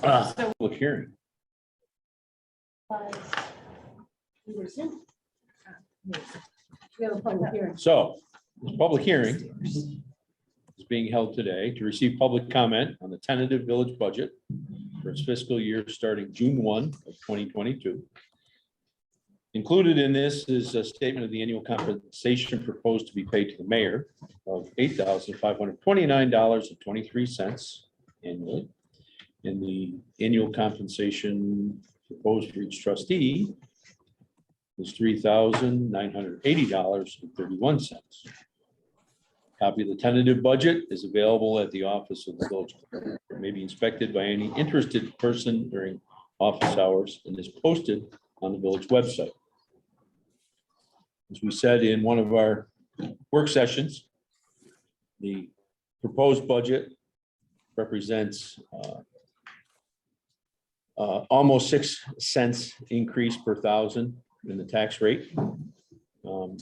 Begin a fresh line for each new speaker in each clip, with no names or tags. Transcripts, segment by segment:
Public hearing.
We have a public hearing.
So, this public hearing is being held today to receive public comment on the tentative village budget for its fiscal year starting June 1 of 2022. Included in this is a statement of the annual compensation proposed to be paid to the mayor of $8,529.23 annually. And the annual compensation proposed for each trustee is $3,980.31. Copy of the tentative budget is available at the office of the village clerk. It may be inspected by any interested person during office hours and is posted on the village website. As we said in one of our work sessions, the proposed budget represents almost 6 cents increase per thousand in the tax rate. The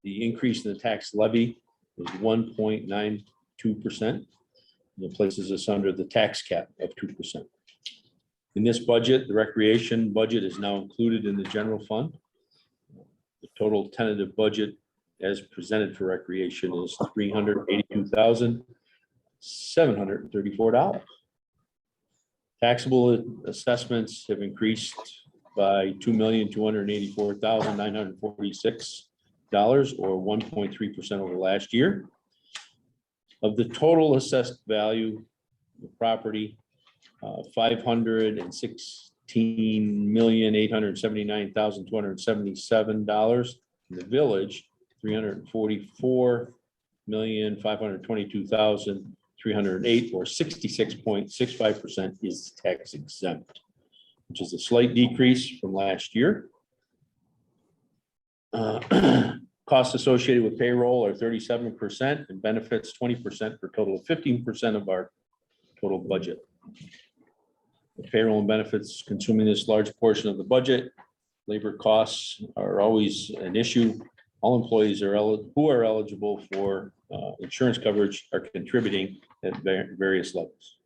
increase in the tax levy is 1.92%. It places us under the tax cap of 2%. In this budget, the recreation budget is now included in the general fund. The total tentative budget as presented for recreation is $382,734. Taxable assessments have increased by $2,284,946, or 1.3% over last year. Of the total assessed value of property, $516,879,277. In the village, $344,522,308, or 66.65% is tax exempt, which is a slight decrease from last year. Costs associated with payroll are 37% and benefits 20%, for a total of 15% of our total budget. The payroll and benefits consuming this large portion of the budget. Labor costs are always an issue. All employees who are eligible for insurance coverage are contributing at various levels.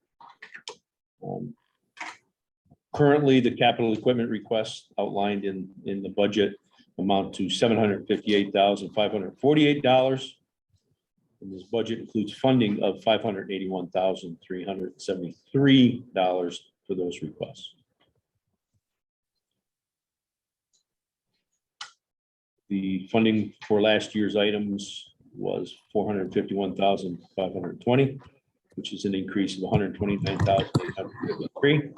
Currently, the capital equipment requests outlined in the budget amount to $758,548. And this budget includes funding of $581,373 for those requests. The funding for last year's items was $451,520, which is an increase of $129,853.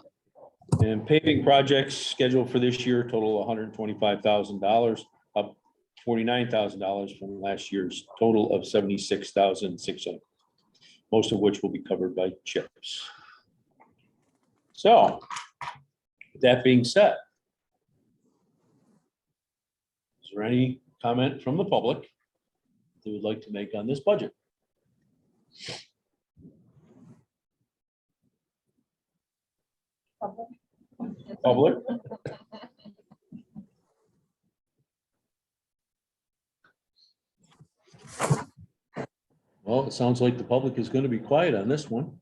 And paving projects scheduled for this year total $125,000, up $49,000 from last year's total of $76,600, most of which will be covered by CHIPS. So, with that being said, is there any comment from the public they would like to make on this budget? Public? Well, it sounds like the public is going to be quiet on this one.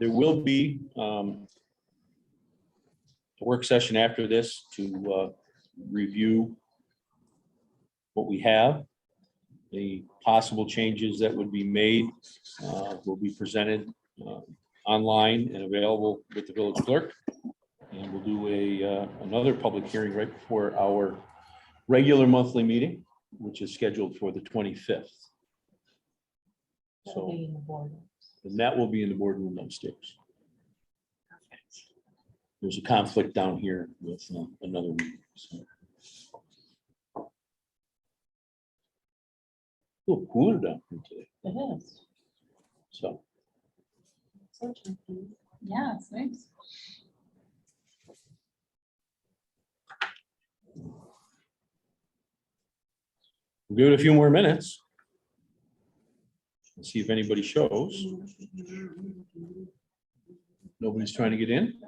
There will be a work session after this to review what we have. The possible changes that would be made will be presented online and available with the village clerk. And we'll do another public hearing right before our regular monthly meeting, which is scheduled for the 25th. So, and that will be in the boardroom upstairs. There's a conflict down here with another meeting. So. A little cooler down here today.
It is.
So.
Yeah, it's nice.
We'll give it a few more minutes. Let's see if anybody shows. Nobody's trying to get in.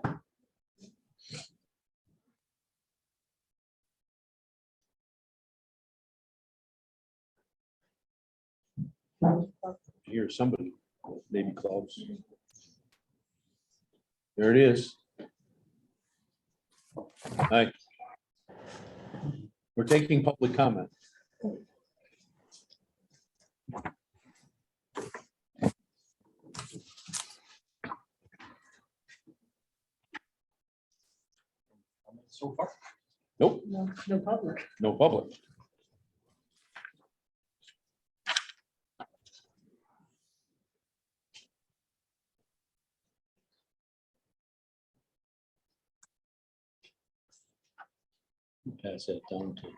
I hear somebody. maybe close. There it is. All right. We're taking public comment.
So far.
Nope,
No public.
no public. Pass that down to.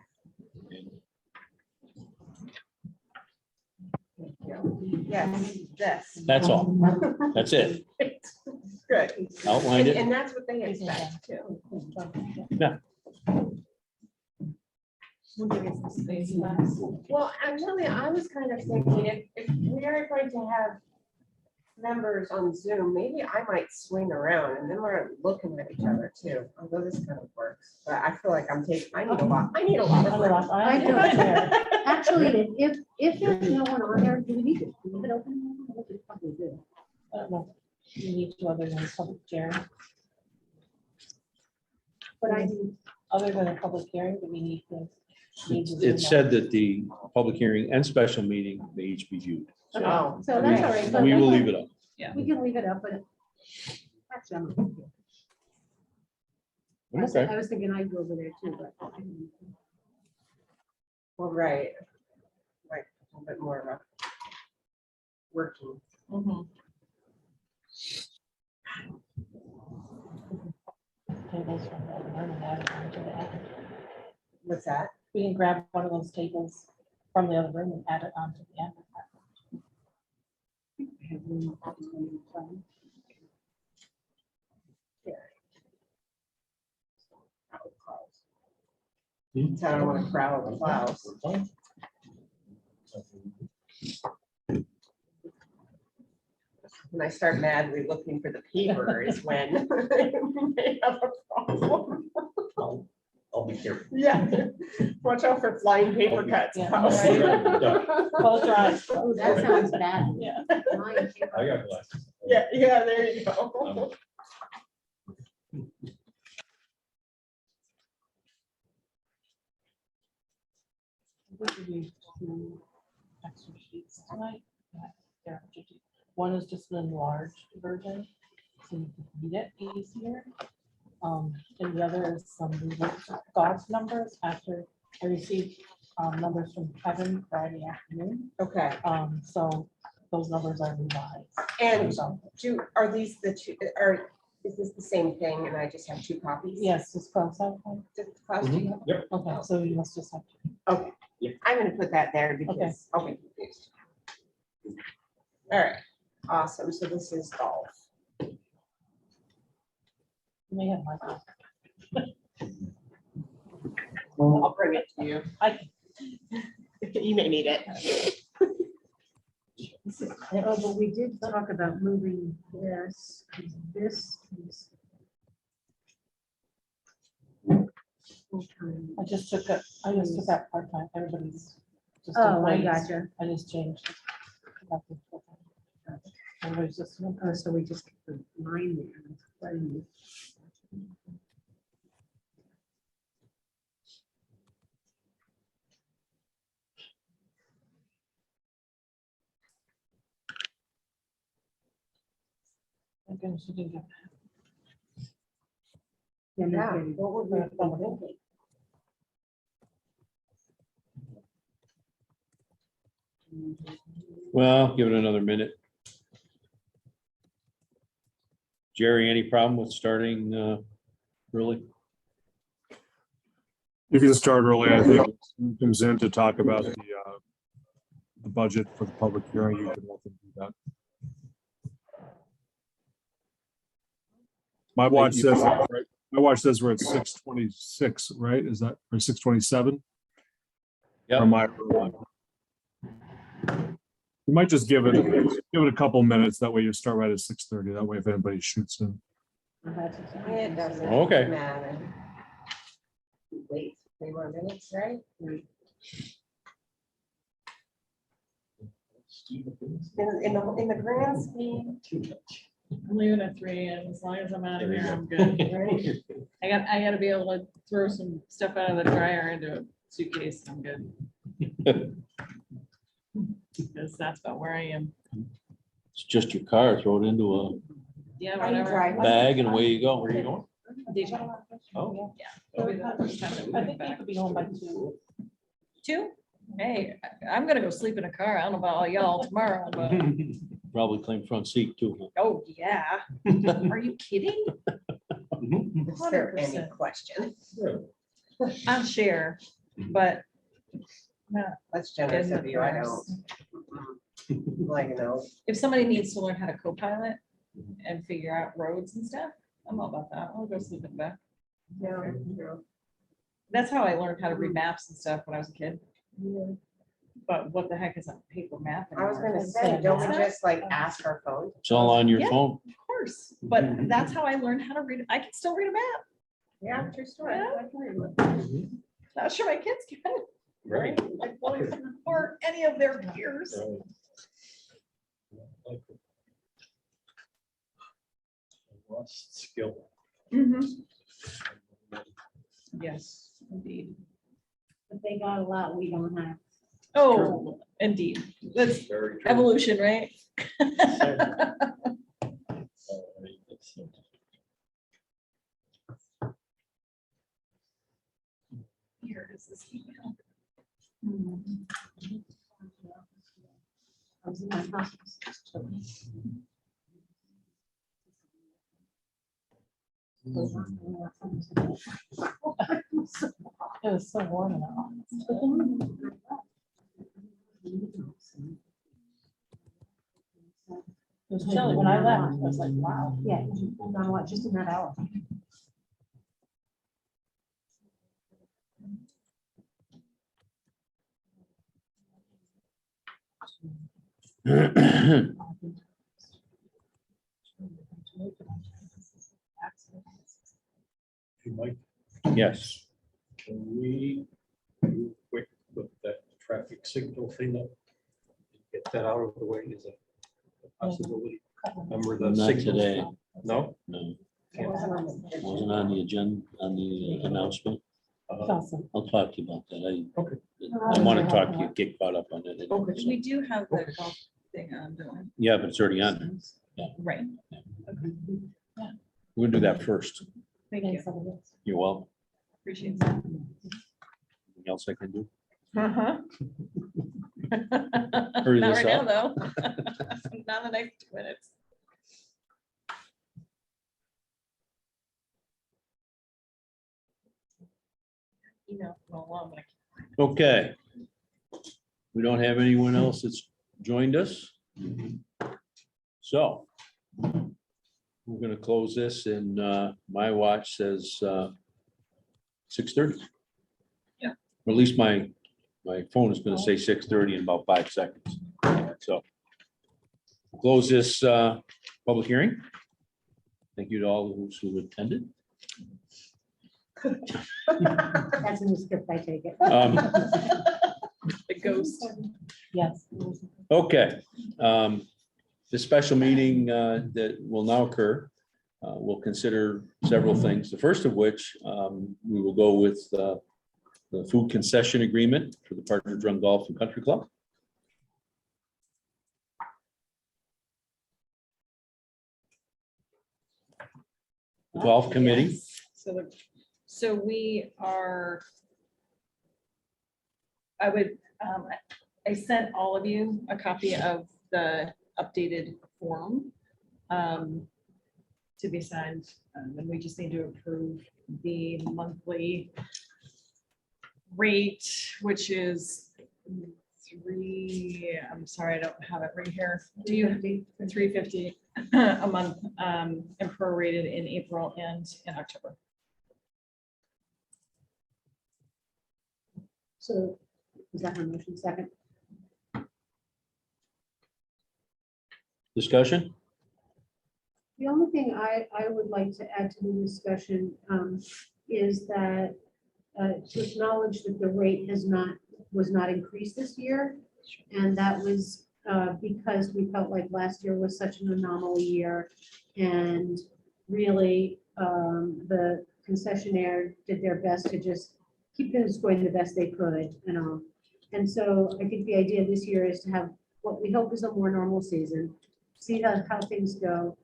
Yes, this.
That's all. That's it.
Good.
Outlined it.
And that's what they expect too.
We'll give it some space last.
Well, actually, I was kind of thinking if we are going to have members on Zoom, maybe I might swing around and then we're looking at each other too, although this kind of works. But I feel like I need a lot of room.
I feel actually, if there's no one on there, do we need to leave it open? I think we probably do.
I don't know. You need to other than public hearing.
But I,
Other than a public hearing, do we need to?
It said that the public hearing and special meeing may each be viewed.
Oh,
so that's all right. but
We will
we
leave it up.
We can leave it up, but actually,
Okay.
I was thinking I'd go over there too, but.
well, right. Like a little bit more of a working.
Tables from the other room and add it onto the end.
What's that?
We can grab one of those tables from the other room and add it onto the end.
So I don't want to crowd the clouds. When I start madly looking for the paper is when we may have a problem.
I'll be careful.
Yeah, watch out for flying paper cuts.
Yeah.
Close
your eyes.
Oh, that sounds bad.
Yeah.
Mine too.
I got glasses.
Yeah, yeah, there you go.
Extra sheets tonight. Yeah, one is just an enlarged version, so you can read it easier. And the other is some God's numbers after I received numbers from Kevin Friday afternoon.
Okay,
So those numbers are revised.
and
So,
are these the two, is this the same thing and I just have two copies?
yes, it's close out.
Does it cost you?
Okay, so you must just have to.
I'm gonna put that there because I'll be confused. All right, awesome. So this is golf.
You may have my copy.
I'll bring it to you.
I
You may need it.
Oh, but we did talk about moving this, 'cause this is. full-time.
I just took that part-time, everybody's. just
Oh, I
employees.
gotcha.
I just changed. Everybody's just.
Oh, so we just put mine there. That's funny.
I'm gonna should do that.
Yeah, no
Yeah.
kidding.
What would we be thinking?
Well, give it another minute. Jerry, any problem with starting early?
You can start early. I think it comes in to talk about the budget for the public hearing. You can let them do that. My watch says, right, my watch says we're at 6:26, right? Is that, or 6:27?
Yeah.
Or my, you might just give it a couple minutes. That way you start right at 6:30. That way if anybody shoots in.
It doesn't
Okay.
matter. Wait, 3 more minutes, right? In the grand scheme,
I'm leaving at 3, and as long as I'm out of
There you
here,
go.
I'm good.
right?
I gotta be able to throw some stuff out of the dryer into a suitcase, and I'm good. Because that's about where I am.
It's just your car, throw it into
Yeah,
Are you
whatever.
driving?
a bag and away you go.
Where are you going?
DJ.
Oh.
Yeah. It'll be the first time that we I went think we back. could be home by 2.
2? Hey, I'm gonna go sleep in a car. I don't know about all y'all tomorrow, but,
Probably claim front seat too. huh?
oh, yeah. Are you kidding?
Is there any
100%.
question?
I'll share, but
That's generous
In the
of you, I
press.
don't. Like, no,
if somebody needs to learn how to co-pilot and figure out roads and stuff, I'm all about that. I'll go sleep in the back.
no, no.
That's how I learned how to read maps and stuff when I was a kid. But what the heck is a paper map?
I was
anymore?
gonna say, don't we just like ask our phone?
It's all on your
Yeah.
phone.
Of course, but that's how I learned how to read. I can still read a map.
Yeah, true story.
Yeah.
I can read it.
Not sure my kids can.
Right.
Or any of their peers.
Lost skill.
Yes, indeed.
But they got a lot we don't have.
Oh, indeed. That's
Very true.
evolution, right? Here is this email.
I was in my house.
It was so warm in the office. It was chilly when I left. I was like, wow.
Yeah, not a lot, just in that hour.
Hey, Mike,
Yes.
can we do quick with that traffic signal thing up? Get that out of the way, is a possibility? Remember the
Not
signal?
today.
No?
No,
It wasn't on the-
wasn't on the agenda, on the announcement.
Awesome.
I'll talk to you about that.
Okay.
I want to talk to you, get caught up on it.
Okay.
We do have the
Okay.
golf thing on, don't we?
Yeah, but it's already on.
Right.
We're gonna do that first.
Thank you.
Thanks, everyone.
You're welcome.
Appreciate that.
Anything else I can do?
Uh-huh.
Hurry
Not
this
right now,
up.
though. Not in the next 2 minutes. Email from along, but I can't
Okay. We don't have anyone else that's joined us. So we're gonna close this and my watch says 6:30.
Yeah.
Or at least my phone is gonna say 6:30 in about 5 seconds. So close this public hearing. Thank you to all those who attended.
That's in the script, I take it.
The ghost.
Yes.
Okay, the special meeting that will now occur, will consider several things. The first of which, we will go with the food concession agreement for the Partridge Run Golf and Country Club. The Golf Committee,
Yes. So we are. I sent all of you a copy of the updated form to be signed, and we just need to approve the monthly rate, which is I'm sorry, I don't have it right here. Do you? $350 a month, and prorated in April and in October.
So is that my motion second?
discussion?
The only thing I would like to add to the discussion is that to acknowledge that the rate was not increased this year. And that was because we felt like last year was such an anomaly year. And really, the concessionaire did their best to just keep things going the best they could, And so I think the idea this year is to have what we hope is a more normal season, see how things go.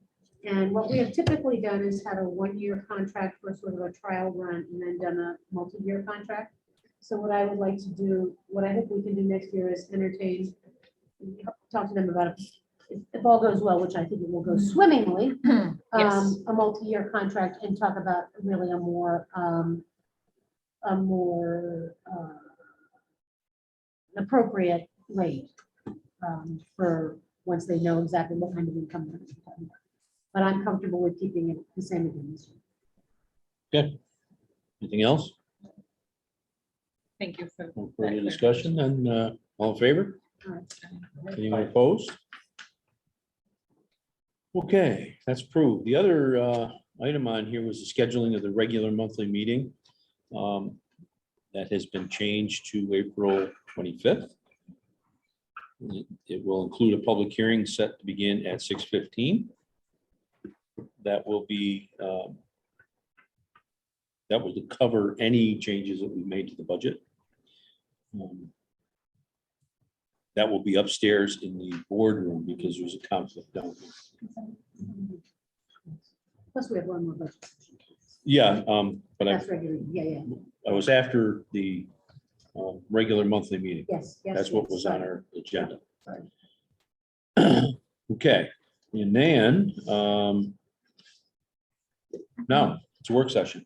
And what we have typically done is had a one-year contract for sort of a trial run and then done a multi-year contract. So what I would like to do, what I hope we can do next year is entertain, talk to them about it. If all goes well, which I think it will go swimmingly,
Yes.
a multi-year contract and talk about really a more appropriate rate for once they know exactly what kind of income they're talking about. But I'm comfortable with keeping it the same again this year.
Anything else?
Thank you for.
No
that
further discussion, and all in favor?
All right.
Anyone opposed? Okay, that's approved. The other item on here was the scheduling of the regular monthly meeting. That has been changed to April 25th. It will include a public hearing set to begin at 6:15. That will be, that will cover any changes that we made to the budget. That will be upstairs in the boardroom because there's a conflict down here.
Plus, we have one more budget session.
Yeah, but
That's regular, yeah.
I was after the regular monthly meeting.
Yes, yes.
That's what
yes,
was on
sorry.
our agenda.
Sorry.
Okay, and then, now, it's a work session.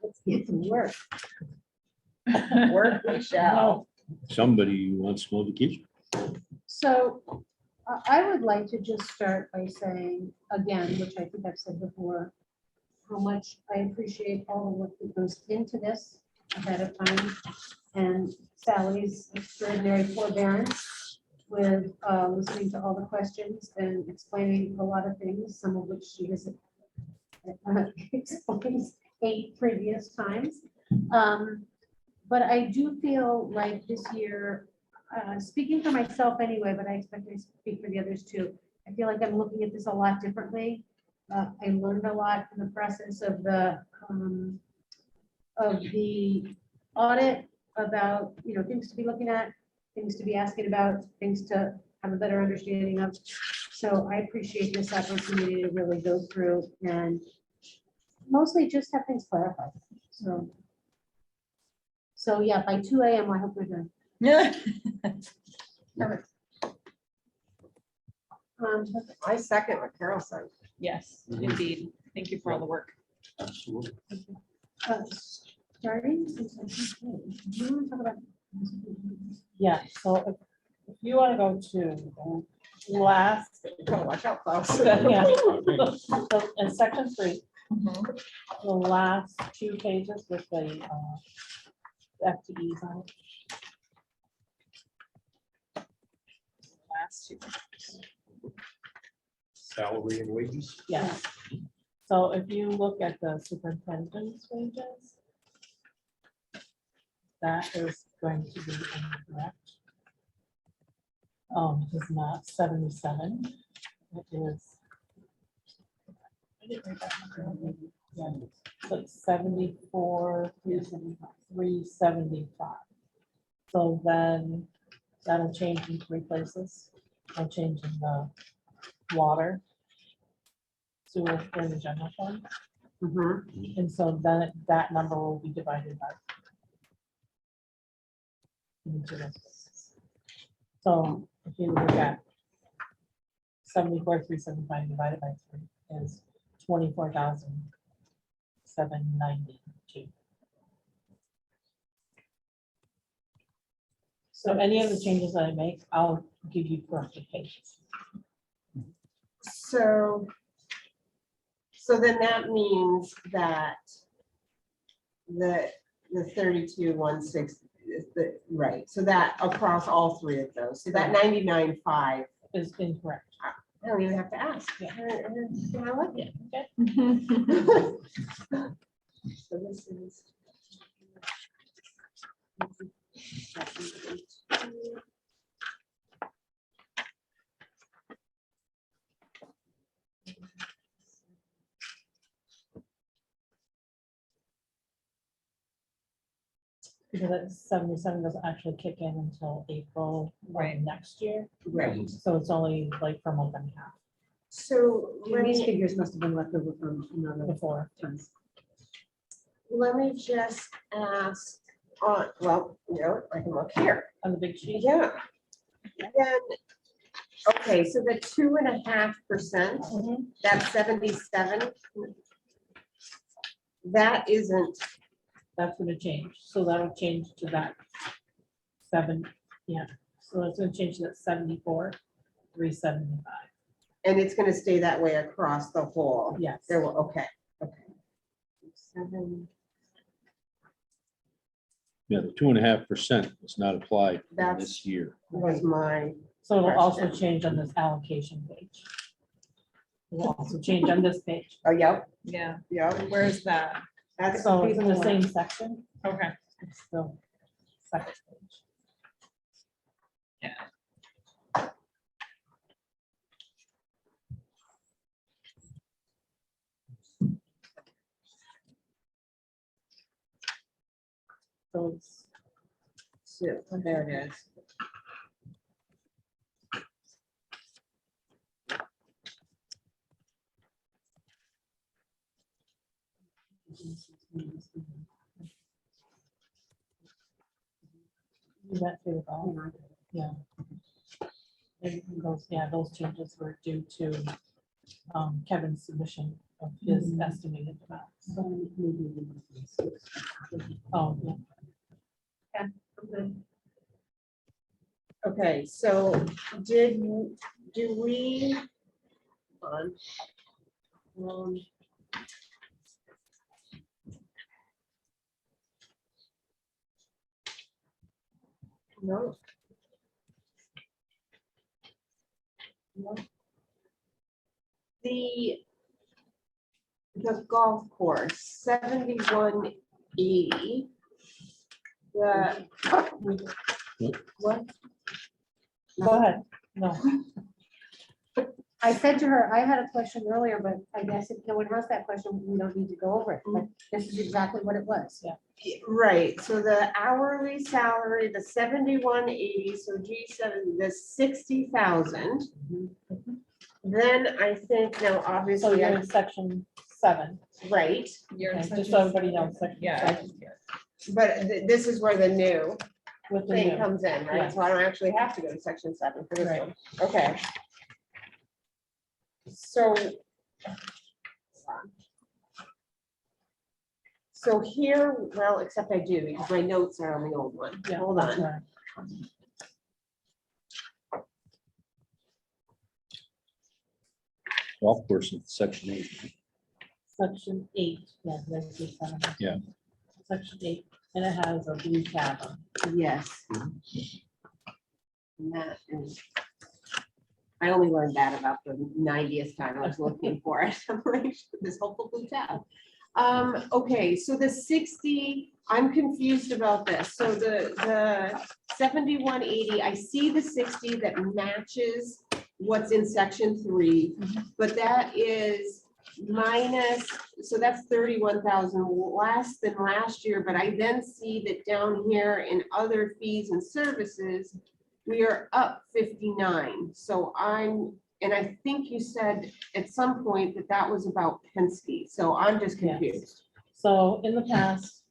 Let's get to work.
Work we shall.
Somebody wants more vacation.
So I would like to just start by saying, again, which I think I've said before, how much I appreciate all the work that goes into this ahead of time. And Sally's extraordinary forbearance with listening to all the questions and explaining a lot of things, some of which she has explained 8 previous times. But I do feel like this year, speaking for myself anyway, but I expect I speak for the others too. I feel like I'm looking at this a lot differently. I learned a lot in the process of the audit about, things to be looking at, things to be asking about, things to have a better understanding of. So I appreciate this opportunity to really go through and mostly just have things clarified. So yeah, by 2 a.m. I hope we're done. Perfect.
I second what Carol said.
Yes, indeed. Thank you for all the work.
Absolutely.
Starting. Do you want to talk about?
Yeah, so if you want to go to the last,
Gotta watch out, Klaus.
yeah, so in section 3,
Mhm.
the last 2 pages with the FTEs on it.
Last 2.
Salary and wages.
Yes. So if you look at the superintendent's wages, that is going to be incorrect. It is not 77. It is. I didn't write that number. Yeah, so it's 74, 375. So then that'll change in 3 places. I'll change in the water, sewer, and the general fund.
Mhm.
And so then that number will be divided by. Into those places. So if you look at 74,375 divided by 3 is 24,792. So any of the changes that I make, I'll give you corrected pages.
So then that means that the 32,160 is the, right, so that across all 3 of those, so that 99,500,
Is incorrect.
I don't even have to ask.
Yeah.
I like it.
Okay.
So this is.
Because that 77 doesn't actually kick in until April of
Right.
next year.
Right.
So it's only like for a month and a half
So let
These
me,
figures must have been left over from another
before.
funds.
let me just ask, well, no, I can look here.
On the big sheet.
Yeah. Then, okay, so the 2.5%,
Mhm.
that's 77. That isn't,
That's gonna change. So that'll change to that 7, yeah. So it's gonna change to that 74, 375.
and it's gonna stay that way across the whole.
Yes.
There will, okay, okay. 7,
Yeah, the 2.5% is not applied in
That's-
this year.
was my,
So it'll also
Question.
change on this allocation page. It will also change on this page.
oh, yep,
Yeah,
yep,
where's that?
that's,
So it's in the same section.
Okay.
It's the second page. So it's,
there it is.
you went through it all. Yeah. And those, yeah, those changes were due to Kevin's submission of his estimated amounts. Oh, yeah.
Okay, so do we? hold on. No. No. The golf course, 7180. The, what?
Go ahead. No,
I said to her, I had a question earlier, but I guess if no one has that question, we don't need to go over it. But this is exactly what it was.
Yeah.
Right, so the hourly salary, the 7180, so G7, the 60,000. Then I think now,
so
obviously,
you're
I'm
in section 7,
right,
You're in
okay,
such
just
a-
so everybody knows. Section
Yeah.
7
but this is where the new
With the
thing
new,
comes in,
Yeah.
right? So I don't actually have to go to section 7 for this
Right.
one. Okay. So. So here, well, except I do, because my notes are on the old one.
yeah.
Hold
that's
on.
right.
Golf course in section 8.
Section 8, yeah, there's the 7.
Yeah.
Section 8, and it has a blue tab on it.
Yes. And that is. I only learned that about the 90th time I was looking for it. I'm like, this helpful blue tab. Okay, so the 60, I'm confused about this. So the 7180, I see the 60 that matches what's in section 3, but that is minus, so that's 31,000 less than last year, but I then see that down here in other fees and services, we are up 59. So and I think you said at some point that that was about Penske, so I'm just
Yes.
confused.
So in the past,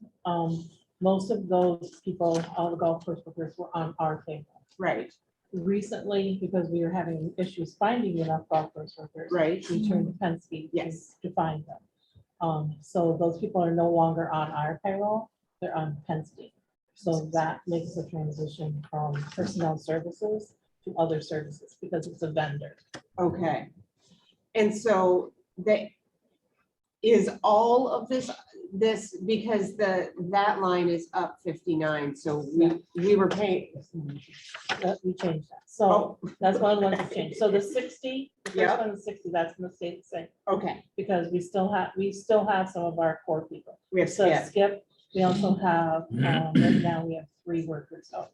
most of those people, all the golf course workers were on our payroll.
Right,
Recently, because we were having issues finding enough golf course workers,
right,
we turned to Penske
Yes.
to find them. So those people are no longer on our payroll, they're on Penske. So that makes the transition from personnel services to other services because it's a vendor.
okay. And so is all of this, because that line is up 59, so we were paying.
We changed that. So that's one of the ones that changed. So the 60, the
Yep.
first one is 60, that's gonna stay the same
Okay,
because we still have some of our core people.
we have
So
Skip,
Skip, We also have, right now, we have 3 workers out,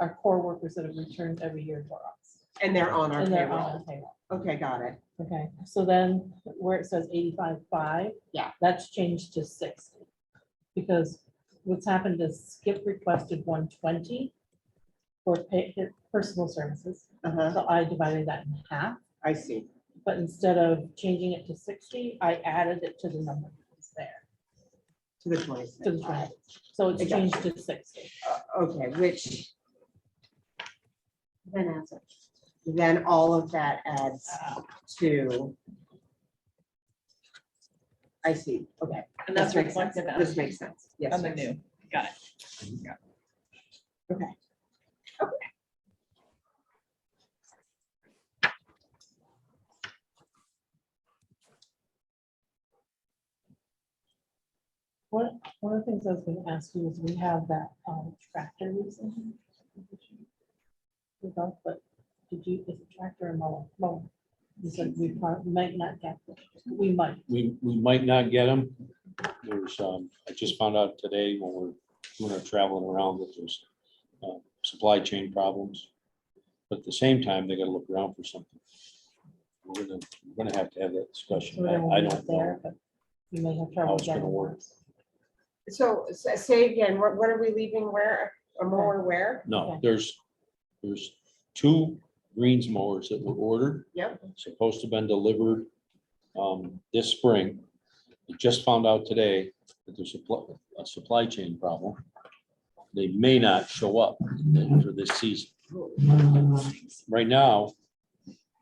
our core workers that have returned every year for us.
And they're on our
And they're on
payroll.
our payroll.
Okay, got it.
Okay, so then where it says 85.5.
Yeah.
That's changed to 60. Because what's happened is Skip requested 120 for personal services.
Uh-huh,
So I divided that in half,
I see.
but instead of changing it to 60, I added it to the number that's there,
To the 26.
to the 20. So it's
I got
changed to 60.
Okay, which
Then as it.
then all of that adds to. I see, okay.
And that's
This makes sense.
reflected
This
on
makes sense. Yes.
on the
yes.
new, got it.
Okay.
One of the things I was going to ask you is we have that tractor leasing. But did you, is it tractor or mower? Mower. You said we might not get, we might.
We might not get them. There's, I just found out today when we're traveling around that there's supply chain problems. But at the same time, they gotta look around for something. We're gonna have to have that
So
discussion.
then
I
we'll leave
don't
it there,
know.
but you may have
How
trouble
it's gonna
getting
work.
ones.
So say again, what are we leaving where, a mower where?
No,
Okay.
there's 2 greens mowers that were ordered.
Yep.
Supposed to have been delivered this spring. We just found out today that there's a supply chain problem. They may not show up for this season. Right now,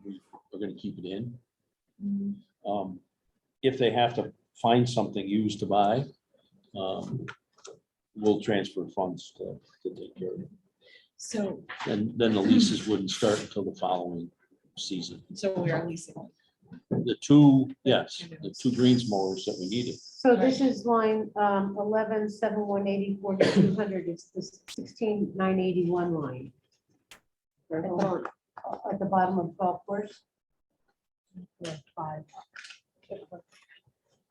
we're gonna keep it in. If they have to find something used to buy, we'll transfer funds to take care of it.
So,
And then the leases wouldn't start until the following season.
so we are leasing.
The 2, yes, the 2 greens mowers that we needed.
So this is line 11, 7, 180, 4200. It's the 16, 981 line
Hold on.
at the bottom of golf course.
Yeah, 5.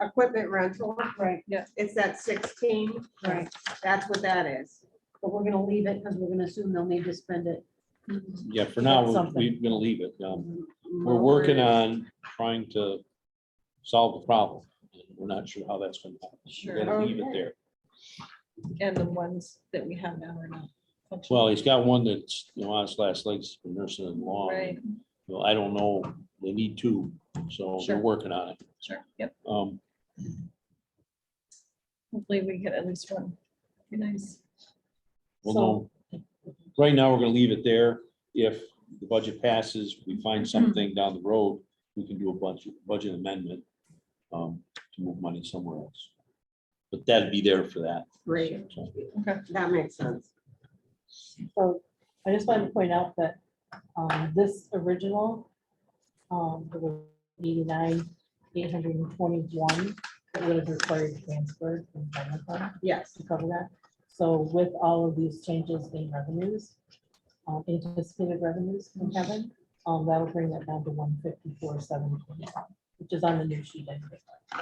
Equipment rental,
Right,
it's that 16,
right.
that's what that is.
But we're gonna leave it because we're gonna assume they'll need to spend it.
Yeah, for now,
That's something.
we're gonna leave it. We're working on trying to solve the problem. We're not sure how that's gonna happen.
Sure.
We're gonna leave it
Okay.
there.
And the ones that we have now are not. functioning.
Well, he's got one that's, on his last legs, been nursing it along.
Right,
Well, I don't know, they need 2, so
Sure.
they're working on it.
sure, yep.
Hopefully we get at least one.
Be nice.
Well, no, right now, we're gonna leave it there. If the budget passes, we find something down the road, we can do a budget amendment to move money somewhere else. But that'd be there for that.
Great,
So,
that makes sense.
So I just wanted to point out that this original, there was 89, 821, that would have required transfer from general fund
Yes,
to cover that. So with all of these changes in revenues, anticipated revenues from Kevin, that'll bring that down to 154,725, which is on the new sheet. I think.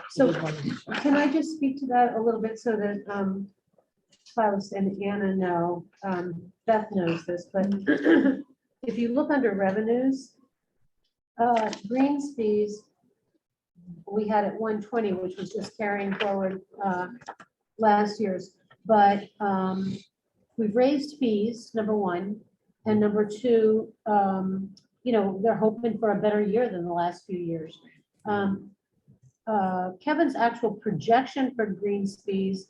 So
It is on the new sheet.
can I just speak to that a little bit so that Klaus and Anna know, Beth knows this, but if you look under revenues, greens fees, we had at 120, which was just carrying forward last year's, but we've raised fees, number 1, and number 2, they're hoping for a better year than the last few years. Kevin's actual projection for greens fees,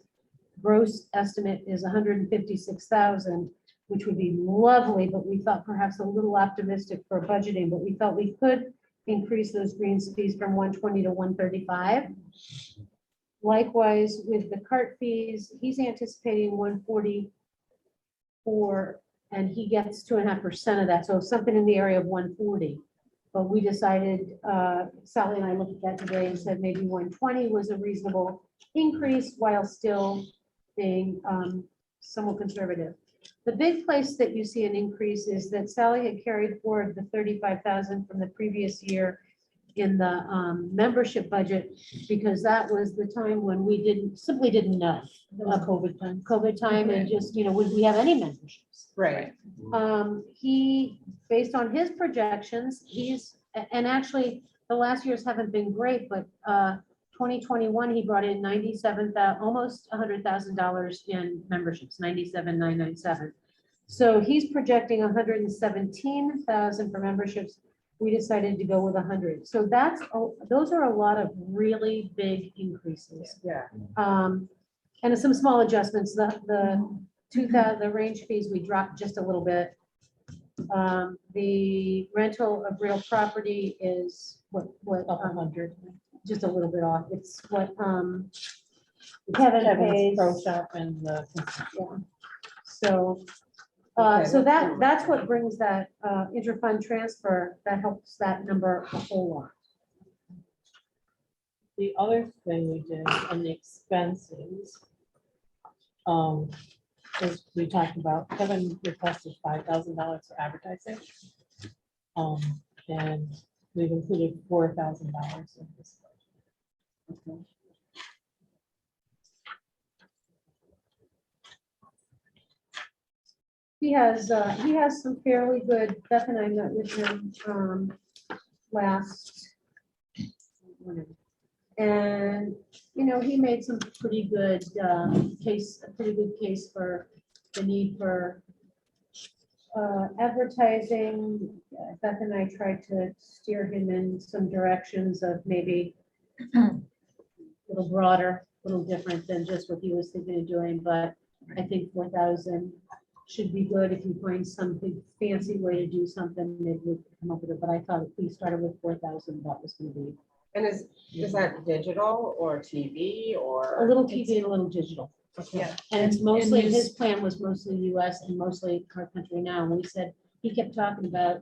gross estimate is 156,000, which would be lovely, but we thought perhaps a little optimistic for budgeting, but we felt we could increase those greens fees from 120 to 135. Likewise, with the cart fees, he's anticipating 144, and he gets 2.5% of that, so something in the area of 140. But we decided, Sally and I looked at that today and said maybe 120 was a reasonable increase while still being somewhat conservative. The big place that you see an increase is that Sally had carried forward the 35,000 from the previous year in the membership budget, because that was the time when we simply didn't know.
COVID time.
COVID time and just, would we have any memberships?
Right.
He, based on his projections, and actually, the last years haven't been great, but 2021, he brought in almost $100,000 in memberships, 97,997. So he's projecting 117,000 for memberships. We decided to go with 100. So those are a lot of really big increases.
Yeah.
And some small adjustments, the range fees, we dropped just a little bit. The rental of real property is what,
Up 100.
just a little bit off. It's what, Kevin
Kevin's
pays.
Pro Shop and the.
Yeah. So,
Okay,
so
that's
that's what brings that interfund transfer, that helps that number a whole lot.
The other thing we did on the expenses, is we talked about, Kevin requested $5,000 for advertising. And we've included $4,000 in this. budget.
He has some fairly good, Beth and I met with him last. And, he made some pretty good a pretty good case for the need for advertising. Beth and I tried to steer him in some directions of maybe a little broader, a little different than just what he was thinking of doing, but I think 4,000 should be good. If you find some big fancy way to do something, maybe we could come up with it, but I thought if we started with 4,000, that was gonna be
And is that digital or TV
a
or?
little TV and a little digital.
Yeah.
And it's
And
mostly,
his-
his plan was mostly US and mostly our country now. And we said, he kept talking about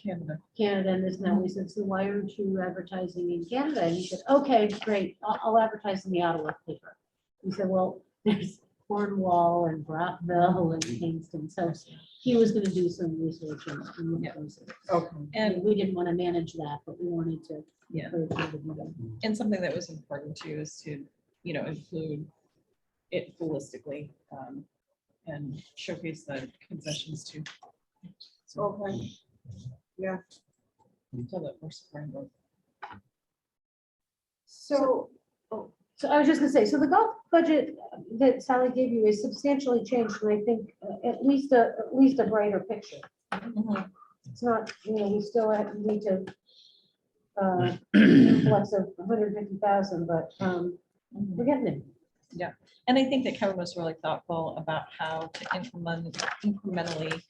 Canada.
Canada and this and that. We said, so why aren't you advertising in Canada? And he said, okay, great, I'll advertise in the Ottawa paper. We said, well, there's Cornwall and Brockville and Kingston. So he was gonna do some research and look
Yeah.
at those.
Okay.
And,
We didn't want to manage that, but we wanted to.
Yeah.
encourage him to do that.
and something that was important too is to, include it holistically, and showcase the concessions too.
Okay.
So that we're supporting both.
So,
So I was just gonna say, so the golf budget that Sally gave you is substantially changed, and I think at least a brighter picture. It's not, we still need to influx of 150,000, but we're getting it.
And I think that Kevin was really thoughtful about how to incrementally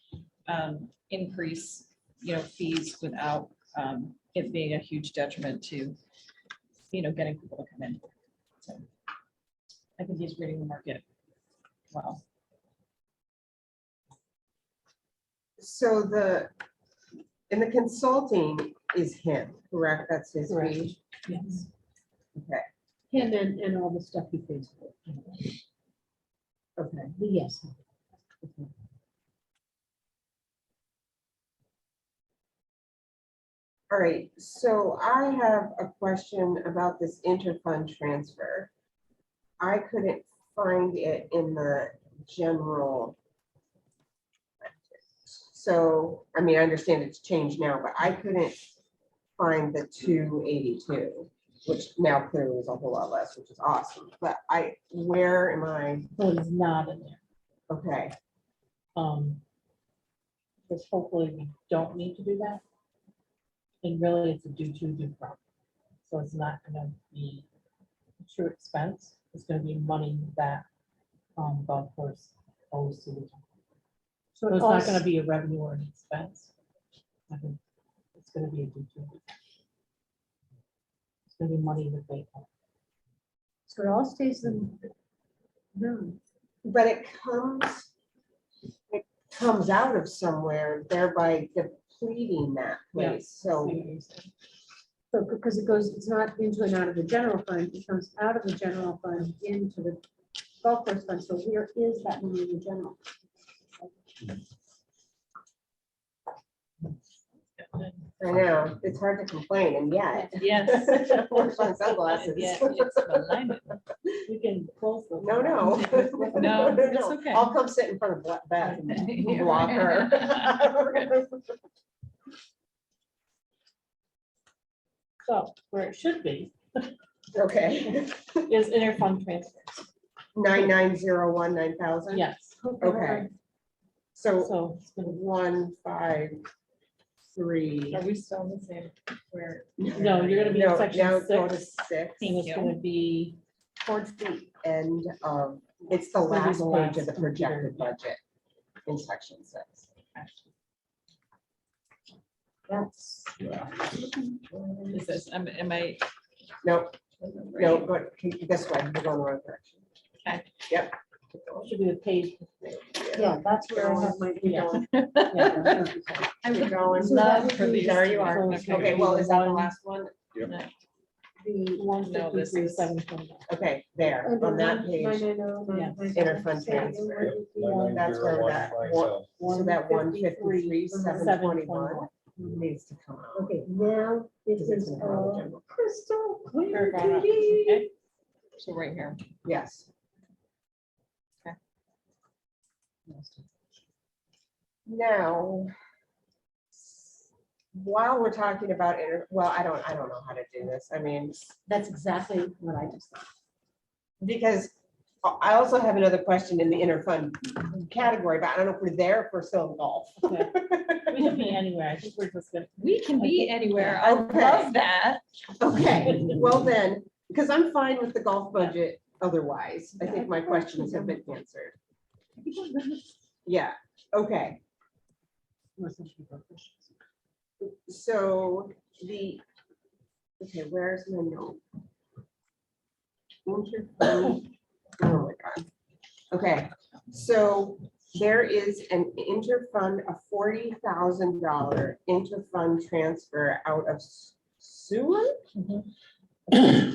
increase, fees without it being a huge detriment to, getting people to come in. So I think he's reading the market well.
so and the consulting is him, correct? That's his
Correct.
fee?
Yes.
Okay,
Him and all the stuff he pays for.
okay.
Yes.
All right, so I have a question about this interfund transfer. I couldn't find it in the general. So, I mean, I understand it's changed now, but I couldn't find the 282, which now clearly is a whole lot less, which is awesome. But where am I?
So it's not in there.
Okay,
Because hopefully we don't need to do that. And really, it's a due to, due from. So it's not gonna be a true expense. It's gonna be money that golf course owes to the town. So it's not gonna be a revenue or an expense. I think it's gonna be a due to. It's gonna be money that they owe.
So it all stays in. No.
but it comes out of somewhere, thereby depleting that
Yeah.
place. So,
So because it's not into and out of the general fund, it comes out of the general fund into the golf course fund. So where is that money in the general?
I know, it's hard to complain, and yet.
Yes.
We're on sunglasses.
Yeah, it's blinded.
We can close the.
No, no.
No, it's okay.
I'll come sit in front of Beth and
Yeah,
block
right.
her.
So where it should be
Okay,
is interfund transfers.
9901, 9000.
Yes,
Okay. So
so it's gonna,
153.
Are we still in the same where?
no, you're gonna be in
No, now
section
go to
6.
6.
And it's gonna be
Towards the end of, it's the
Maybe
last
the
page
last
of the projected
computer.
budget in section 6.
That's,
Is this, am I?
No, no, but this way, we're going the wrong direction.
Okay.
Yep.
should be the page.
yeah, that's where I have my.
Yeah.
I would
Keep going.
So that would
for
be-
these.
There you are.
So it's gonna
Okay,
be
well,
the
is that the
one-
last one?
The,
One
No, this
fifty-three,
is-
729.
Okay, there, on that page. Interfund transfer. That's where that, so that 153, 721 needs to come out.
Okay, now this
Because it's
is
in the
all
general.
crystal clear
Sure,
to
got it.
me.
Okay.
So right here.
Yes.
Okay.
Now, while we're talking about, well, I don't know how to do this. I mean,
That's exactly what I just thought.
because I also have another question in the interfund category, but I don't know if we're there for still golf.
Okay. We can be anywhere. I think we're just gonna.
We can be anywhere. I
Okay.
love that.
Okay, well then, because I'm fine with the golf budget otherwise. I think my questions have been answered. Yeah, okay. So okay, where's my note? Interfund, oh my God. Okay, so there is an interfund, a $40,000 interfund transfer out of sewer?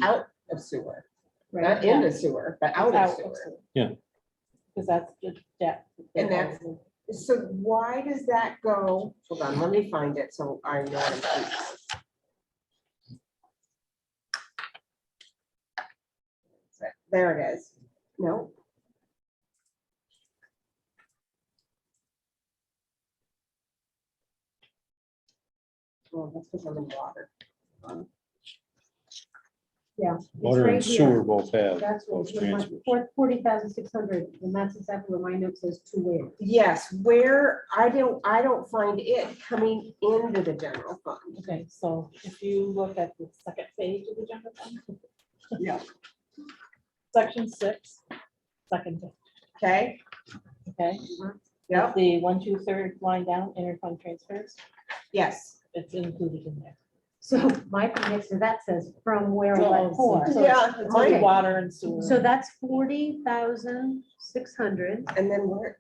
Out of sewer, not into sewer, but out of sewer.
Because that's the debt.
And that's- So why does that go? Hold on, let me find it so I know what I'm doing. There it is. No. Oh, that's because I'm in water.
Yeah. it's
Water
right
and
here.
sewer both have
That's what,
those transfers.
40,600, and that's exactly what my note says to where.
Yes, where I don't find it coming into the general fund.
Okay, so if you look at the second page of the general fund.
Yeah.
Section 6, second, page,
Okay,
okay?
yep,
The 1, 2/3 line down, interfund transfers,
yes.
it's included in there.
So my thing next to that says from where
Oh,
what for.
so
Yeah,
It's only
okay.
water and sewer.
So that's 40,600
And then where,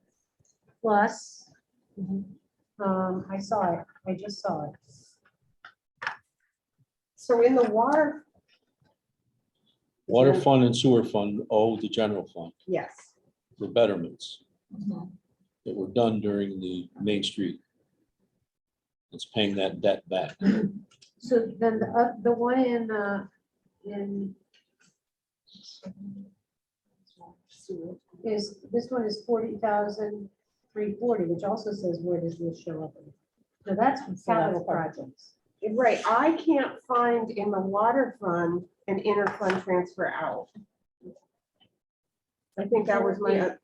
plus,
Mhm.
I saw it, I just saw it.
so in the water.
Water fund and sewer fund owe the general fund
Yes,
for betterments
Mhm.
that were done during the Main Street. It's paying that debt back.
So then the one in
Sewer.
is, this one is 40,340, which also says, where does this show up? So that's
So that's
capital
part-
projects.
right. I can't find in the water fund an interfund transfer out. I think that was my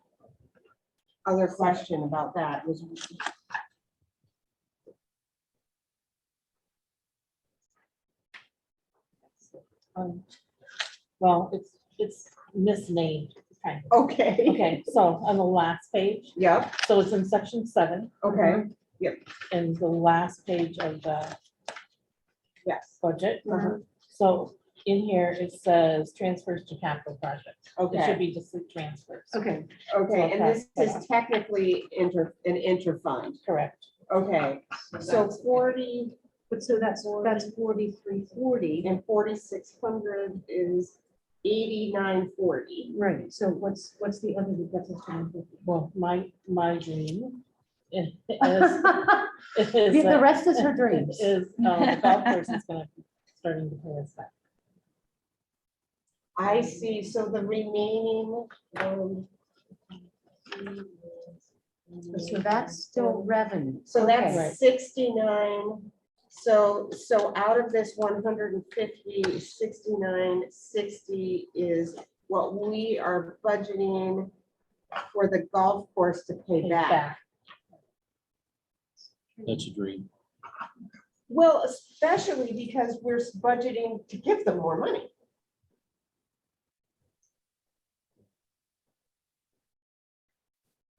other question about that was.
Well, it's misnamed, kind of.
Okay.
Okay, so on the last page,
Yep,
so it's in section 7,
okay,
and the last page of the
yes,
budget.
Uh-huh.
So in here, it says transfers to capital projects. It
okay,
should be just the transfers.
Okay,
okay, and this
Okay.
is technically an interfund,
Correct.
okay, so 40
but so that's 4340.
and 4,600 is 8940.
Right, so what's the other, that's a 750.
Well, my dream It is, it is,
The rest is her dreams.
Is, the golf course is gonna be starting to pay us back.
I see, so the remaining,
So that's still revenue.
so
Okay.
that's 69. So out of this 150, 69, 60 is what we are budgeting for the golf course to pay
Pay
back.
That's a dream.
Well, especially because we're budgeting to give them more money.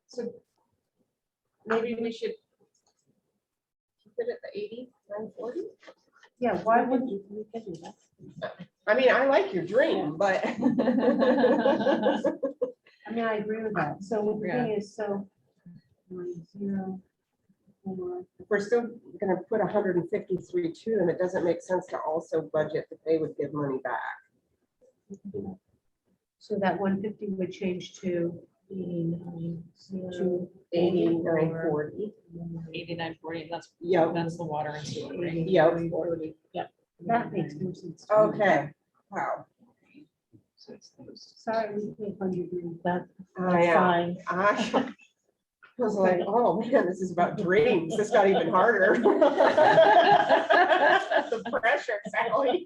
So maybe we should keep it at the 80, 940?
Yeah, why would you?
We can do that.
I mean, I like your dream, but.
I mean, I agree with that. So the thing is, so. 0, 4.
We're still gonna put 153 to them. It doesn't make sense to also budget that they would give money back.
So that 150 would change to
89,
to
8940.
8940,
Yep,
that's the water and sewer, right?
yep.
that makes more sense. to me.
Okay, wow.
Sorry, we can't fund your dream.
That's
I am.
fine.
I was like, oh man, this is about dreams. This got even harder. The pressure, Sally.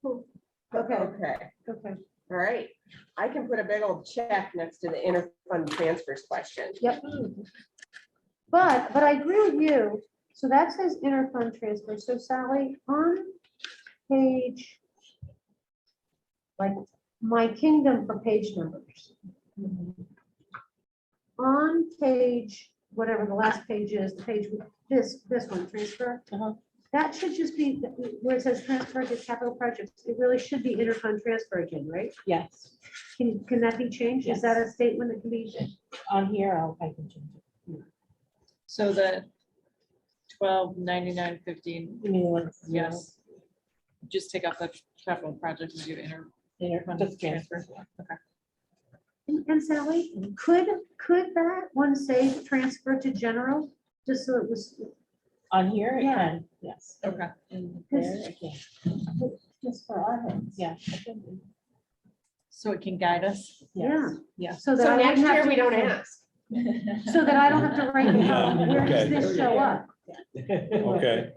Okay,
Okay,
okay.
all right. I can put a big old check next to the interfund transfers question.
Yep. But I agree with you. So that says interfund transfer. So Sally, on page, like my kingdom for page numbers. On page, whatever the last page is, the page, with this one, transfer.
Uh-huh.
That should just be, where it says transfer to capital projects, it really should be interfund transfer again, right?
Yes,
Can that be changed? Is that a statement that can be?
on here, I can change it.
So the 129915,
You mean like zero?
yes. Just take out the capital project and do
Interfund
just
transfer.
transfer. Okay.
And Sally, could that one say transfer to general, just so it was,
On here, it
Yeah.
can, yes.
Okay.
And there, it can.
just for our heads?
Yeah. I can do-
So it can guide us.
Yeah.
Yes.
So that
So
I
next
wouldn't have
year,
to-
we don't ask.
So that I don't have to write down, where does
Okay.
this show up?
Okay.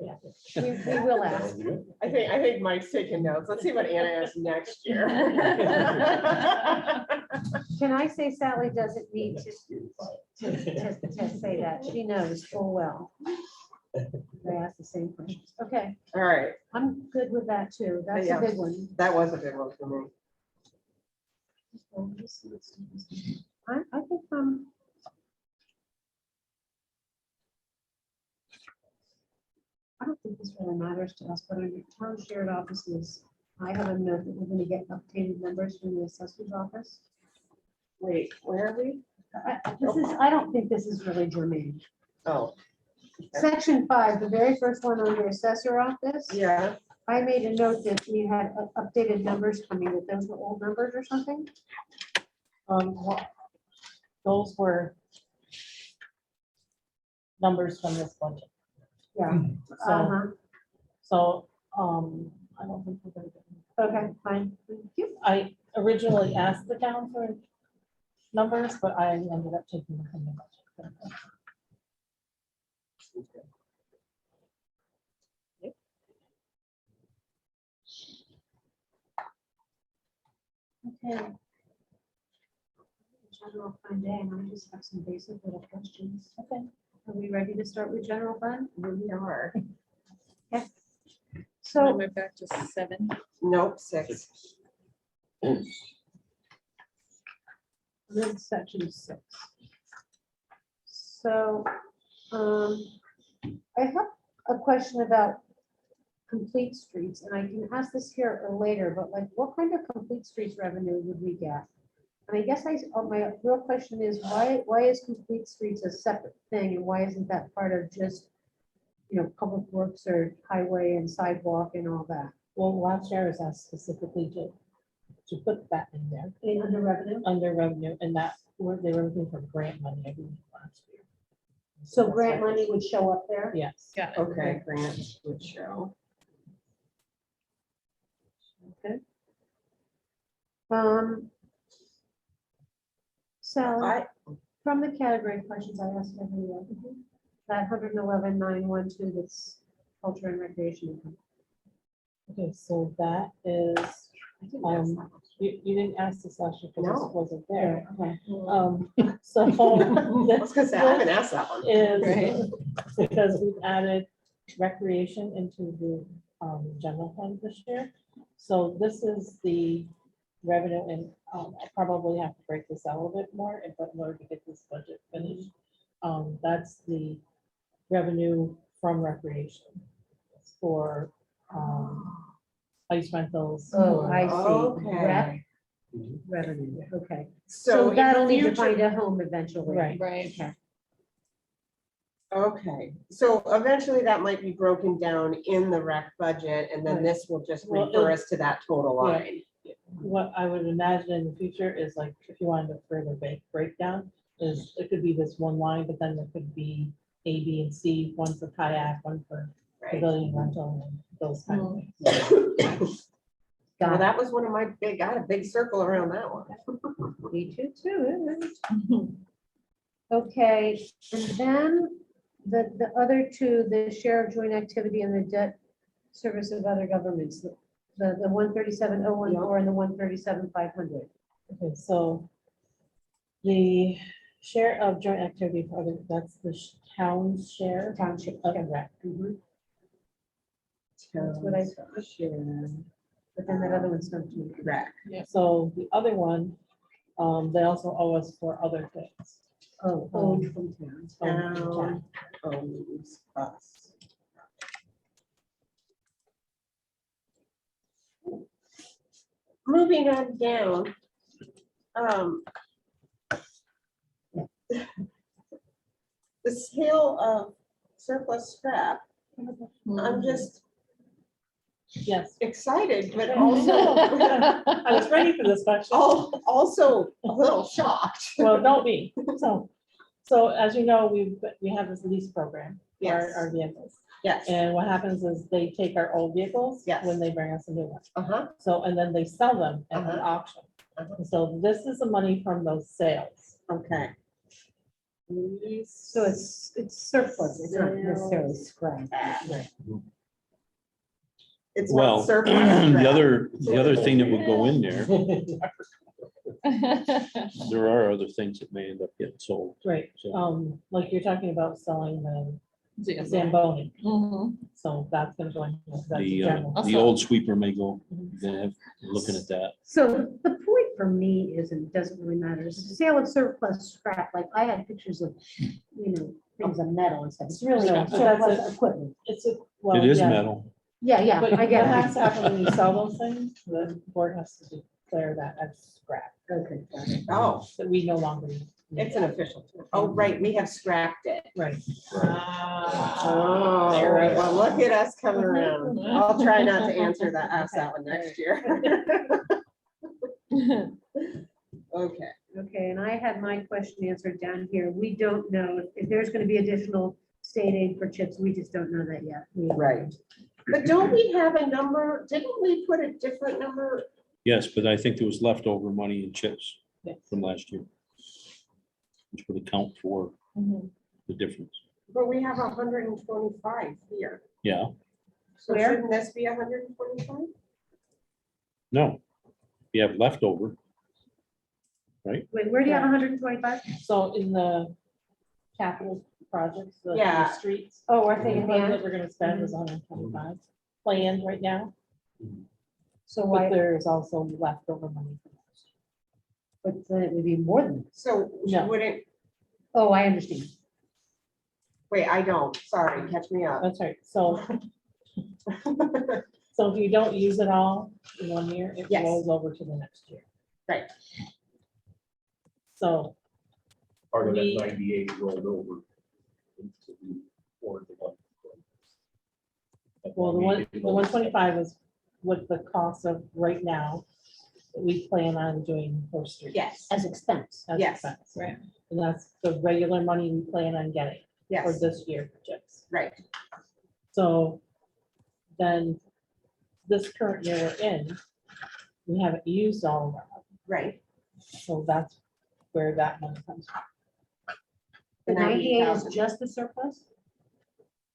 We will ask.
I think Mike's taking notes. Let's see what Anna asks next year.
Can I say Sally doesn't need to say that? She knows full well. They ask the same questions. Okay,
All right,
I'm good with that too. That's a
Yeah.
big one.
that was a good one for me.
I think, I don't think this really matters to us, but under town shared offices, I have a note that we're gonna get updated numbers from the assessor's office.
Wait, where are we?
I don't think this is really germane.
Oh,
Section 5, the very first one under assessor office.
yeah.
I made a note that we had updated numbers coming, that those were old numbers or something.
Well, those were numbers from this budget.
Yeah.
So,
Uh-huh.
so, I don't think we're gonna get.
Okay, fine. Thank you.
I originally asked the town for numbers, but I ended up taking them from the budget.
Okay. General fund day, and I just have some basic little questions. Okay. Are we ready to start with general fund?
We are.
So,
Went back to 7.
Nope, 6.
this is section 6. So, I have a question about complete streets, and I can ask this here or later, but like, what kind of complete streets revenue would we get? And I guess my real question is, why is complete streets a separate thing, and why isn't that part of just, public works or highway and sidewalk and all that?
Well, last year I was asked specifically to put that in there,
Under revenue?
under revenue, and that They were looking for grant money, I believe, last year.
So
that's
grant
why-
money would show up there?
Yes.
Got it.
Okay, grants would show.
Okay. So
I,
from the category questions I asked everyone, that 111,912, that's culture and recreation income.
Okay, so that is,
I didn't ask that one.
you didn't ask this last year because
No.
this wasn't there.
Okay.
So
I was gonna say, I haven't
this
asked that one.
is because we've added recreation into the general fund this year. So this is the revenue, and I probably have to break this out a little bit more in order to get this budget finished. That's the revenue from recreation. It's for ice rentals.
Oh,
for-
I see. Rec
Okay.
revenue, okay.
So
So
in
that'll
the
need to
future-
find a home eventually.
Right.
Right.
Okay.
Okay, so eventually that might be broken down in the rec budget, and then
Right.
this will just
Well,
refer
it'll-
us to that total
Yeah.
line.
What I would imagine in the future is like, if you wanted a further breakdown, is it could be this one line, but then there could be A, B, and C, one for kayak, one for
Right.
pavilion rental, and those kind of things.
Well,
Got
that was one of my big, I had a big circle around that one.
it. Me too. Okay, and then the other two, the share of joint activity and the debt service of other governments, the 137,014 and the 137,500.
Okay, so the share of joint activity for other, that's the town's share
Township.
of
okay.
rec.
Mhm. That's what I thought. But then that other one's not to me.
Rec.
So the other one, they also owe us for other things.
Oh, owed from towns.
owned in
Town.
town.
Owns us. Moving on down. The sale of surplus scrap, I'm just
Yes,
excited, but
I
also,
I was ready for this question.
also a little shocked.
Well, don't be. So as you know, we have this lease program for
Yes.
our vehicles.
Yes,
And what happens is they take our old vehicles
Yes.
when they bring us a new one.
uh-huh,
So, and then they sell them at the
Uh-huh.
auction.
Uh-huh.
And so this is the money from those sales.
okay.
So it's surplus, it's not necessarily scrap.
It's
Well,
not surplus.
the
scrap.
other thing that would go in there, there are other things that may end up getting sold.
Right,
So
like you're talking about selling the
Yeah.
Zamboni,
Mhm.
so that's gonna go in. That's
the,
general.
the old sweeper may go,
Mhm.
then have, looking at that.
So the point for me isn't, doesn't really matter, it's the sale of surplus scrap, like I had pictures of, things of metal and stuff, it's really
No,
not
but that's
surplus equipment.
It's a, well,
It is
yeah.
metal.
Yeah,
But
I
what
get
has to
it.
happen when you sell those things, the board has to declare that as scrap,
Okay, got it.
Oh,
that we no longer need.
it's an official term. Oh, right, we have scrapped it.
Right.
Oh,
There we
well,
go.
look at us coming around. I'll try not to answer that, ask that one next year. Okay,
Okay, and I had my question answered down here, we don't know if there's gonna be additional state aid for chips, we just don't know that yet.
right. But don't we have a number, didn't we put a different number?
Yes, but I think there was leftover money in chips
Yes.
from last year. Which would account for
Mhm.
the difference.
But we have 125 here.
Yeah,
So
Where?
shouldn't this be 125?
no, you have leftover.
Wait, where do you have 125?
So in the capital projects, the
Yeah.
streets,
Oh, we're
the
thinking
money that
hand,
we're gonna spend is 125 planned right now,
so
but
why,
there's also leftover money. from last year.
but then it would be more than that.
So
No.
wouldn't,
Oh, I understand.
wait, I don't, sorry, catch me up.
That's right, so if you don't use it all in 1 year, it
Yes.
rolls over to the next year.
Right.
So,
Part of that
We-
98 rolled over. into the- or the one-
well, the 125 is what the cost of right now, that we plan on doing for streets.
Yes,
As expense.
as
Yes.
expense. And that's the regular money we plan on getting for
yes,
this year for CHIPS.
right.
So then this current year we're in, we haven't used all of that.
Right.
So that's where that money comes from.
The 98 is
98,000.
just the surplus?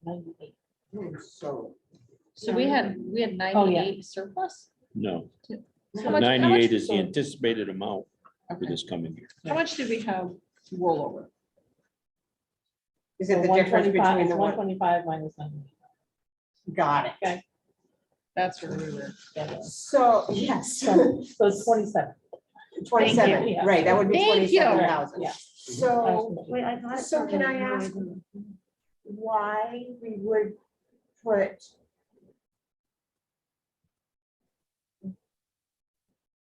98.
So.
So we had
Oh, yeah.
98 surplus?
No,
How much-
98 is the
so-
anticipated amount for
Okay.
this coming year.
How much did we have rollover?
Is it the difference between the one?
125 minus 98.
Got it.
Okay.
That's where we were.
Yeah.
So, yes,
So it's 27.
27,
Yeah.
right, that would be
Thank you.
27,000.
Yeah.
So
Wait, I thought. it
So can I
started
ask-
in-
why we would put.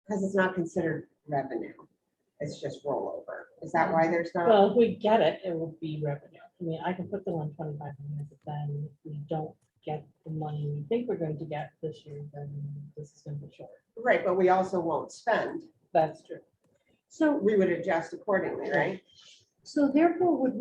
Because it's not considered revenue, it's just rollover. Is that why there's not?
Well, if we get it, it will be revenue. I mean, I can put the 125 in there, but then if we don't get the money we think we're going to get this year, then this is going to be short.
Right, but we also won't spend.
That's true.
So,
We would adjust accordingly, right?
so therefore, could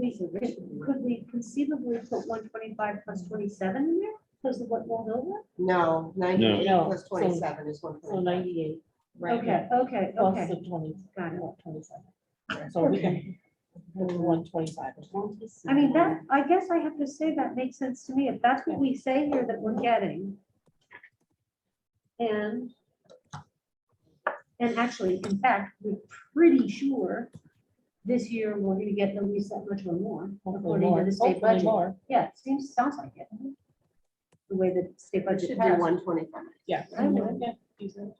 we conceivably put 125 plus 27 in there? Because of what rolled over?
No, 98
No.
plus 27 is
So
125.
98
Okay, okay,
plus
okay.
the 20,
Got it.
27. So we can, 125.
I mean, that, I guess I have to say that makes sense to me. If that's what we say here that we're getting. And actually, in fact, we're pretty sure this year we're gonna get at least that much or more,
Hopefully
according to
more.
the state
Hopefully
budget.
more.
Yeah, it sounds like it. The way the state
We
budget
should do
passed.
125.
Yeah.
I would.
Yeah, easily.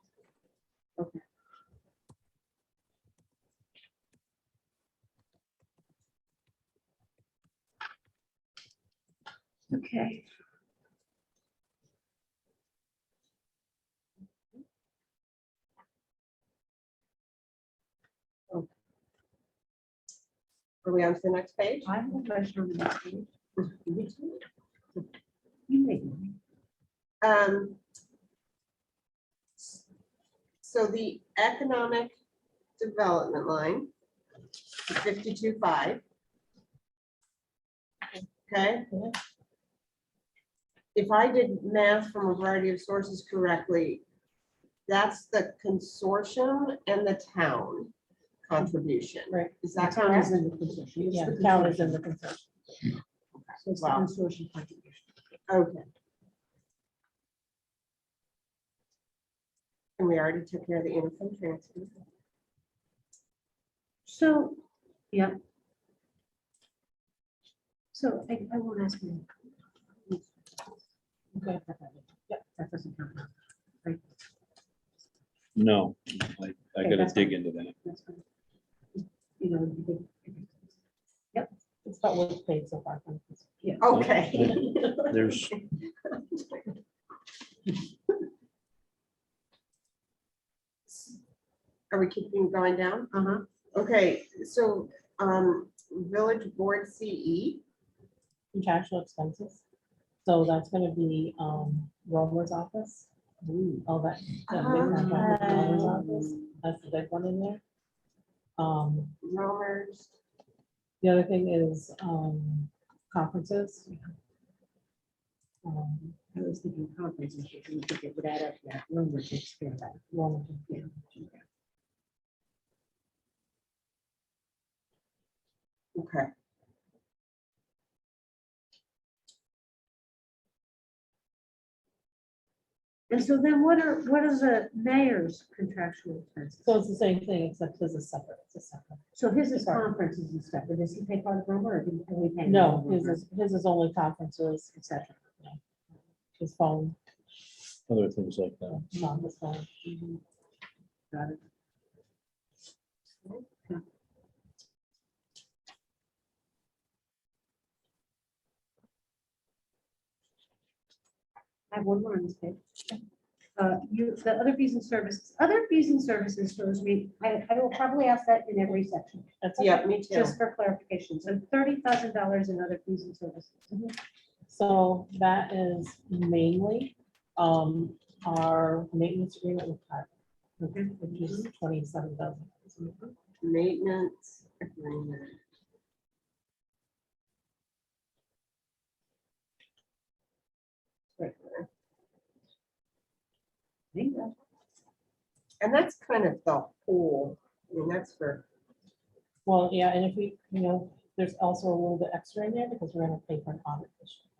Okay.
Are we on to the next page?
I have a question on the next page. You make one.
Um, So the economic development line, 52.5. Okay.
Yeah.
If I did math from a variety of sources correctly, that's the consortium and the town contribution.
Right.
Is that
The town is
correct?
in the consortium. It's
Yeah,
the
the town is in
consortium.
the consortium.
So it's the
Wow.
consortium contribution.
Okay. And we already took care of the infant transfer.
So, yeah. So I won't ask you.
Okay.
That doesn't count.
No, I
Okay,
gotta
that's
dig
fine.
into that.
That's fine. You know, you did-
It's about what's paid so far. from this.
Okay.
There's,
Are we keeping going down?
Uh-huh.
Okay, so, village board E, CE,
Contractual expenses. So that's gonna be, Romer's office. All that. that big contract with Romer's office. That's the big one in there.
Romer's,
The other thing is, conferences.
I was thinking conferences, but you think it would add up to that room, which is fair, that,
Romer.
yeah.
okay.
And so then what are the mayor's contractual expenses?
So it's the same thing, except his is separate. It's a separate.
So his is
Sorry.
conferences and stuff, but does he pay part of Roma or do we pay?
No, his is only conferences,
Et cetera.
his phone,
other things like that.
not his phone.
Got it. I have one more on this page. The other fees and services shows me, I will probably ask that in every section,
That's
Yeah, me too.
just for clarification. So $30,000 in other fees and services.
So that is mainly our maintenance agreement with Tyler.
Okay.
which is 27,000.
Maintenance agreement.
Bingo.
And that's kind of the whole, I mean, that's for,
Well, yeah, and if we, there's also a little bit extra in there because we're gonna pay for an audit this year.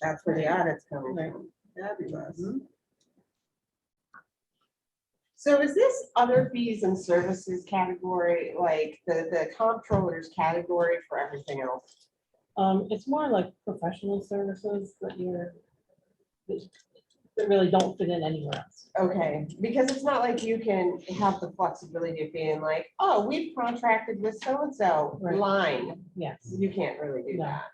that's where the audit's coming
Right.
from. Fabulous.
Mhm.
So is this other fees and services category, like the comptroller's category for everything else?
It's more like professional services that really don't fit in anywhere else.
Okay, because it's not like you can have the flexibility of being like, oh, we've contracted with so-and-so
Right.
line.
Yes.
You can't really do
No.
that.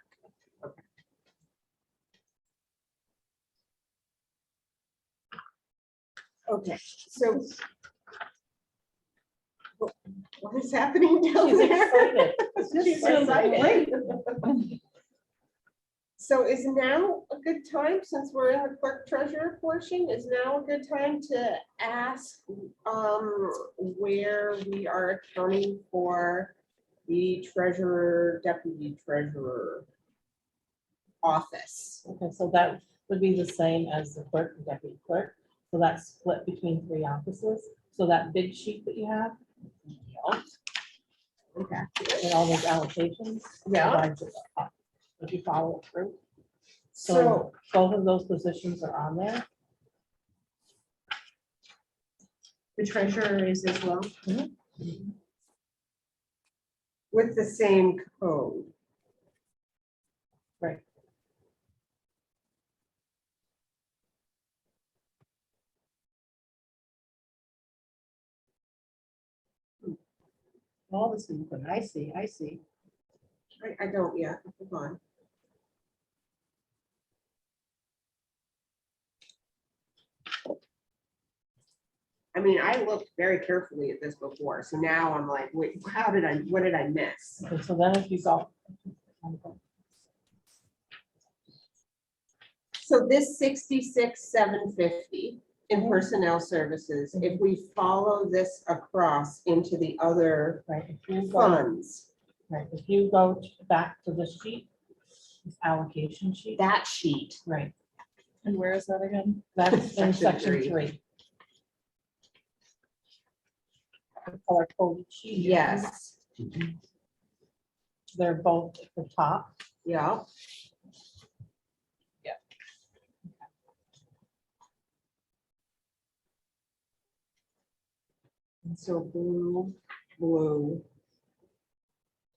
Okay, so. What is happening down
She's
there?
excited.
She's
so
excited. So is now a good time, since we're in the clerk treasurer portion, is now a good time to ask where we are accounting for the treasurer, deputy treasurer office?
Okay, so that would be the same as the clerk and deputy clerk. So that's split between 3 offices. So that big sheet that you have.
Okay.
And all those allocations.
Yeah.
provides it up, If you follow it through.
So,
So both of those positions are on there.
The treasurer is as well.
with the same code.
Right.
All the same, but I see.
I don't yet, hold on. I mean, I looked very carefully at this before, so now I'm like, wait, what did I miss?
Okay, so then if you go.
So this 66,750 in personnel services, if we follow this across into the other
Right, if you go,
funds,
right, if you go back to this sheet, this allocation sheet,
that sheet,
right,
And where is that again?
that's in
Section
section
three.
3. Color coded sheet.
yes,
They're both at the top.
yeah. And so blue, blue,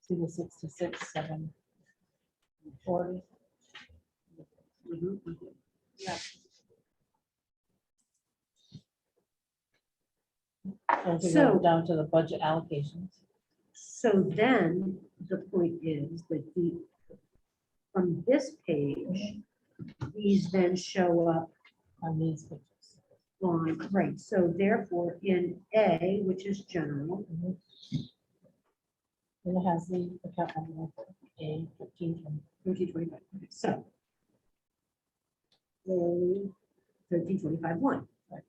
See the 66,740.
Yeah.
So if you
So-
go down to the budget allocations.
So then the point is that from this page, these then show up
On these pages.
on, right, so therefore in A, which is general,
And it has the account number for A 1520.
1325, so
blue,
1325-1.
Right.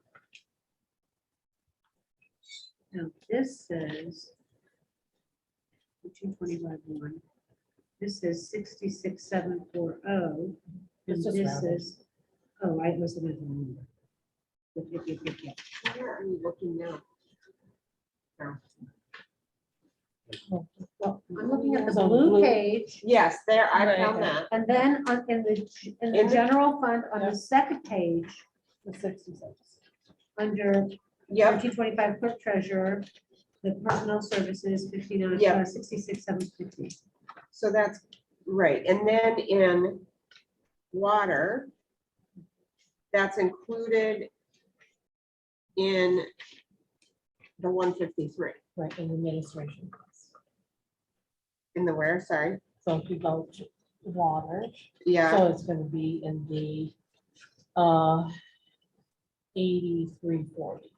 Now, this says 1325-1. This says 66,740. And
It's just
this
rounded.
is, oh, I was looking at the wrong number. Yep.
where are you looking now?
Well,
I'm looking at the
So
blue
blue-
page,
Yes, there, I
Right.
found that.
and then in the
In the-
general fund, on
Yeah.
the second page,
The 66.
under
Yep,
1325 clerk treasurer, the personnel services, 59,
Yep.
66,750.
so that's right. And then in water, that's included in the 153.
Right, in administration. costs.
In the where, sorry?
So if you go to water,
Yeah,
so it's gonna be in the 8340.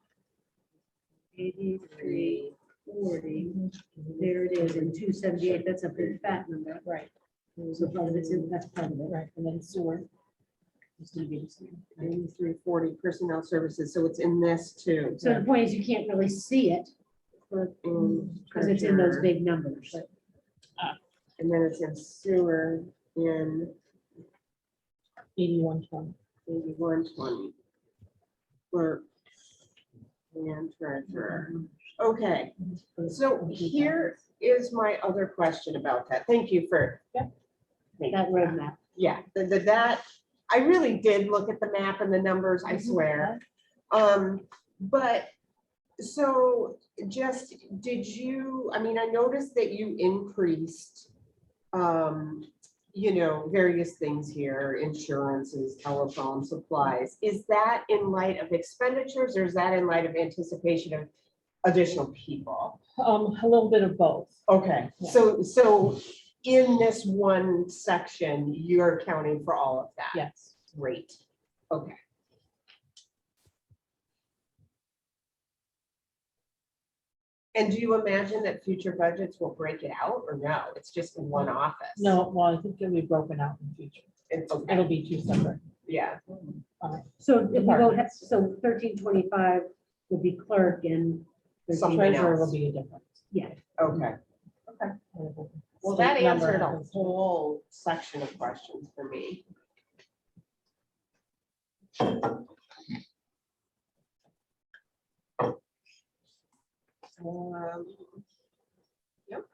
8340, there it is, in 278, that's a big fat number.
Right,
So part of it's in, that's part of it.
right, and then sewer.
It's gonna be the same.
9340 personnel services, so it's in this too.
So the point is, you can't really see it because it's in those big numbers.
And then it's in sewer in
8120.
8120. Clerk and treasurer. Okay, so here is my other question about that. Thank you for.
Yeah.
That roadmap.
Yeah, that, I really did look at the map and the numbers, I swear. But, so just, did you, I mean, I noticed that you increased, you know, various things here, insurances, telephone, supplies. Is that in light of expenditures or is that in light of anticipation of additional people?
A little bit of both.
Okay,
Yeah.
so in this one section, you're accounting for all of that?
Yes.
Great, okay. And do you imagine that future budgets will break it out or no? It's just in one office?
No, well, I think it'll be broken out in the future.
It's okay,
It'll be two separate.
yeah,
So if you go,
Departments.
so 1325 would be clerk and.
Something
Treasurer will
else.
be a difference.
Yeah,
okay. Well, that
State number
answered a
difference.
whole section of questions for me. Yep.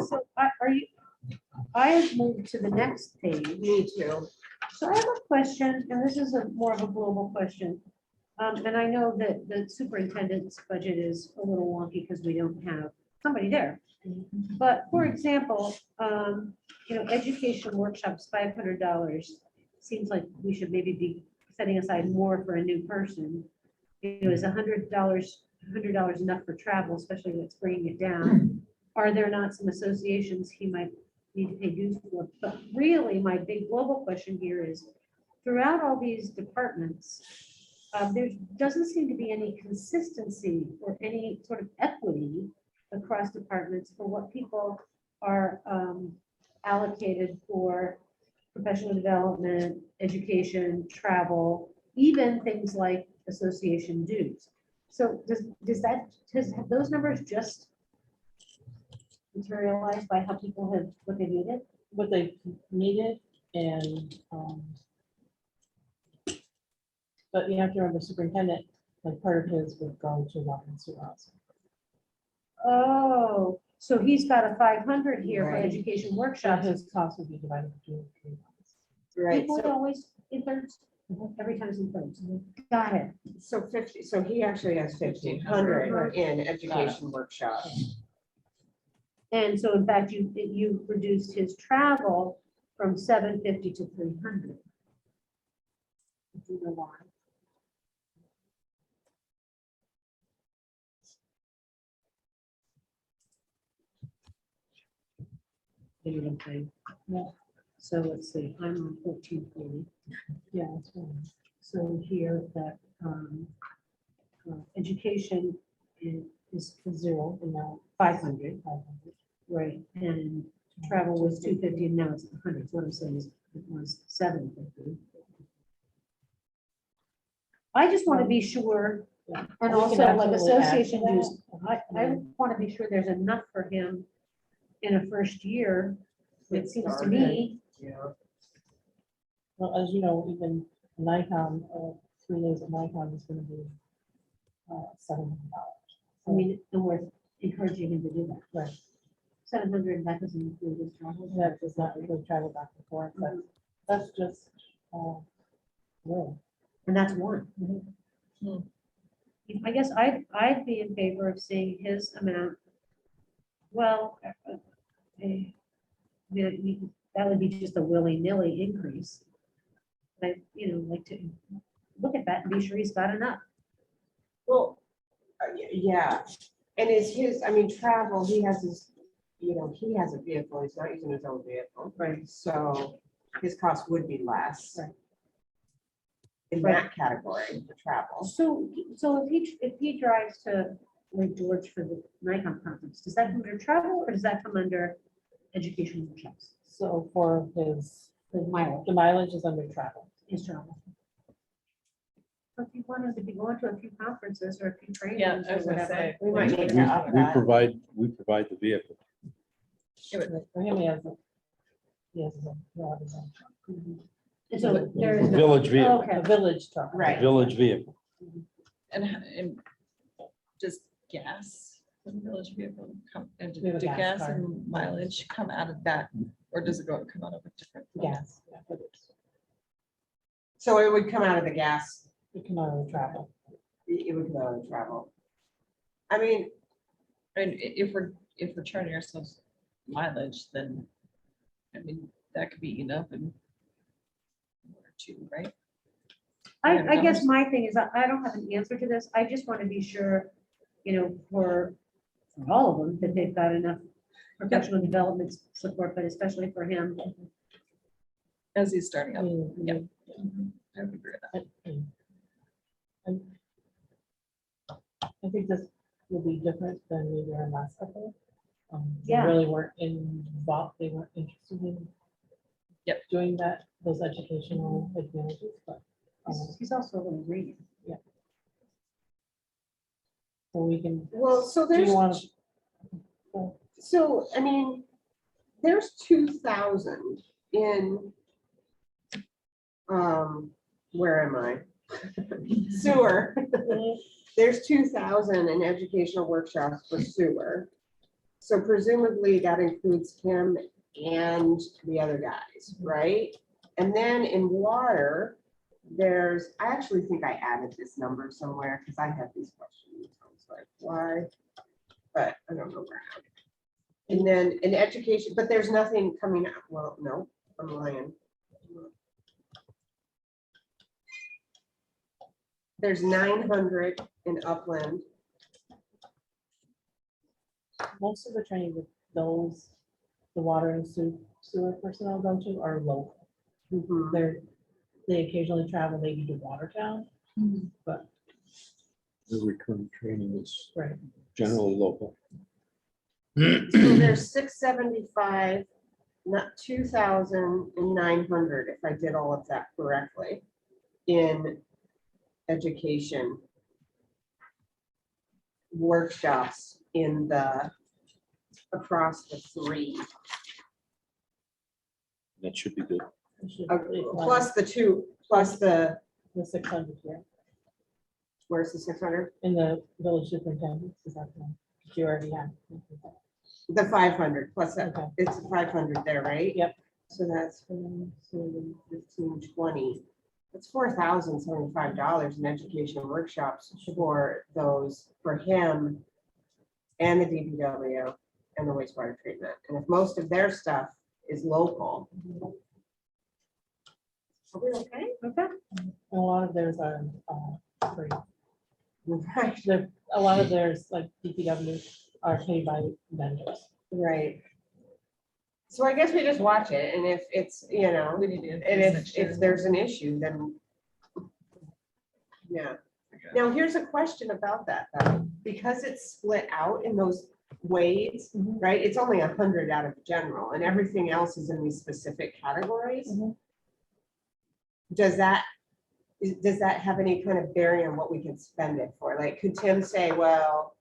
so I have moved to the next page.
Me too.
So I have a question, and this is more of a global question. And I know that the superintendent's budget is a little wonky because we don't have somebody there. But for example, education workshops, $500. Seems like we should maybe be setting aside more for a new person. Is $100 enough for travel, especially when it's bringing it down? Are there not some associations he might need to pay dues for? But really, my big global question here is, throughout all these departments, there doesn't seem to be any consistency or any sort of equity across departments for what people are allocated for professional development, education, travel, even things like association dues. So does have those numbers just materialized by how people have what they needed?
What they needed and, but you have to remember superintendent, like part of his would go to water and sewer also.
Oh, so he's got a 500 here for
Right.
education
So
workshops.
his cost would be divided between 3 months.
Right,
People
so,
always in thirds, every time it's in thirds. Got it.
so 50, so he actually has 1,500 in education workshops.
And so in fact, you reduced his travel from 750 to 300. Do you know why? Maybe I'm saying.
Yeah.
So let's see, I'm on 1440.
Yeah, that's fine.
So here that education is
Zero and now
500,
500.
right? And travel was 250 and now it's 100. So what I'm saying is it was 750. I just want to be sure,
Yeah.
and
We can
also like
absolutely add to
association
that.
dues, I want to be sure there's enough for him in a first year. It seems to me,
Yeah.
Well, as you know, even Nikon, 3 days at Nikon is gonna be $700.
I mean, and we're encouraging him to do that.
Right.
700, that doesn't include his travel.
That does not include travel back and forth, but that's just, real.
And that's one.
Hmm.
I guess I'd be in favor of seeing his amount. Well, that would be just a willy-nilly increase. But, like to look at that and be sure he's got enough.
Well, yeah, and is his, I mean, travel, he has his, he has a vehicle, he's not using his own vehicle.
Right.
So his cost would be less.
Right.
In
Right.
that category, the travel.
So if he drives to Lake George for the Nikon conference, does that come under travel or does that come under education workshops?
So for
The mileage
the mileage is under travel.
is travel. So if you wanted to be going to a few conferences or a few
Yeah,
trainings
I
or
was gonna
whatever.
say.
We might need
We
to up
we
that.
provide the vehicle.
For him, he has his own, he'll have his own truck.
And so there
A
is. no-
village vehicle,
Okay.
A village truck.
Right.
village vehicle.
And does gas from the village vehicle come, and
We have a
do
gas
gas
card.
and mileage come out of that? Or does it come out of a different? fund?
Gas. Yeah, but
So it would come out of the gas,
it can only travel.
it would come out of the travel. I mean,
And if we're charging ourselves mileage, then, I mean, that could be eaten up in one or two, right?
I guess my thing is, I don't have an answer to this. I just want to be sure, for all of them, that they've got enough professional development support, but especially for him.
As he's starting
I
up.
mean,
Yeah. I would agree with that.
I think this will be different than maybe our last couple. They
Yeah.
really weren't involved, they weren't interested in
Yep.
doing that, those educational advantages, but
He's also a little green.
so we can,
well, so
do you want
there's,
to?
so, I mean, there's 2,000 in, where am I? Sewer. There's 2,000 in educational workshops for sewer. So presumably that includes him and the other guys, right? And then in water, I actually think I added this number somewhere because I had these questions. I was like, why? But I don't know where. I am. And then in education, but there's nothing coming out. Well, no, I'm lying. There's 900 in Upland.
Most of the training that those, the water and sewer personnel go to are local.
Mhm.
They occasionally travel maybe to Watertown, but,
The recurrent training is
right,
generally local.
So there's 675, not 2,900, if I did all of that correctly, in education workshops across the three,
That should be good.
it should-
plus the two, plus the,
the 600 here,
where's the 600?
in the village superintendent, is that the one that you already have?
The 500, plus that,
Okay.
it's 500 there, right?
Yep.
So that's 15, 20. That's $4,075 in education workshops for those, for him and the DPW and the wastewater treatment. And if most of their stuff is local. Are we okay?
Okay.
A lot of theirs are free.
Right,
A lot of theirs, like DPW, are paid by vendors.
right. So I guess we just watch it, and if it's,
We need to.
and
increase next year.
if there's an issue, then. Yeah. Now, here's a question about that, though, because it's split out in those ways,
Mhm.
right? It's only 100 out of the general, and everything else is in these specific categories.
Mhm.
Does that have any kind of bearing on what we can spend it for? Like, could Tim say, well,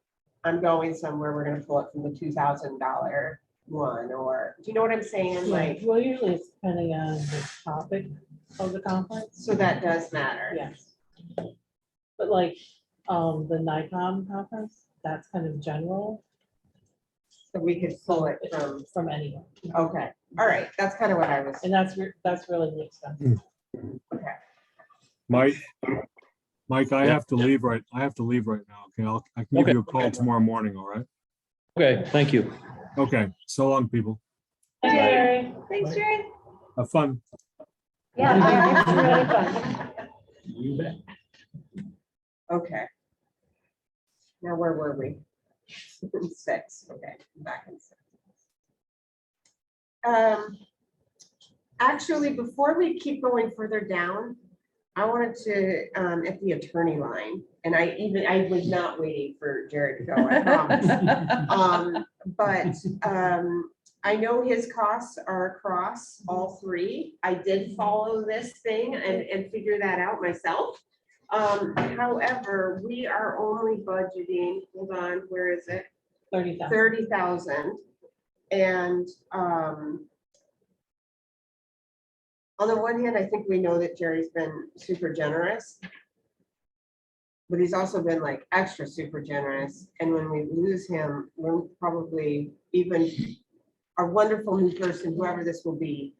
I'm going somewhere, we're gonna pull it from the $2,000 one, or, do you know what I'm saying? Like,
Well, usually it's depending on the topic of the conference.
so that does matter.
Yes. But like, the NICOM conference, that's kind of general.
So we could pull it
From anyone.
okay, all right, that's kind of what I was,
And that's really the expense.
okay.
Mike, I
Yeah.
have to leave right now. Okay, I can give
Okay.
you a call tomorrow morning, all right?
Okay, thank you.
Okay, so long, people.
Hey,
Thanks, Jerry.
Have fun.
Yeah, it's really fun.
You bet.
Okay. Now, where were we? 6, okay, back in 6. Actually, before we keep going further down, I wanted to, at the attorney line, and I was not waiting for Jared to go, I promise. But I know his costs are across all three. I did follow this thing and figure that out myself. However, we are only budgeting, hold on, where is it?
30,000.
30,000. And on the one hand, I think we know that Jerry's been super generous. But he's also been like extra super generous. And when we lose him, we're probably even our wonderful new person, whoever this will be,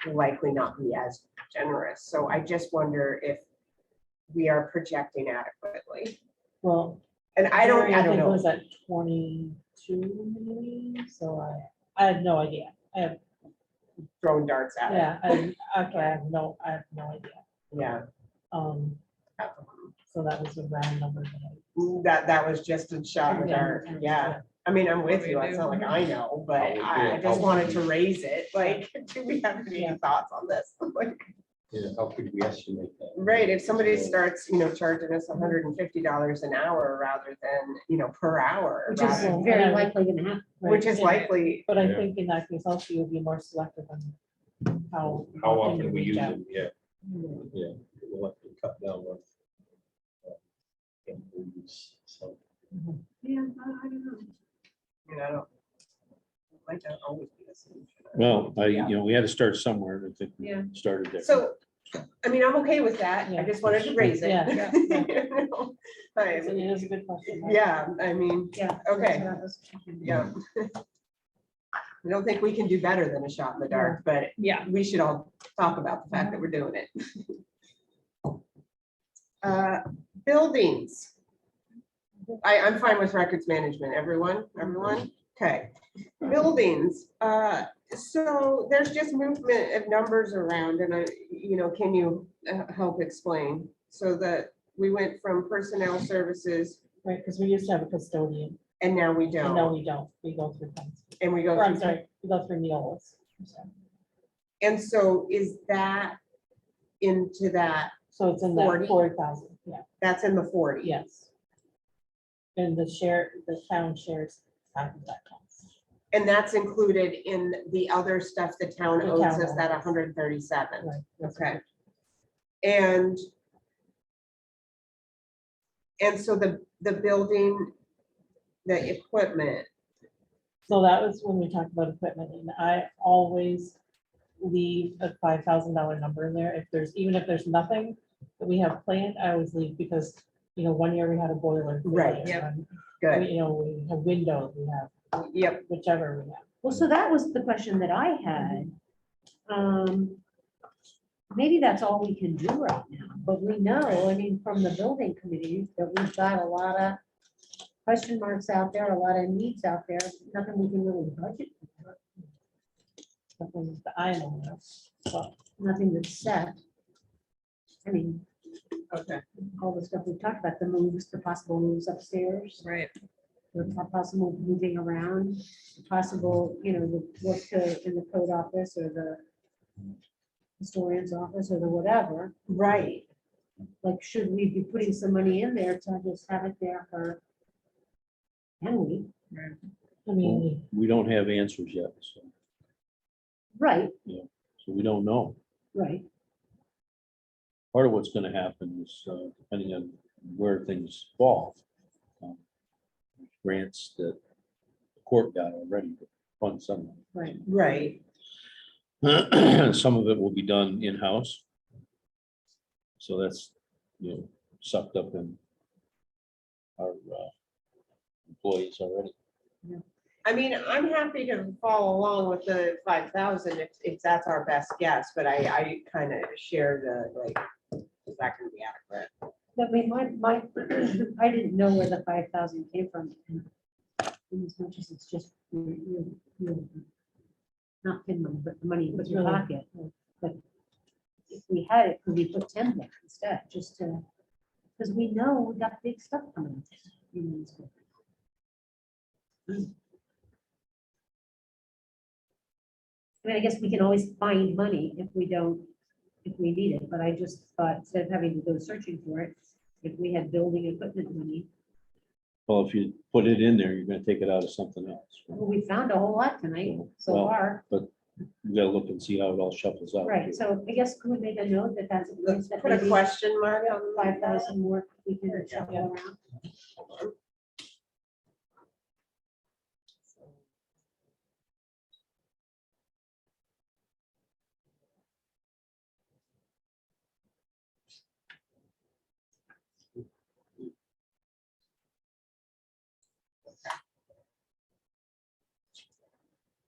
will likely not be as generous. So I just wonder if we are projecting adequately.
Well,
And I don't
think it
know.
was at 22 maybe, so I have no idea. I have,
Throwing darts at it.
yeah, okay, I have no idea.
Yeah.
So that was a round number. that
That was just a shot in the dark. Yeah. I mean, I'm with you. It's not like I know, but I just wanted to raise it. Like, do we have any
Yeah.
thoughts on this? Like,
Yeah, how could we estimate that?
right, if somebody starts, charging us $150 an hour rather than, per hour.
Which is
rather-
very likely gonna happen.
Which is
Yeah.
likely,
But I
Yeah.
think in that case also you'll be more selective on how.
How
often
often
you
we
reach
use
out.
them, yeah, yeah, we'll have to cut down on. Employees, so.
Yeah, I don't know.
I don't. Might not always be the solution.
Well,
Yeah.
we had to start somewhere. and I think we
Yeah.
started there.
So, I mean, I'm okay with that. I
Yeah.
just wanted to raise it.
Yeah,
You know,
So it is a good question. right?
Yeah, I mean,
Yeah.
Okay.
that was-
yeah. I don't think we can do better than a shot in the dark, but
Yeah.
we should all talk about the fact that we're doing it. Buildings. I'm fine with records management. Everyone? Okay. Buildings, so there's just movement of numbers around and can you help explain? So that we went from personnel services
Right, because we used to have a custodian,
and now we
and no,
don't.
we don't. We go through things.
And we go
Or I'm
through,
sorry, we go through Neolas. I'm sorry.
and so is that into that,
So it's in
40?
that 40,000, yeah,
that's in the 40?
yes. And the town shares half of that cost.
And that's included in the other stuff the town
The
owes
town
us, that
owes.
137.
Right. that's
Okay.
right.
And so the building, the equipment,
So that was when we talked about equipment, and I always leave a $5,000 number in there. Even if there's nothing that we have planned, I always leave because, 1 year we had a boiler.
Right,
failure,
yep.
and,
good,
We have windows, we have
yep,
whichever we have.
Well, so that was the question that I had. Maybe that's all we can do right now, but we know, I mean, from the building committee, that we've got a lot of question marks out there, a lot of needs out there, nothing we can really budget for,
Something that I know of, but
nothing that's set. I mean,
okay,
all the stuff we talked about, the moves, the possible moves upstairs,
Right.
the possible moving around, possible, the work in the code office or the historian's office or the whatever.
right,
Like, should we be putting some money in there to just have it there for? Can we?
I mean,
We don't have answers yet, so
Right,
we don't know.
right.
Part of what's gonna happen is, depending on where things fall. Grants that the court got already to fund some of
Right.
right,
it. Some of it will be done in-house. So that's, sucked up in our employees already.
I mean, I'm happy to follow along with the 5,000 if that's our best guess, but I kind of share the, like, is that gonna be adequate?
I mean, my, I didn't know where the 5,000 came from. In as much as it's just, not pin money, but the money in
It's
your
really-
pocket. But if we had it, could we put 10 there instead, just to, because we know we got big stuff coming. in these books. I mean, I guess we can always find money if we need it, but I just thought instead of having to go searching for it, if we had building equipment money,
Well, if you put it in there, you're gonna take it out of something else.
well, we found a whole lot tonight so
Well,
far.
You gotta look and see how it all shuffles out.
Right, so I guess can we make a note that that's.
Let's
that
put a
maybe
question mark on
5,000 more we can shuffle
Yeah.
around.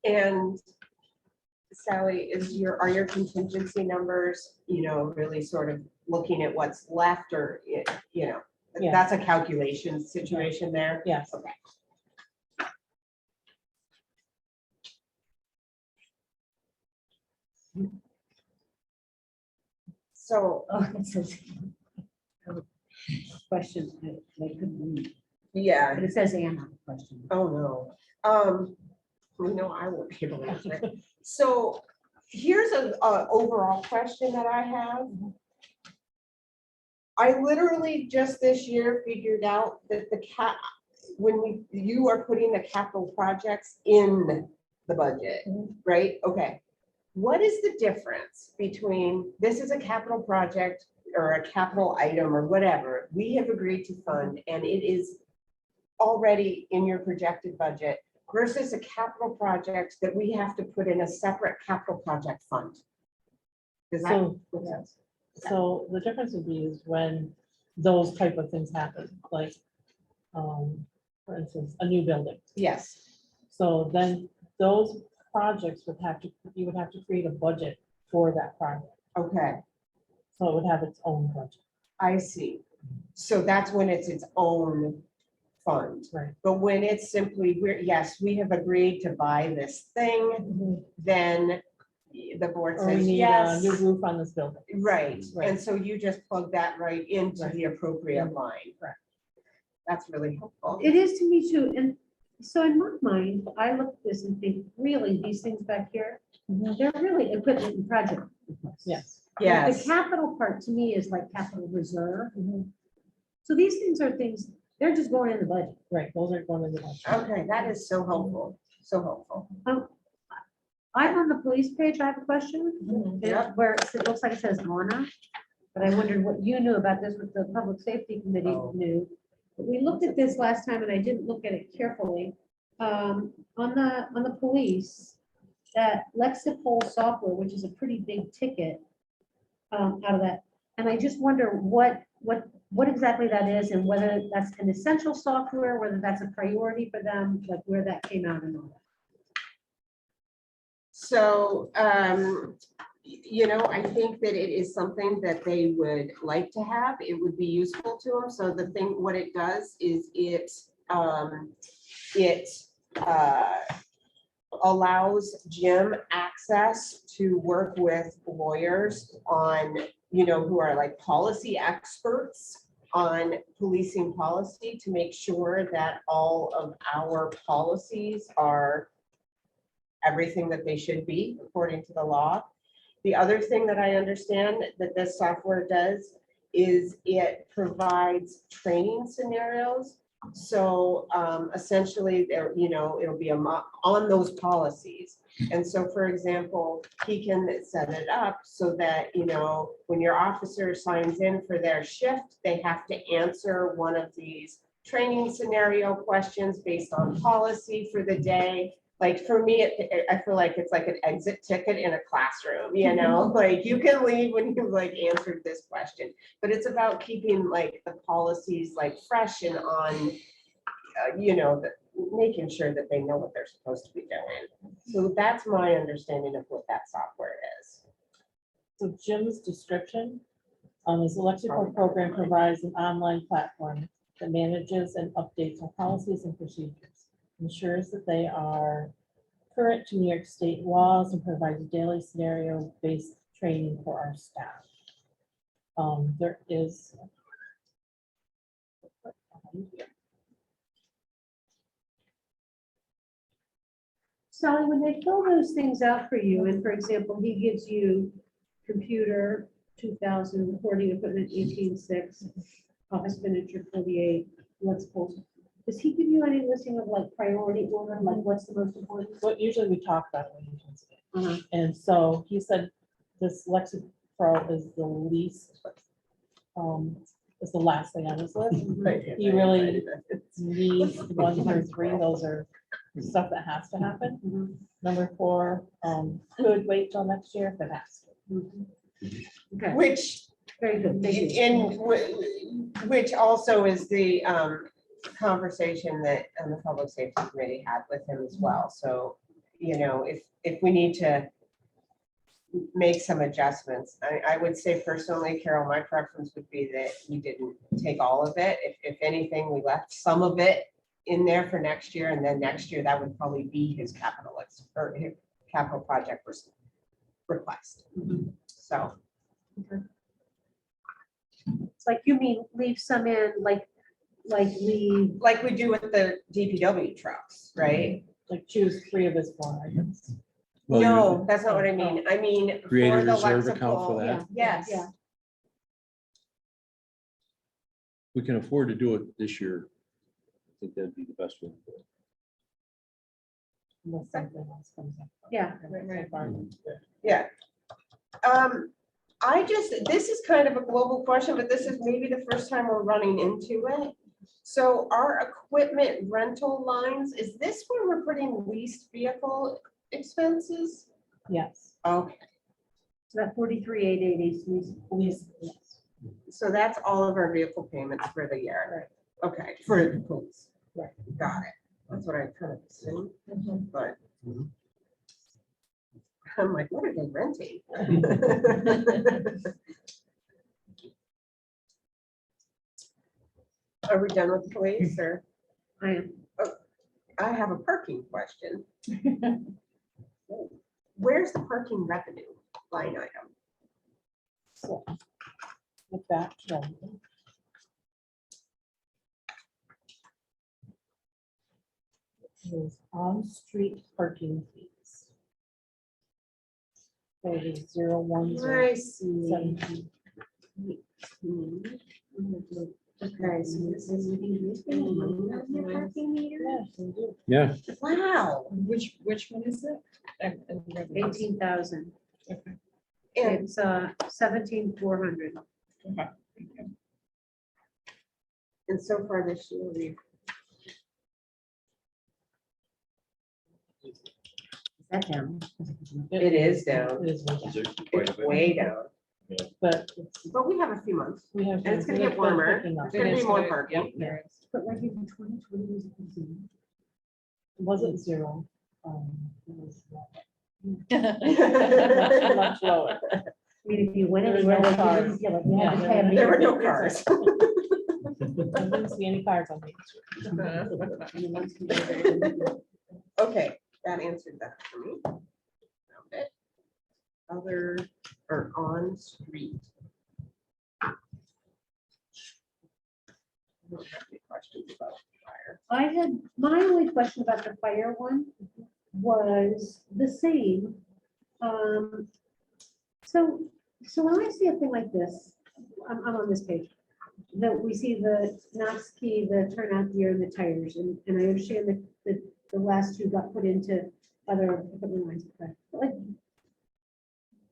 And Sally, are your contingency numbers, really sort of looking at what's left or,
Yeah.
that's a calculation situation there?
Yes.
Okay. So,
Oh, it says. Question, I couldn't read,
yeah,
but it says Anna question.
oh no. No, I won't be able to answer it. So here's a overall question that I have. I literally just this year figured out that you are putting the capital projects in the budget, right? Okay. What is the difference between this is a capital project or a capital item or whatever we have agreed to fund and it is already in your projected budget versus a capital project that we have to put in a separate capital project fund? Does that
So,
make sense?
so the difference would be is when those type of things happen, like, for instance, a new building.
Yes.
So then those projects you would have to create a budget for that project.
Okay,
So it would have its own budget.
I see. So that's when it's its own fund.
Right.
But when it's simply, yes, we have agreed to buy this thing, then the board
Or we
says
need a
yes.
new roof on this building.
Right,
Right.
and so you just plug that right into
Right.
the appropriate line.
Correct.
That's really helpful.
It is to me too, and so in my mind, I look at this and think, really, these things back here, they're really equipment and project. requests.
Yes.
Like,
Yes.
the capital part to me is like capital reserve. So these things are things, they're just going in the budget.
Right, those are going to the budget.
Okay, that is so helpful, so helpful.
I'm on the police page, I have a question.
Yeah.
Where it looks like it says Anna, but I wondered what you knew about this, what the public safety committee
Oh.
knew. But we looked at this last time and I didn't look at it carefully. On the police, that Lexipol software, which is a pretty big ticket out of that. And I just wonder what exactly that is and whether that's an essential software, whether that's a priority for them, like where that came out and all that.
So, I think that it is something that they would like to have. It would be useful to them. So the thing, what it does is it allows Jim access to work with lawyers on, who are like policy experts on policing policy to make sure that all of our policies are everything that they should be according to the law. The other thing that I understand that this software does is it provides training scenarios. So essentially there, it'll be on those policies. And so, for example, he can set it up so that, when your officer signs in for their shift, they have to answer one of these training scenario questions based on policy for the day. Like for me, I feel like it's like an exit ticket in a classroom, like you can leave when you've like answered this question, but it's about keeping like the policies like fresh and on, making sure that they know what they're supposed to be doing. So that's my understanding of what that software is.
So Jim's description, his electrical program provides an online platform that manages and updates our policies and procedures, ensures that they are current to New York State laws, and provides daily scenario-based training for our staff. There is
Sally, when they fill those things out for you, and for example, he gives you computer, 2,000, recording equipment, 18,600, office furniture, 48, electrical. Does he give you any listing of like priority order, like what's the most important?
What usually we talk about when he comes in.
Uh-huh.
And so he said this Lexapro is the least, is the last thing on his list. He really needs 1 through 3, those are stuff that has to happen.
Mhm.
Number 4, could wait till next year if it has to.
Mhm. Okay,
Which,
very good, thank you.
which also is the conversation that the Public Safety Committee had with him as well. So, you know, if we need to make some adjustments, I would say personally, Carol, my preference would be that we didn't take all of it. If anything, we left some of it in there for next year, and then next year, that would probably be his or his capital project request. So.
It's like you mean leave some in, like leave,
Like we do with the DPW trucks, right?
Like choose 3 of his 4 items.
Well, you
No, that's not what I mean. I mean.
create a
for the
reserve account for
Lexapro,
that.
Yes.
Yeah.
We can afford to do it this year. I think that'd be the best way. to do it.
Unless something else comes up.
Yeah.
Yeah. This is kind of a global question, but this is maybe the first time we're running into it. So our equipment rental lines, is this where we're putting leased vehicle expenses?
Yes,
Okay,
so that 43,880 is
police, yes.
so that's all of our vehicle payments for the year. Okay, for the police.
Right.
Got it. That's what I kind of assumed, but.
Mhm.
I'm like, what are they renting? Are we done with the police or?
I am.
I have a parking question. Where's the parking revenue line item?
So with that, is on-street parking fees. So it is 010
I see.
17.
Okay, so this is. Parking meter?
Yes, we do.
Yeah,
Wow.
Which one is it?
18,000.
And
It's 17,400.
and so far this year, we've.
Is that down?
It is down.
It is way down.
Is it quite a
It's
bit?
way down,
But it's,
but we have a few months.
we have.
And it's gonna
we have
get
been
warmer.
picking up.
There's gonna be more parking.
Yeah.
But like in 2020 was it zero?
It wasn't 0. It was much lower.
I mean, if you went
There were
anywhere,
no
like,
cars.
you didn't- you had to
Yeah,
pay a
There were
meter.
no cars.
I didn't see any cars on Main Street.
Okay, that answered that for me. Found it. Other or on street. I don't have any questions about fire.
My only question about the fire one was the same. So when I see a thing like this, I'm on this page, that we see the Knox key, the turnout gear and the tires, and I understand that the last 2 got put into other equipment lines. But like,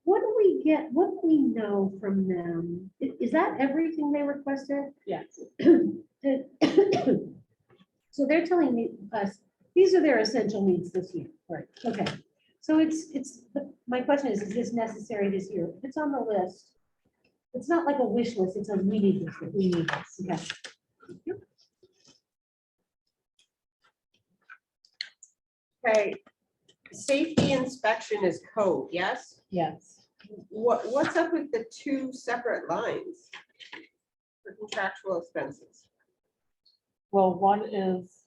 what do we get, what do we know from them? Is that everything they requested?
Yes,
So they're telling us, these are their essential needs this year.
Right.
Okay, so my question is this necessary this year? If it's on the list, it's not like a wish list, it's a we need this. We need this. Okay.
Okay, safety inspection is code, yes?
yes.
What's up with the 2 separate lines? For contractual expenses.
Well, one is,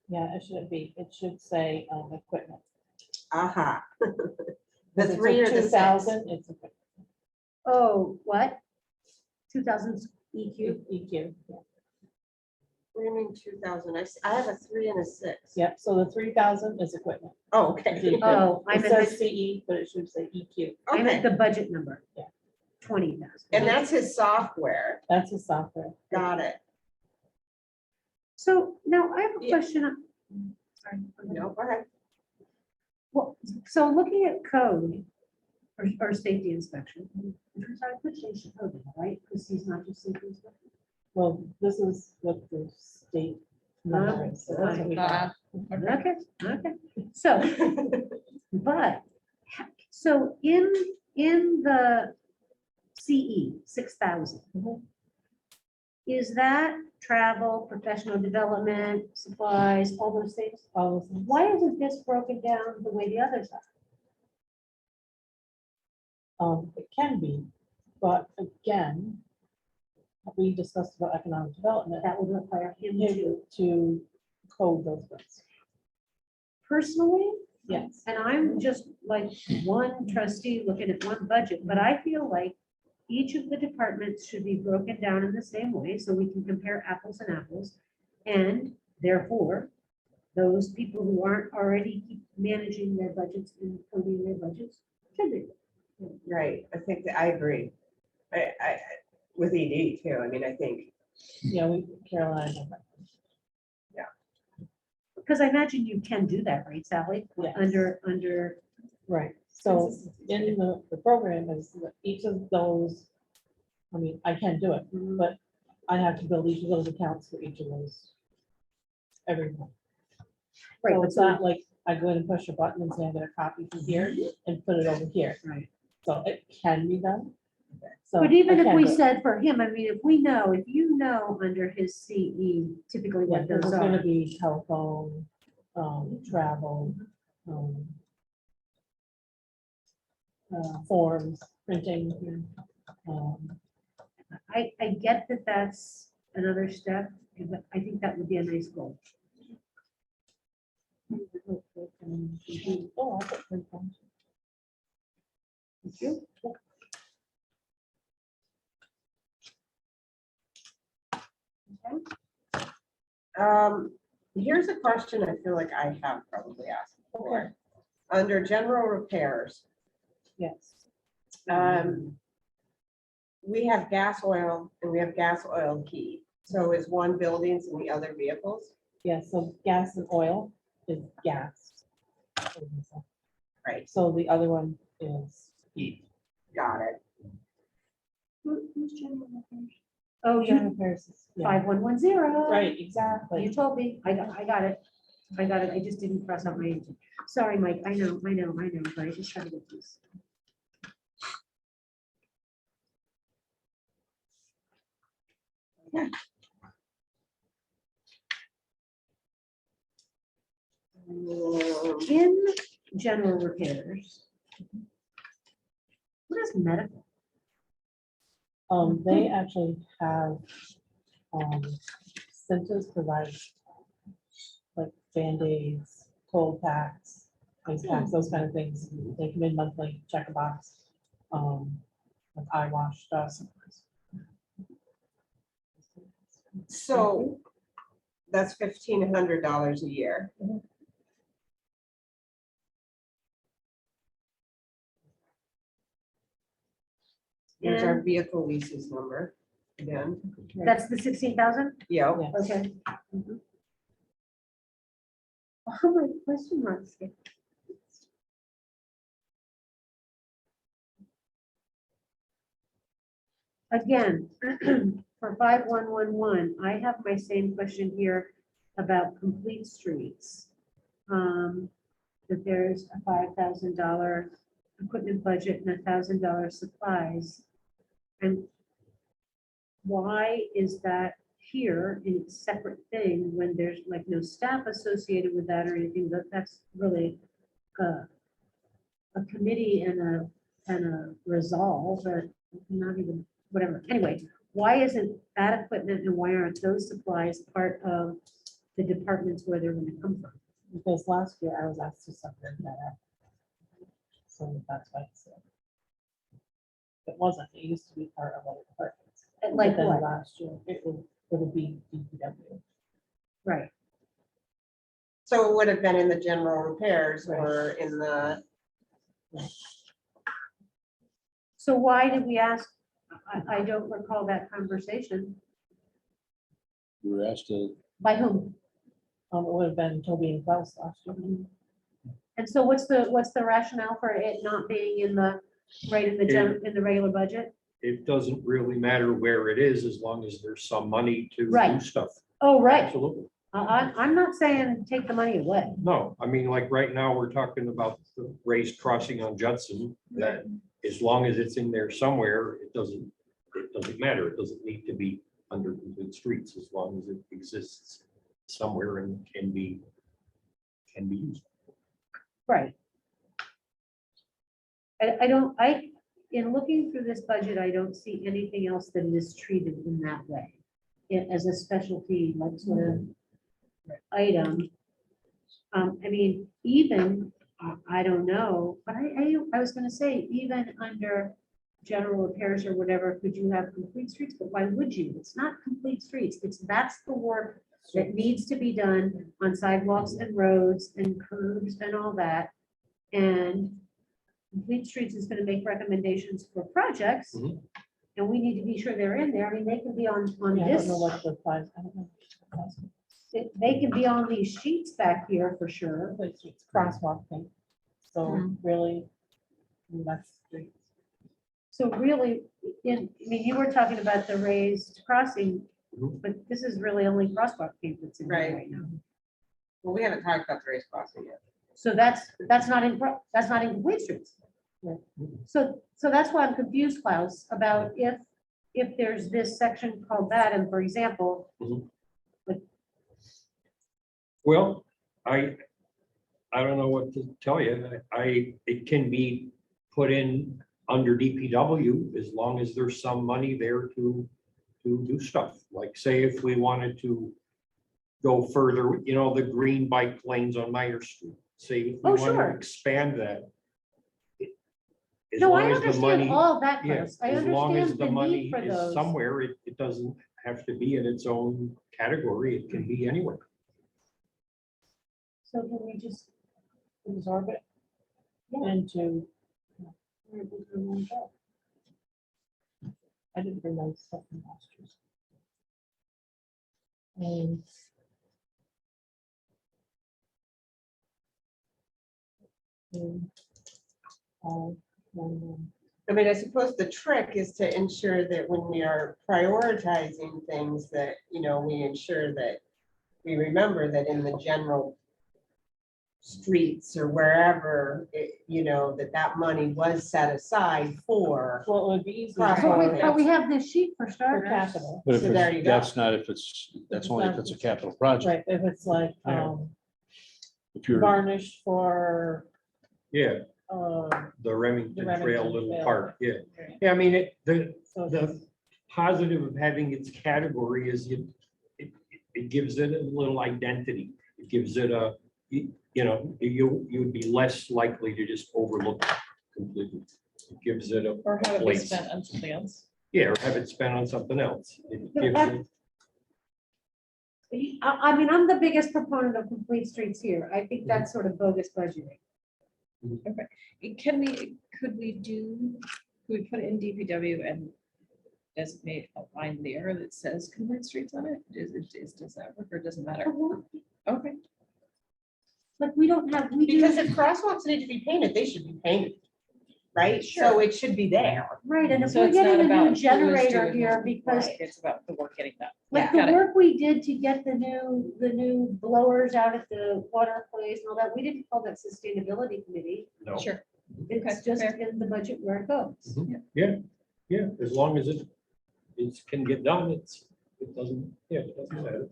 yeah, it should say equipment.
Aha.
If
The
it's a
3 or the 6?
2,000, it's equipment.
Oh, what? 2000 EQ?
EQ. Yeah.
What do you mean 2,000? I have a 3 and a 6.
Yep, so the 3,000 is equipment.
Oh, okay.
Oh, I
It
meant,
says CE, but it should say EQ.
I meant
Okay,
the budget number.
Yeah.
20,000.
and that's his software.
That's a software.
Got it.
So now I have a
Yeah.
question. Sorry.
No, go ahead.
Well, so looking at code or safety inspection, I put safety code in, right? Because he's not just safety inspection.
Well, this is what the state number is. So that's what we got.
Okay, okay. So, but, so in the CE, 6,000,
Mhm.
is that travel, professional development, supplies, all those things?
All those things.
Why isn't this broken down the way the others are?
It can be, but again, we discussed about economic development,
That would require him
to code those things.
personally,
Yes.
and I'm just like one trustee looking at one budget, but I feel like each of the departments should be broken down in the same way, so we can compare apples and apples. And therefore, those people who aren't already keep managing their budgets and coding their budgets should be.
Right, I think that I agree. With ED too, I mean, I think,
Yeah, Caroline. and I have that.
Because I imagine you can do that, right, Sally?
Yes.
Under,
Right, so in the program is that each of those, I mean, I can do it, but I have to build each of those accounts for each of those every month.
right,
So
but
it's
so,
not like I go in and push a button and say I'm gonna copy from here and put it over here.
right.
So it can be done. So
But even
I
if
can
we
do it.
said for him, I mean, if you know under his CE, typically
Yeah,
what
this
those
is gonna
are.
be telephone, travel, forms, printing.
I get that that's another step, but I think that would be a nice goal.
Oh, I put print forms.
Thank you.
here's a question I feel like I have probably asked before. Under general repairs,
Yes.
We have gas, oil, and we have gas, oil, heat. So is one buildings and the other vehicles?
Yeah, so gas and oil is gas.
Right,
So the other one is heat.
got it.
Who's general repairs? Oh,
General
you,
repairs is- yeah.
5110.
Right,
You
exactly.
told me, I got it. I just didn't cross out my engine. Sorry, Mike, I know, but I just tried to get this. In general repairs. What is medical?
They actually have, centers provide like Band-Aids, cold packs, ice packs, those kind of things. They come in monthly, check a box, like eye wash stuff.
So that's $1,500 a year. Here's our vehicle leases number again.
That's the 16,000?
Yeah,
Yes.
Okay. Mhm. Oh, my question marks. Again, for 5111, I have my same question here about complete streets. That there's a $5,000 equipment budget and $1,000 supplies. And why is that here in its separate thing when there's like no staff associated with that or anything? That's really a committee and a resolve, but not even, whatever. Anyway, why isn't that equipment and why aren't those supplies part of the departments where they're gonna come from?
Because last year I was asked to separate that out. So that's why it's there. It wasn't, it used to be part of other departments.
Like
But then
what?
last year, it would be DPW.
So it would have been in the general repairs or in the,
So why did we ask? I don't recall that conversation.
We were asked to,
By whom?
It would have been Toby and Klaus last year.
And so what's the rationale for it not being in the, right in the in the regular budget?
It doesn't really matter where it is as long as there's some money to do
Right.
stuff.
Oh, right.
Absolutely.
I'm not saying take the money away.
No, I mean, like right now, we're talking about the raised crossing on Judson, that as long as it's in there somewhere, it doesn't matter. It doesn't need to be under complete streets as long as it exists somewhere and can be used.
Right. In looking through this budget, I don't see anything else that is treated in that way. As a specialty, like sort of item. I mean, even, I don't know, but I was gonna say, even under general repairs or whatever, could you have complete streets? But why would you? It's not complete streets. That's the work that needs to be done on sidewalks and roads and curbs and all that. And Complete Streets is gonna make recommendations for projects.
Mhm.
And we need to be sure they're in there. I mean, they can be on
Yeah, I don't
this,
know what the price, I don't know.
they can be on these sheets back here for sure.
It's crosswalk thing. So
Mhm.
really, that's streets.
So really, I mean, you were talking about the raised crossing,
Mhm.
but this is really only crosswalk paint that's in there
Right.
right now.
well, we haven't talked about the race crossing yet.
So that's not in Complete Streets.
Yeah.
So that's why I'm confused, Klaus, about if there's this section called that, and for example,
Well, I don't know what to tell you. It can be put in under DPW as long as there's some money there to do stuff. Like say if we wanted to go further, the green bike lanes on Meyer Street, say if we
Oh,
want to
sure.
expand that. As
no, I
long as the
understand
money,
all that,
yeah,
Klaus. I
as long as
understand
the
the
money
need for
is
those.
somewhere, it doesn't have to be in its own category. It can be anywhere.
So can we just,
Absorb it
Yeah.
into, I didn't bring my stuff from last year's.
I mean, I suppose the trick is to ensure that when we are prioritizing things that, we ensure that we remember that in the general streets or wherever, that money was set aside for.
Well, it would be easy.
Crosswalk.
but we have this sheet for
For
starters.
capital,
but if
So there you
it's,
go.
that's not if it's, that's only if it's a capital project.
right, if it's like,
Yeah.
If you're,
varnish for,
Yeah,
uh,
the Remington Trail
Remington
little
Trail.
park, yeah. Yeah, I mean,
so
the positive of having its category is it gives it a little identity. It gives it you would be less likely to just overlook it completely. It gives it a
Or have it be
place.
spent on something else.
Yeah, or have it spent on something else. It gives it-
I mean, I'm the biggest proponent of Complete Streets here. I think that's sort of bogus budgeting.
Could we put it in DPW and designate a line there that says complete streets on it? Does that work or does it matter? Okay.
Like, we don't have, we do.
Because if crosswalks need to be painted, they should be painted, right? So it should be there.
Right, and if
So
we're
it's not
getting a
about
new
who is
generator
doing
here,
what,
because
right, it's about the work getting done.
like
Got
the
it.
work we did to get the new blowers out at the water place and all that, we didn't call that sustainability committee.
No,
Sure.
It's
Okay,
just
fair.
in the budget where it goes.
yeah, as long as it can get done, it doesn't matter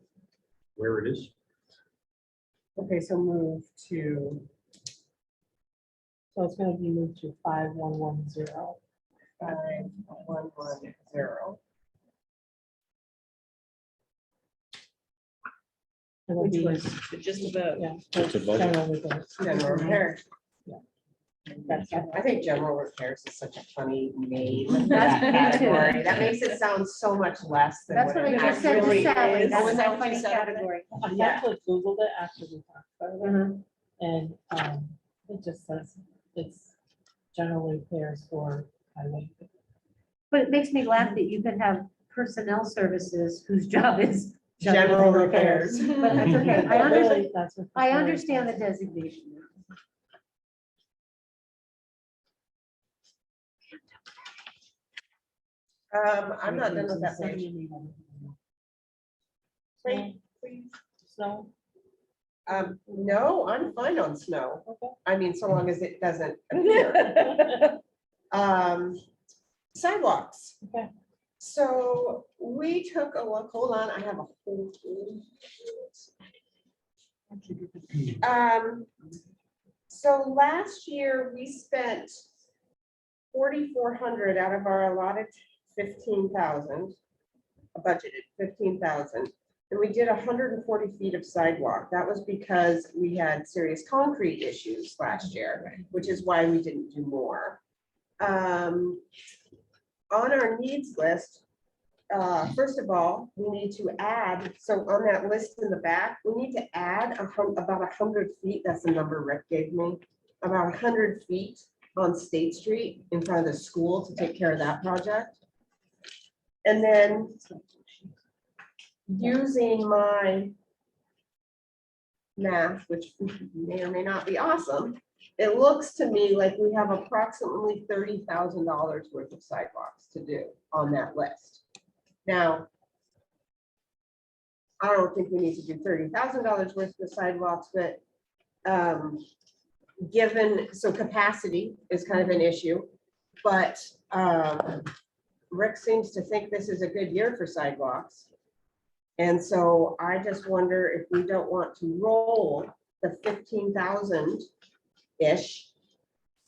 where it is.
Okay, so move to
so it's gonna be moved to 5110.
5110.
It'll
Which
be-
was
Just about,
Yeah.
It's a budget.
general repairs.
general repairs.
That's
I think general repairs is such a funny name for
That's
that
me too.
category. That makes it sound so much less than
That's
what
what I
it
just said to
actually
Sally,
is.
that's
Oh, is
my
that what
funny
you said?
category.
I
Yeah.
actually Googled it after we talked about it,
Uh-huh.
and it just says it's general repairs for highway.
But it makes me laugh that you could have personnel services whose job is
General repairs.
But that's okay. I
But
understand,
really, that's what
I
the word
understand the
says.
designation.
I'm not done with that page. Wait, please.
So,
No, I'm fine on snow.
okay.
I mean, so long as it doesn't appear. Sidewalks.
Okay.
So we took a look, hold on, I have a whole. So last year we spent 4,400 out of our allotted 15,000, budgeted 15,000. And we did 140 feet of sidewalk. That was because we had serious concrete issues last year, which is why we didn't do more. On our needs list, first of all, we need to add, so on that list in the back, we need to add about 100 feet, that's the number Rick gave me, about 100 feet on State Street in front of the school to take care of that project. And then using my math, which may or may not be awesome, it looks to me like we have approximately $30,000 worth of sidewalks to do on that list. Now, I don't think we need to do $30,000 worth of sidewalks, but given, so capacity is kind of an issue, but Rick seems to think this is a good year for sidewalks. And so I just wonder if we don't want to roll the 15,000-ish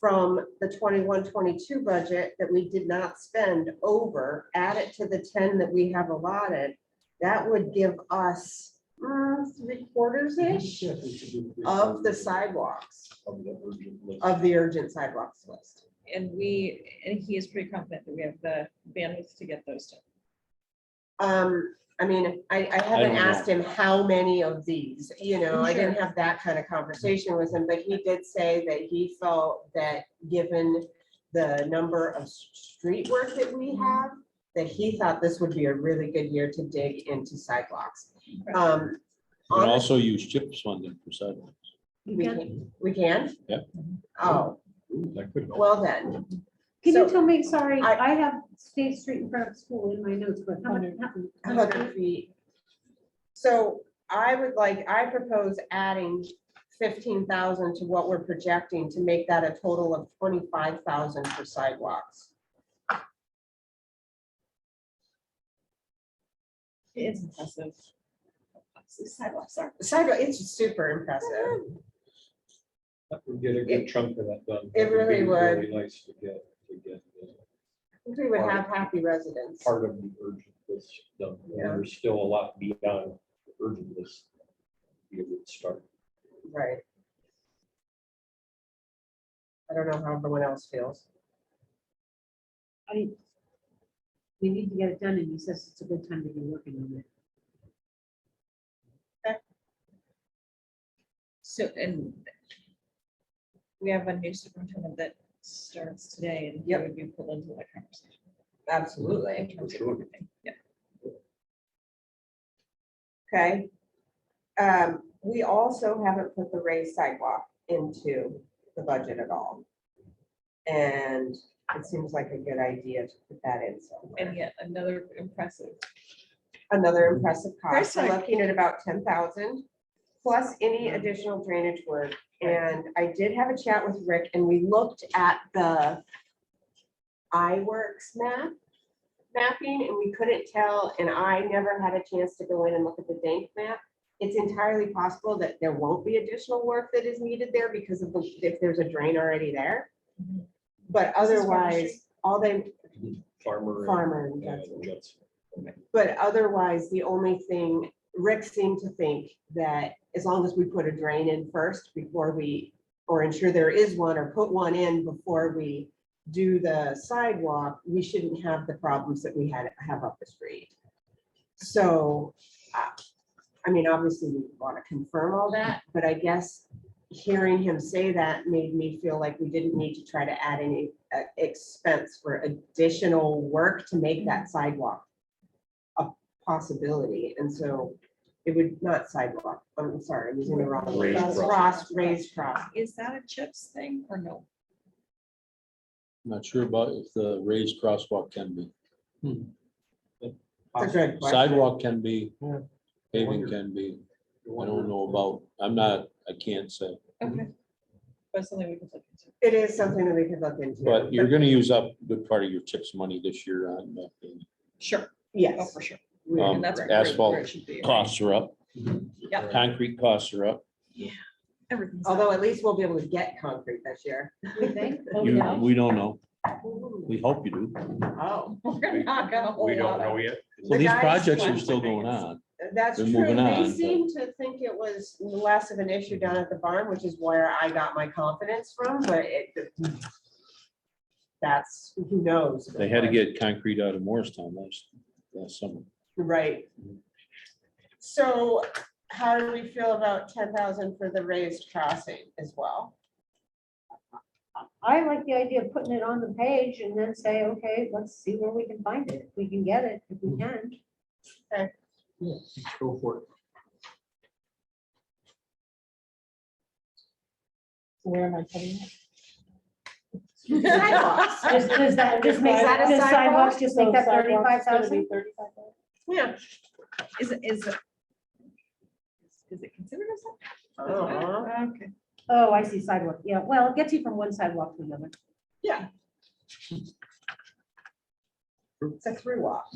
from the 21-22 budget that we did not spend over, add it to the 10 that we have allotted. That would give us 3/4-ish of the sidewalks, of the urgent sidewalks list.
And he is pretty confident that we have the bandwidth to get those done.
I mean, I
don't
haven't
know.
asked him how many of these, you know, I didn't have that kind of conversation with him, but he did say that he felt that given the number of street work that we have, that he thought this would be a really good year to dig into sidewalks.
You can also use CHIPS funding for sidewalks.
We can?
Yep.
Oh,
That could help.
well then,
Can you
So,
tell me, sorry,
I-
I have State Street in front of school in my notes, but how much?
100 feet. So I propose adding 15,000 to what we're projecting to make that a total of 25,000 for sidewalks.
It's impressive. Sidewalks are.
Sidewalk, it's super impressive.
That would get a good chunk of that done.
It
That would
really
be
would.
Really nice to get
I think we would have happy residents.
part of the urgent list done.
Yeah.
There's still a lot beyond the urgent list. Be able to start.
Right. I don't know how everyone else feels.
We need to get it done, and he says it's a good time to be working on it.
So, and we have a new superintendent that starts today and he
Yep.
would be pulled into that conversation.
Absolutely.
In terms of
Sure.
everything. Yeah.
Okay. We also haven't put the raised sidewalk into the budget at all. And it seems like a good idea to put that in somewhere.
And yet another impressive.
Another impressive cost,
Price
we're
tag.
looking at about 10,000 plus any additional drainage work. And I did have a chat with Rick and we looked at the iWorks mapping and we couldn't tell, and I never had a chance to go in and look at the Dank map. It's entirely possible that there won't be additional work that is needed there because of if there's a drain already there.
Mhm.
But
This is Farmer
otherwise, all they,
Farmer.
Farmer and Judson. But otherwise, the only thing, Rick seemed to think that as long as we put a drain in first before we or ensure there is one, or put one in before we do the sidewalk, we shouldn't have the problems that we have up the street. So, I mean, obviously we want to confirm all that, but I guess hearing him say that made me feel like we didn't need to try to add any expense for additional work to make that sidewalk a possibility. And so it would not sidewalk, I'm sorry, I'm using the wrong word. Raised cross.
Is that a CHIPS thing or no?
Not sure about if the raised crosswalk can be.
It's a good question.
Sidewalk can be,
Yeah.
paving can be. I don't know about, I can't say.
Okay. But something we can look into.
It is something that we could look into.
But you're gonna use up a good part of your CHIPS money this year on
Sure, oh,
Yes.
for sure.
Um,
And that's where
asphalt
it should be, right?
costs are up,
Yep.
concrete costs are up.
Everything's
Although at least we'll be able to get concrete this year.
We think? Oh,
You,
yeah.
we don't know. We hope you do.
Oh,
We're not gonna
We
hold
don't
on.
know yet.
Well, these
guys-
projects are still going on.
that's
They're
true.
moving
They
on, but-
seem to think it was less of an issue down at the barn, which is where I got my confidence from, but that's, who knows?
They had to get concrete out of Morristown last summer.
Right. So how do we feel about 10,000 for the raised crossing as well?
I like the idea of putting it on the page and then say, okay, let's see where we can find it. If we can get it, if we can.
Go for it.
Where am I putting it?
Sidewalks.
Does that just make,
Is that a
does sidewalks
sidewalk?
just make that
So sidewalks gonna
35,000?
be 35,000?
Yeah.
Is it considered a sidewalk?
Uh-huh.
Okay.
Oh, I see sidewalk. Yeah, well, it gets you from one sidewalk to another.
Yeah. It's a through walk.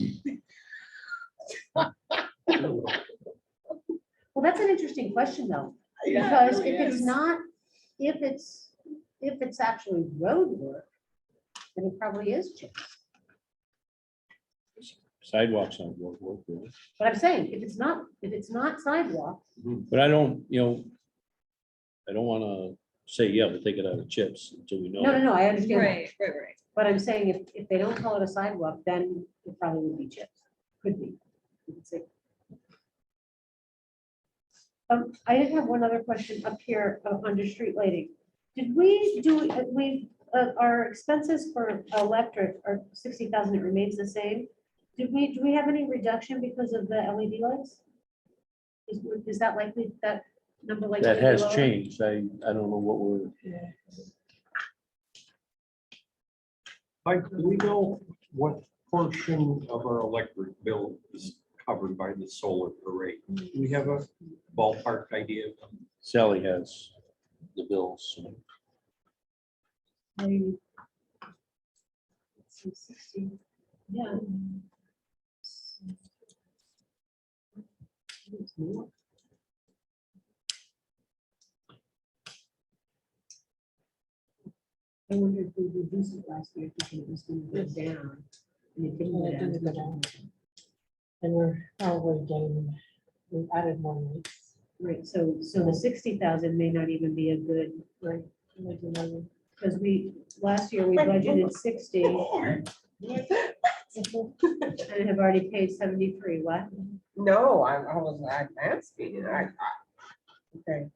Well, that's an interesting question though,
Yeah, it
because
really
if it's
is.
not, if it's actually road work, then it probably is chips.
Sidewalks aren't work, really.
But I'm saying, if it's not sidewalk,
But I don't, I don't wanna say, yeah, we'll take it out of CHIPS until we know.
no, I understand that.
Right.
But I'm saying if they don't call it a sidewalk, then it probably would be chips. Could be. You could say. I did have one other question up here under street lighting. Did we do, our expenses for electric are 60,000, it remains the same? Do we have any reduction because of the LED lights? Is that likely, that number likely?
That
to be
has
lower?
changed. I don't know what we're,
Mike, do we know what portion of our electric bill is covered by the solar array? Do we have a ballpark idea?
Sally has the bills. So
I- so 60, yeah. It's more. I wonder if we reduced it last year, thinking it was going to go down. And it didn't go
And it
down.
didn't go down. And we're probably getting, we've added more rates.
Right, so the 60,000 may not even be a good,
Right. Like another-
because last year we budgeted 60 and have already paid 73, what?
No, I was speaking. Okay.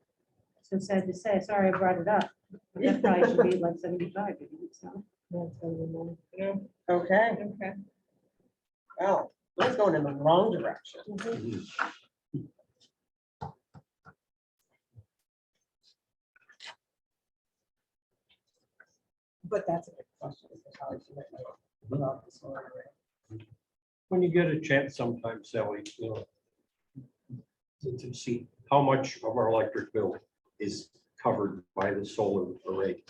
So sad to say, sorry I brought it up. But that probably should be like 75, so.
Yeah, it's gonna be more.
Okay.
Okay.
Well, that's going in the wrong direction. But that's a good question. Because how would you make money without the solar array?
When you get a chance sometime, Sally, to see how much of our electric bill is covered by the solar array.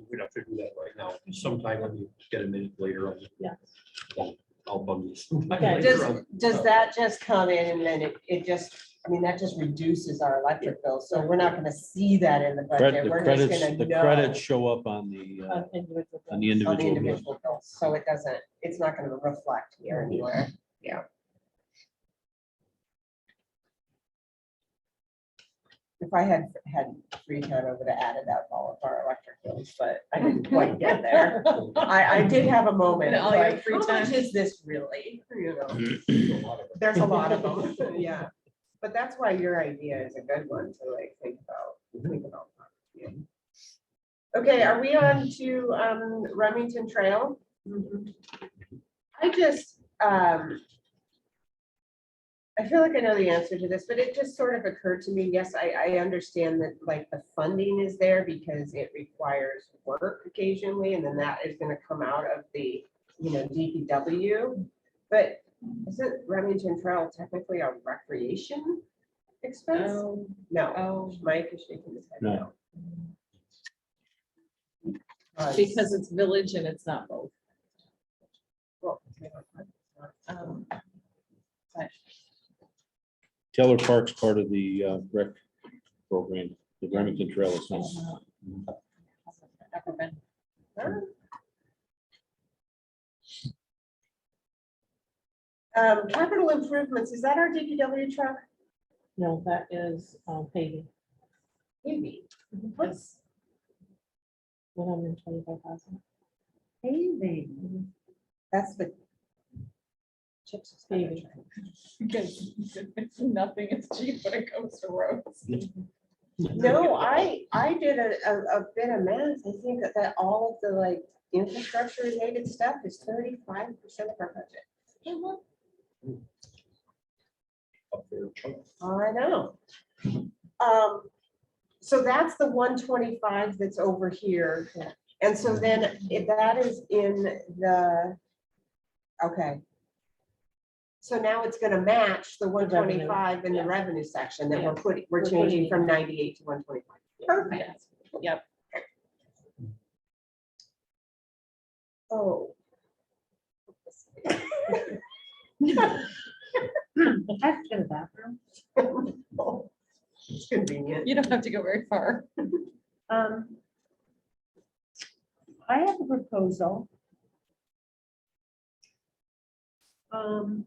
We'd have to do that right now. Sometime when you get a minute later on.
Yeah.
I'll bum you sometime
Okay.
later on.
Does that just come in and then it just, I mean, that just reduces our electric bill. So we're not gonna see that in the budget.
the
We're just
credits,
gonna
the
know
credits show up on the
Individual.
on the
on the
individual bill.
individual bills. So it doesn't, it's not gonna reflect here anywhere. Yeah. If I had free time, I would have added up all of our electric bills, but I didn't quite get there. I did have a moment,
And all your
like,
free
how much
time.
is this really? You know, there's a lot of them, yeah. But that's why your idea is a good one to like think about. Yeah. Okay, are we on to Remington Trail? I just, I feel like I know the answer to this, but it just sort of occurred to me, yes, I understand that like the funding is there because it requires work occasionally, and then that is gonna come out of the, you know, DPW. But isn't Remington Trail technically a recreation expense? No,
Oh,
Mike is shaking his head
No.
no.
because it's village and it's not both.
Well,
Um, but
Taylor Park's part of the rec program. The Remington Trail is not.
Never been.
Capital improvements, is that our DPW truck?
No, that is paving.
Maybe.
It's 125,000.
Paving.
That's the. Chips.
Paving.
Because nothing is cheap when it comes to roads.
No, I did a bit of math. I think that all of the like infrastructure related stuff is 35% of our budget. I know. So that's the 125 that's over here. And so then if that is in the, okay. So now it's gonna match the 125 in the
yeah.
revenue section that
Yeah.
we're
We're
changing
putting
from
it.
98 to 125. Perfect.
Yep.
Oh.
I have to go to the bathroom.
It's convenient.
You don't have to go very far.
I have a proposal. And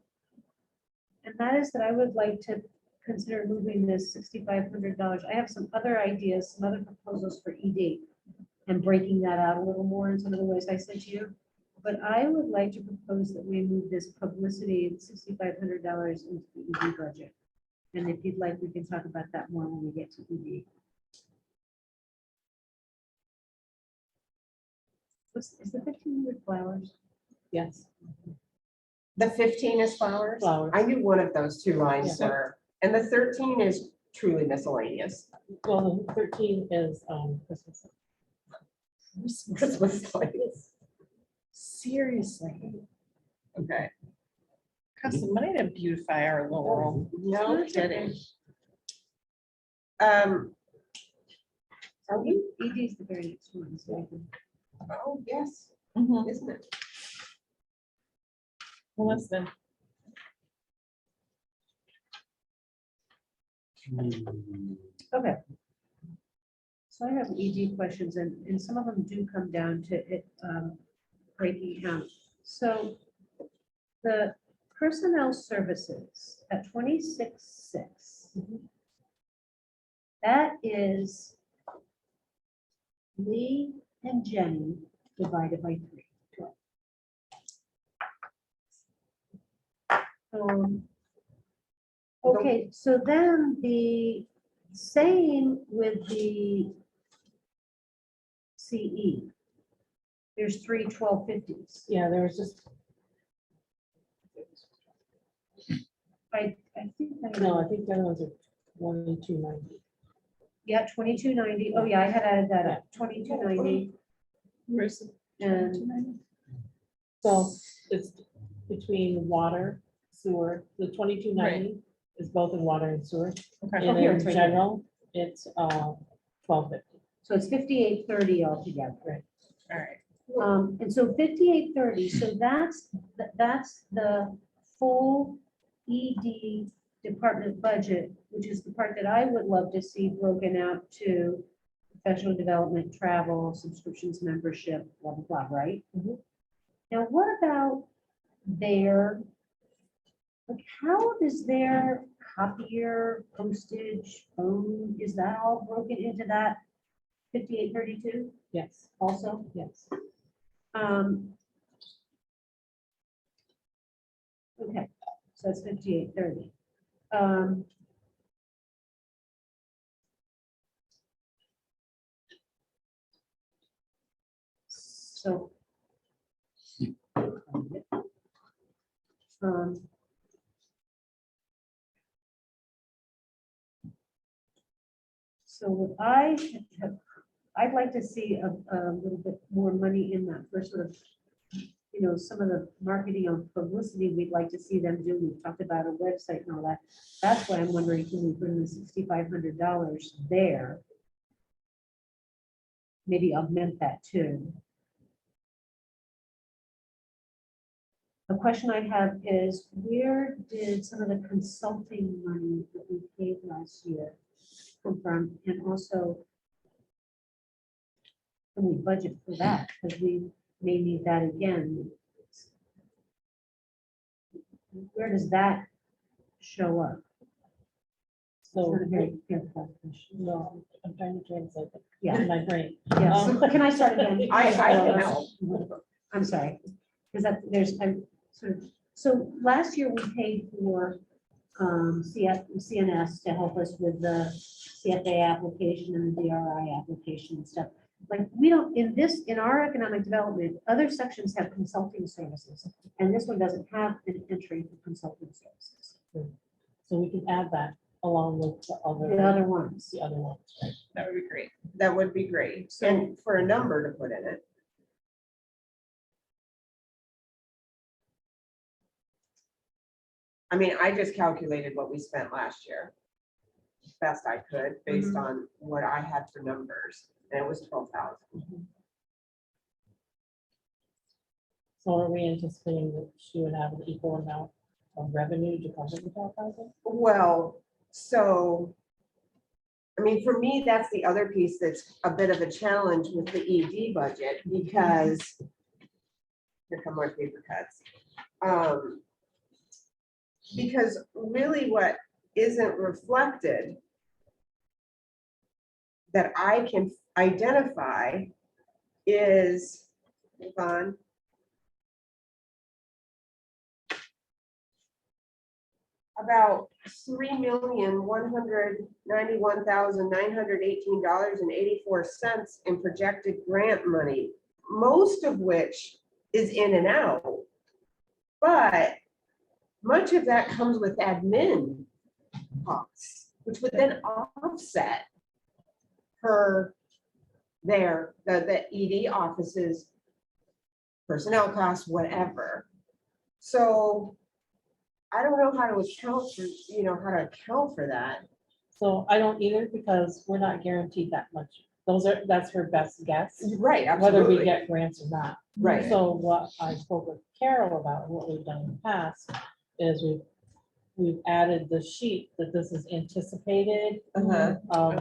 that is that I would like to consider moving this $6,500. I have some other ideas, some other proposals for ED and breaking that out a little more in some of the ways I sent you. But I would like to propose that we move this publicity and $6,500 into the ED budget. And if you'd like, we can talk about that more when we get to ED. Is the 1,500 flowers?
Yes,
The 15 is flowers?
flowers.
I knew one of those two lines
Yeah.
were, and the 13 is truly miscellaneous.
Well, 13 is Christmas.
Christmas lights.
Seriously.
Okay.
Cost some money to beautify our little world.
No kidding. Are we?
ED is the very next one, so I can.
Oh, yes,
Mhm.
isn't it?
Well, less than.
Okay. So I have ED questions and some of them do come down to it breaking out. So the personnel services at 26,600. That is Lee and Jenny divided by 3. Okay, so then the same with the CE. There's 3 1250s.
Yeah, there was just,
I think,
no, I think the other ones are 1,290.
yeah, 2290. Oh, yeah, I had added that up, 2290.
Where's the-
And
So it's between water, sewer, the 2290 is both in water and sewer.
Okay.
And
here,
in
it's right here.
general, it's 1250.
so it's 5830 altogether.
Right.
All right.
And so 5830, so that's the full ED department budget, which is the part that I would love to see broken out to professional development, travel, subscriptions, membership, blah, blah, blah, right?
Mhm.
Now, what about their, like, how does their copier, postage, phone, is that all broken into that 5832
Yes,
also?
yes.
Okay, so that's 5830. So. Um, So what I'd like to see a little bit more money in that for sort of, some of the marketing or publicity we'd like to see them do. We've talked about a website and all that. That's why I'm wondering, can we bring the $6,500 there? Maybe augment that too. A question I have is, where did some of the consulting money that we paid last year come from? And also, can we budget for that? Because we may need that again. Where does that show up?
So,
Not a very fair question.
no, I'm trying to translate it
Yeah,
in my brain.
yeah. So can I start again?
I can help.
I'm sorry, because I'm sort of, so last year we paid for CNS to help us with the CFA application and the DRI application and stuff. Like, we don't, in our economic development, other sections have consulting services, and this one doesn't have an entry for consulting services.
So we can add that along with
The other ones.
the other ones, right?
That would be great.
That would be great. And for a number to put in it. I mean, I just calculated what we spent last year. Best I could, based on what I had for numbers, and it was 12,000.
So are we anticipating that she would have an equal amount of revenue to cover the 12,000?
Well, so, I mean, for me, that's the other piece that's a bit of a challenge with the ED budget, because here come my paper cuts. Because really what isn't reflected that I can identify is, hold on. About $3,191,918.84 in projected grant money, most of which is in and out. But much of that comes with admin costs, which would then offset the ED offices, personnel costs, whatever. So I don't know how to account for that.
So I don't either, because we're not guaranteed that much. That's her best guess,
Right,
whether we
absolutely.
get grants or not.
Right.
So what I spoke with Carol about, and what we've done in the past, is we've added the sheet that this is anticipated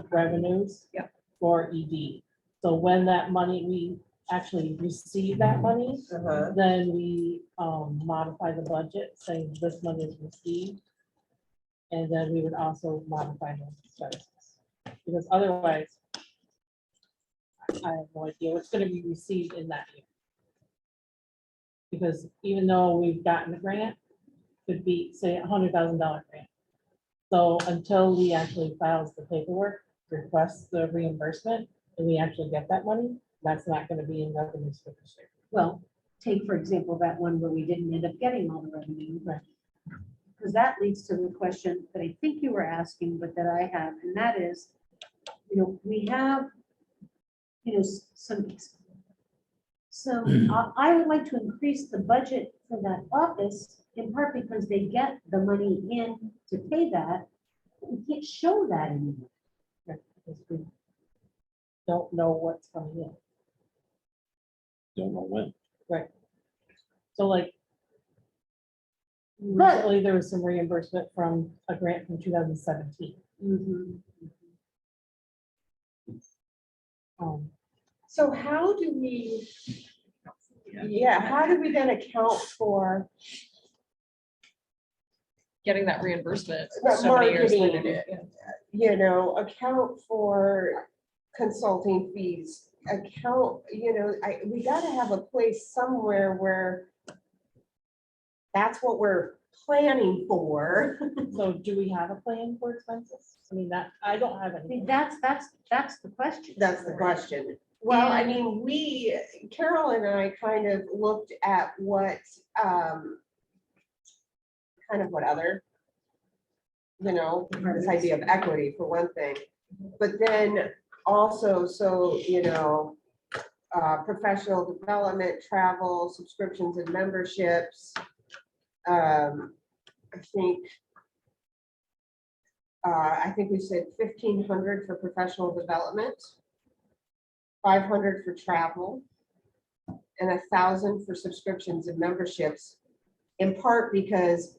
revenues
Yep.
for ED. So when that money, we actually receive that money, then we modify the budget, saying this money is received. And then we would also modify the services, because otherwise I have no idea what's gonna be received in that year. Because even though we've gotten a grant, could be, say, $100,000 grant. So until we actually files the paperwork, requests the reimbursement, and we actually get that money, that's not gonna be in revenues for this year.
Well, take, for example, that one where we didn't end up getting all the revenue.
Right.
Because that leads to the question that I think you were asking, but that I have, and that is, we have, I would like to increase the budget for that office, in part because they get the money in to pay that. But we can't show that anymore.
Right, because we don't know what's coming in.
Don't know when.
So like,
But-
recently there was some reimbursement from a grant from 2017.
Mhm.
So how do we, how do we then account for
getting that reimbursement
But
so many years
marketing,
later. Yeah.
you know, account for consulting fees, account, you know, we gotta have a place somewhere where that's what we're planning for.
So do we have a plan for expenses? I mean, that, I don't have
I
any.
mean, that's the question.
That's the question. Well, I mean, Carol and I kind of looked at what, kind of what other, you know, this idea of equity for one thing. But then also, so, you know, professional development, travel, subscriptions and memberships. I think we said 1,500 for professional development, 500 for travel, and 1,000 for subscriptions and memberships. In part because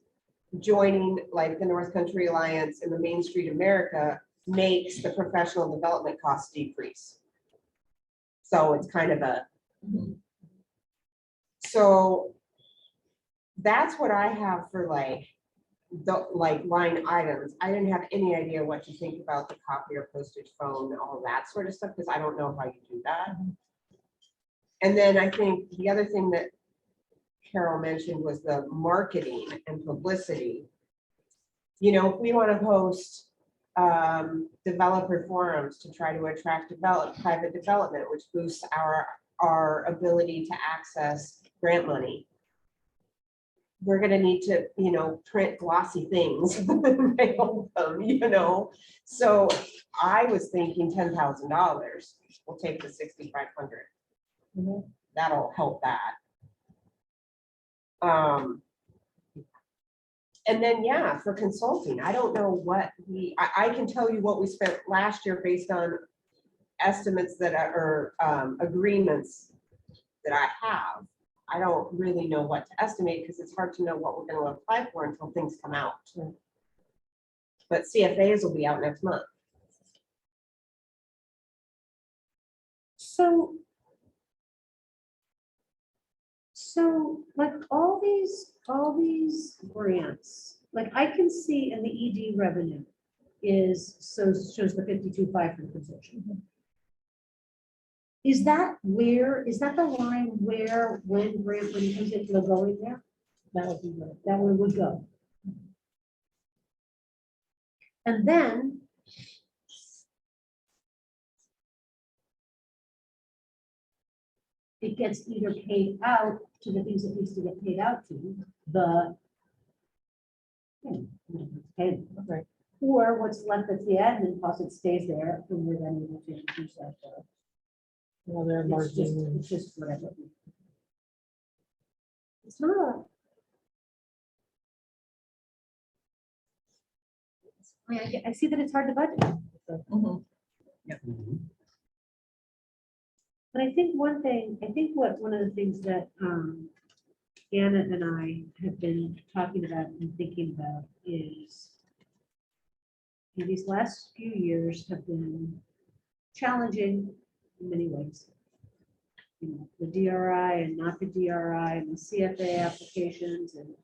joining like the North Country Alliance and the Main Street America makes the professional development costs decrease. So it's kind of a, so that's what I have for like, the like line items. I didn't have any idea what to think about the copier, postage, phone, all that sort of stuff, because I don't know how you do that. And then I think the other thing that Carol mentioned was the marketing and publicity. You know, if we want to host developer forums to try to attract private development, which boosts our ability to access grant money, we're gonna need to, you know, print glossy things, mail them, you know. So I was thinking $10,000. We'll take the 6,500. That'll help that. And then, yeah, for consulting, I don't know what I can tell you what we spent last year based on estimates that are agreements that I have. I don't really know what to estimate because it's hard to know what we're going to apply for until things come out. But CFAs will be out next month.
So like all these grants, like I can see in the ED revenue shows the 52.5 for the consortium. Is that the line where when grant money comes in, it'll go in there?
That would be good.
That one would go. And then it gets either paid out to the things that needs to get paid out to,
Right.
or what's left that's the admin cost, it stays there, and we're then able to use that.
Well, they're
It's just whatever. It's not a. I see that it's hard to budget.
Mhm.
But I think one of the things that Anna and I have been talking about and thinking about is these last few years have been challenging in many ways. You know, the DRI and not the DRI and the CFA applications and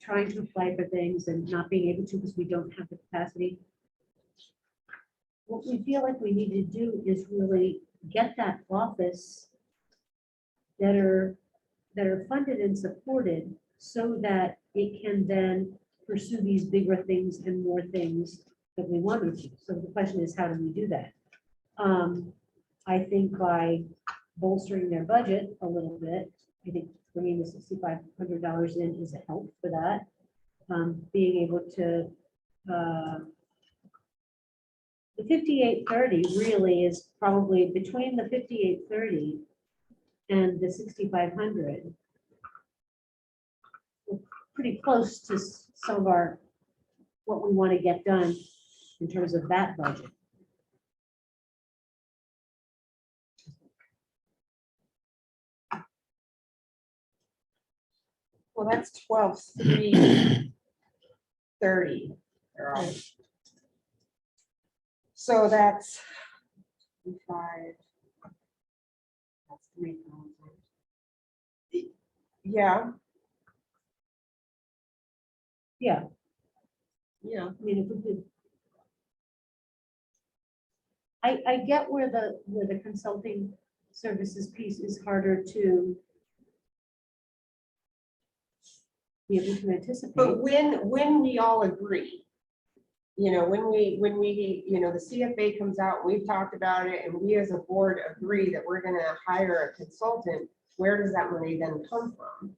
trying to apply for things and not being able to because we don't have the capacity. What we feel like we need to do is really get that office that are funded and supported so that it can then pursue these bigger things and more things that we want to do. So the question is, how do we do that? I think by bolstering their budget a little bit, I think bringing the $6,500 in is a help for that. Being able to, the 5830 really is probably between the 5830 and the 6,500. We're pretty close to some of what we want to get done in terms of that budget.
Well, that's 12,330. So that's 5. That's 3,000. Yeah.
Yeah, I mean, if we could. I get where the consulting services piece is harder to be able to anticipate.
But when we all agree, when we, the CFA comes out, we've talked about it, and we as a board agree that we're gonna hire a consultant, where does that money then come from?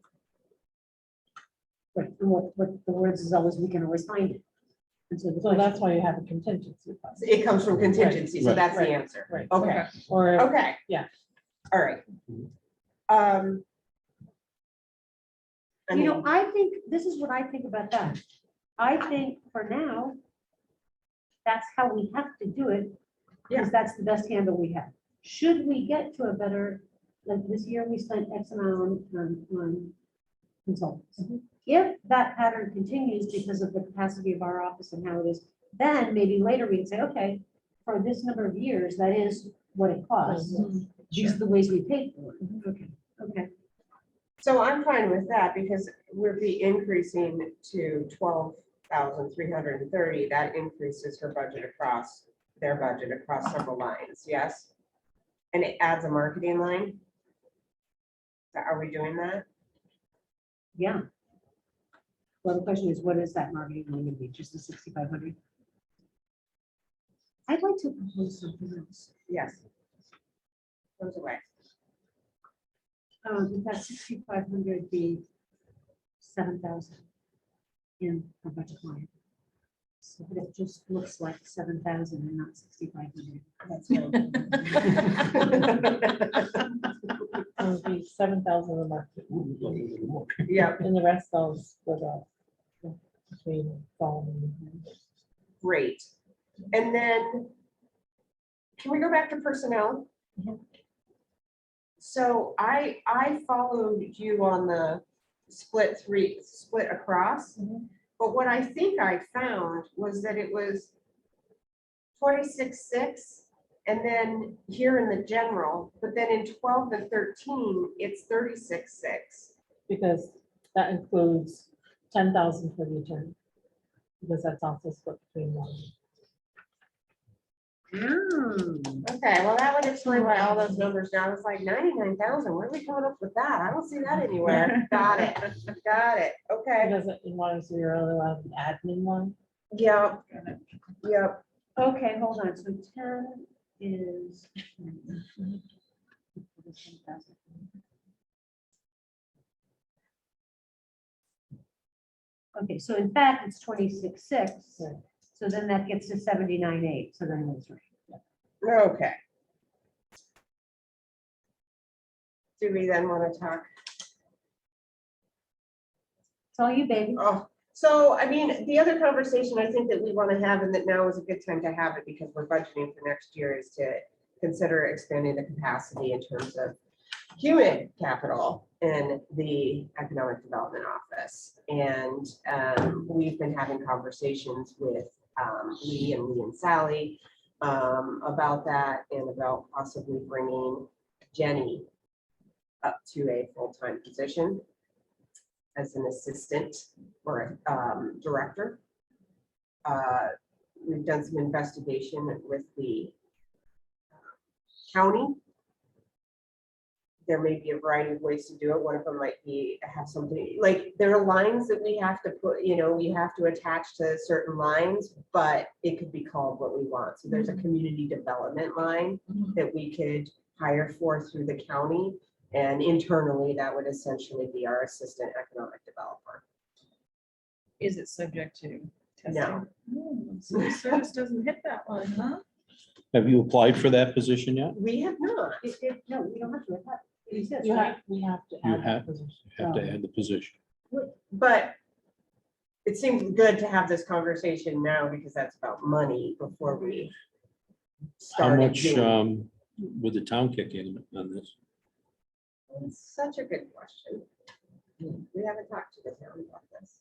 Right, and what the words is always, we can always find it. And so the
So
question-
that's why you have a contingency fund.
It comes from contingency, so
Right.
that's the
Right.
answer.
Right.
Okay,
Or,
okay.
Yeah.
All right. I
You know,
mean,
I think, this is what I think about that. I think for now, that's how we have to do it, because that's the best handle we have. Should we get to a better, like this year, we spent X amount on consultants. If that pattern continues because of the capacity of our office and how it is, then maybe later we can say, okay, for this number of years, that is what it costs. These are the ways we pay for it. Okay, okay.
so I'm fine with that because we'll be increasing to 12,330. That increases her budget across, their budget across several lines, yes? And it adds a marketing line? Are we doing that?
Yeah. Well, the question is, what is that marketing going to be? Just the 6,500? I'd like to propose something else.
Yes. Goes away.
With that 6,500 be 7,000 in our budget line. So that it just looks like 7,000 and not 6,500. That's
it would be 7,000 a month,
Yeah,
and the rest I'll split up between phone and.
great. And then, can we go back to personnel?
Mhm.
So I followed you on the split across.
Mhm.
But what I think I found was that it was 26,600, and then here in the general, but then in 12 and 13, it's 36,600.
Because that includes 10,000 for the attorney. Because that's also split between one.
Okay, well, that would explain why all those numbers now, it's like 99,000, where are we coming up with that? I don't see that anywhere. Got it, okay,
Because it was, we were only allowed the admin one.
yep, yep,
Okay, hold on. So 10 is. Okay, so in fact, it's 26,600.
Right.
So then that gets to 79,800. So then that's right.
okay. Do we then want to talk?
It's all you, baby.
Oh, so, I mean, the other conversation I think that we want to have, and that now is a good time to have it because we're budgeting for next year, is to consider expanding the capacity in terms of human capital in the Economic Development Office. And we've been having conversations with Lee and Sally about that, and about possibly bringing Jenny up to a full-time position as an assistant or director. We've done some investigation with the county. There may be a variety of ways to do it. One of them might be have something, like, there are lines that we have to put, we have to attach to certain lines, but it could be called what we want. So there's a community development line that we could hire for through the county. And internally, that would essentially be our assistant economic developer.
Is it subject to testing?
No.
So the service doesn't hit that one, huh?
Have you applied for that position yet?
We have not.
No, we don't have to. It exists,
You
right?
have, we have to
You
add
have-
that position.
You have to add the position.
But it seems good to have this conversation now because that's about money before we
How
start.
much would the town kick in on this?
It's such a good question. We haven't talked to the town about this.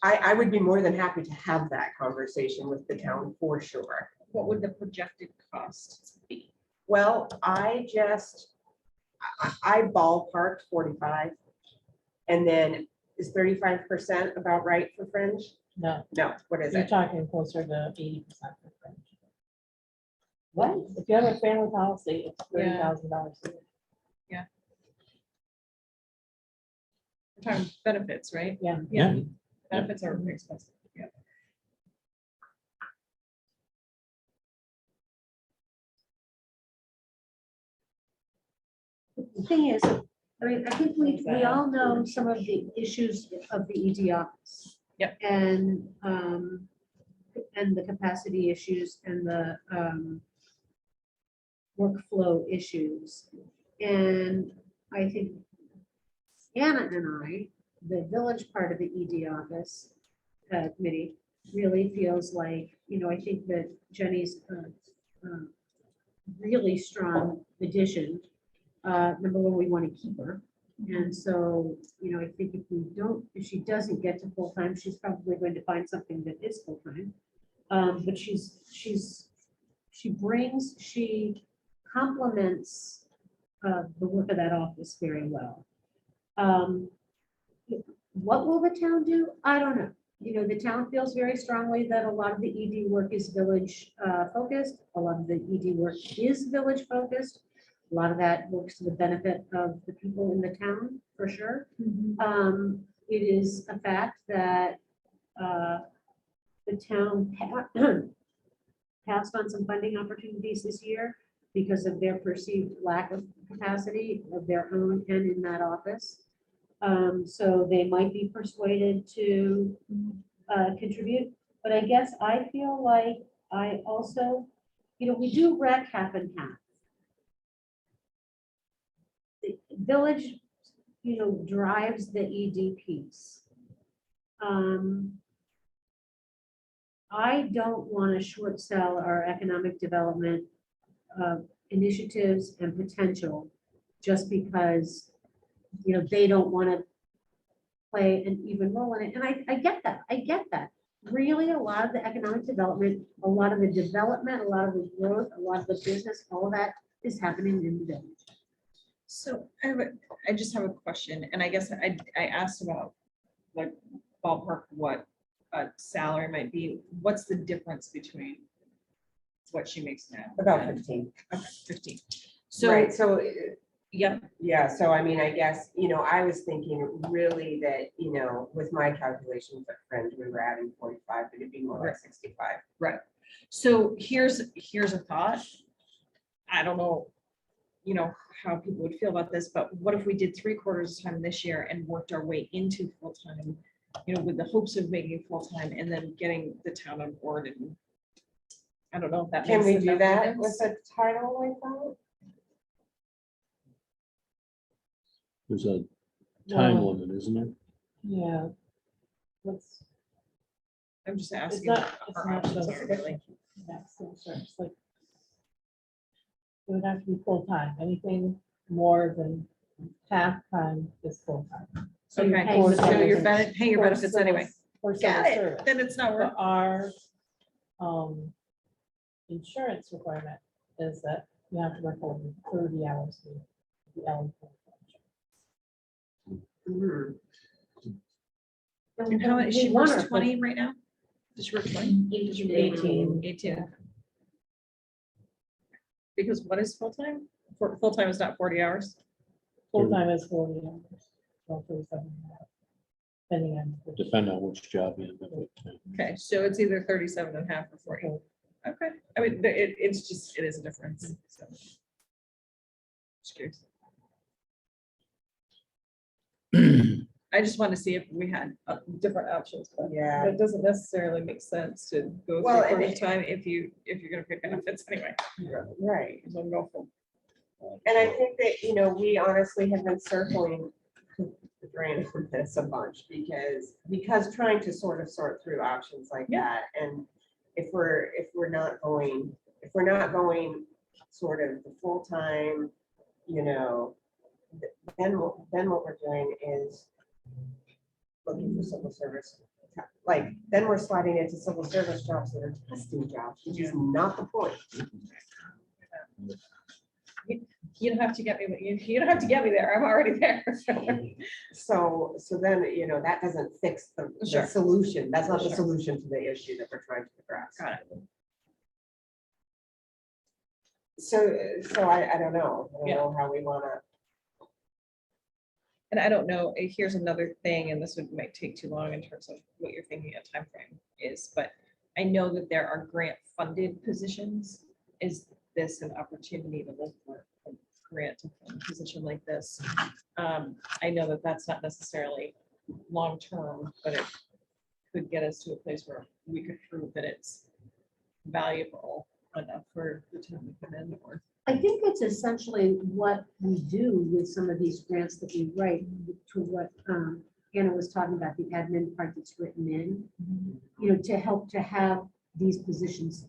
I would be more than happy to have that conversation with the town for sure.
What would the projected cost be?
Well, I ballparked 45. And then Is 35% about right for fringe?
No,
No, what is
you're
it?
talking closer to 80% for fringe.
What?
If you have a family policy, it's
Yeah.
$30,000 a year.
We're talking benefits, right?
Yeah.
Yeah.
Benefits are expensive, yeah.
The thing is, I mean, I think we all know some of the issues of the ED office.
Yep.
And the capacity issues and the workflow issues. And I think Anna and I, the village part of the ED office committee, really feels like, I think that Jenny's really strong addition. Number one, we want to keep her. And so, I think if she doesn't get to full-time, she's probably going to find something that is full-time. But she complements the work of that office very well. What will the town do? I don't know. The town feels very strongly that a lot of the ED work is village focused. A lot of the ED work is village focused. A lot of that works to the benefit of the people in the town, for sure. It is a fact that the town passed on some funding opportunities this year because of their perceived lack of capacity of their own and in that office. So they might be persuaded to contribute, but I guess I feel like I also, we do rec half and half. The village, drives the ED piece. I don't want to short sell our economic development initiatives and potential just because, they don't want to play an even role in it. And I get that. Really, a lot of the economic development, a lot of the development, a lot of the growth, a lot of the business, all of that is happening in the village.
So I just have a question, and I guess I asked about like ballpark what a salary might be. What's the difference between what she makes now?
About
and-
15.
Okay, 15. So,
Right, so,
yeah,
yeah, so I mean, I guess, I was thinking really that, with my calculations at Fringe, we were adding 45, but it'd be more like 65.
right. So here's a thought. I don't know, how people would feel about this, but what if we did 3/4 time this year and worked our way into full-time, with the hopes of making it full-time and then getting the town on board, and I don't know if that
Can
makes
we do
enough
that with
difference.
a title like that?
There's a time
Well,
limit, isn't there?
Yeah. Let's,
I'm just
it's
asking.
not,
what
it's
our
not
options
just.
are, really.
It's like. It would have to be full-time. Anything more than half-time is full-time.
So you're
Okay,
paying
for
so
the
you're
benefits.
paying your
For
benefits
civil-
anyway.
For
Got
civil
it.
service.
Then it's not worth.
But our insurance requirement is that you have to work over 30 hours to be eligible. for insurance.
And how much, she
We want
works
her,
20 right now? Does she work 20?
18.
18. Because what is full-time? Full-time is not 40 hours.
Full-time is 40 hours, or 37 hours, depending on. which-
Depend on which job you end up with.
Okay, so it's either 37 and a half or 40. Okay, I mean, it is a difference, so. Just curious. I just want to see if we had different options, but
Yeah.
it doesn't necessarily make sense to go
Well,
through
and
first time if you're gonna pay benefits anyway.
Right.
So go full.
And I think that, we honestly have been circling the drain on this a bunch because trying to sort through options like that. And if we're not going sort of the full-time, then what we're doing is looking for civil service. Then we're sliding into civil service jobs that are testing jobs, which is not the point.
You don't have to get me, you don't have to get me there. I'm already there.
So then, you know, that doesn't fix the
Sure.
solution. That's not the
Sure.
solution to the issue that we're trying to address.
Got it.
So I don't know. I don't
Yeah.
know how we wanna.
And I don't know, here's another thing, and this might take too long in terms of what you're thinking a timeframe is, but I know that there are grant funded positions. Is this an opportunity to look for a grant position like this? I know that that's not necessarily long-term, but it could get us to a place where we could prove that it's valuable enough for the town to come in or.
I think it's essentially what we do with some of these grants that we write, to what Anna was talking about, the admin part that's written in, you know, to help to have these positions.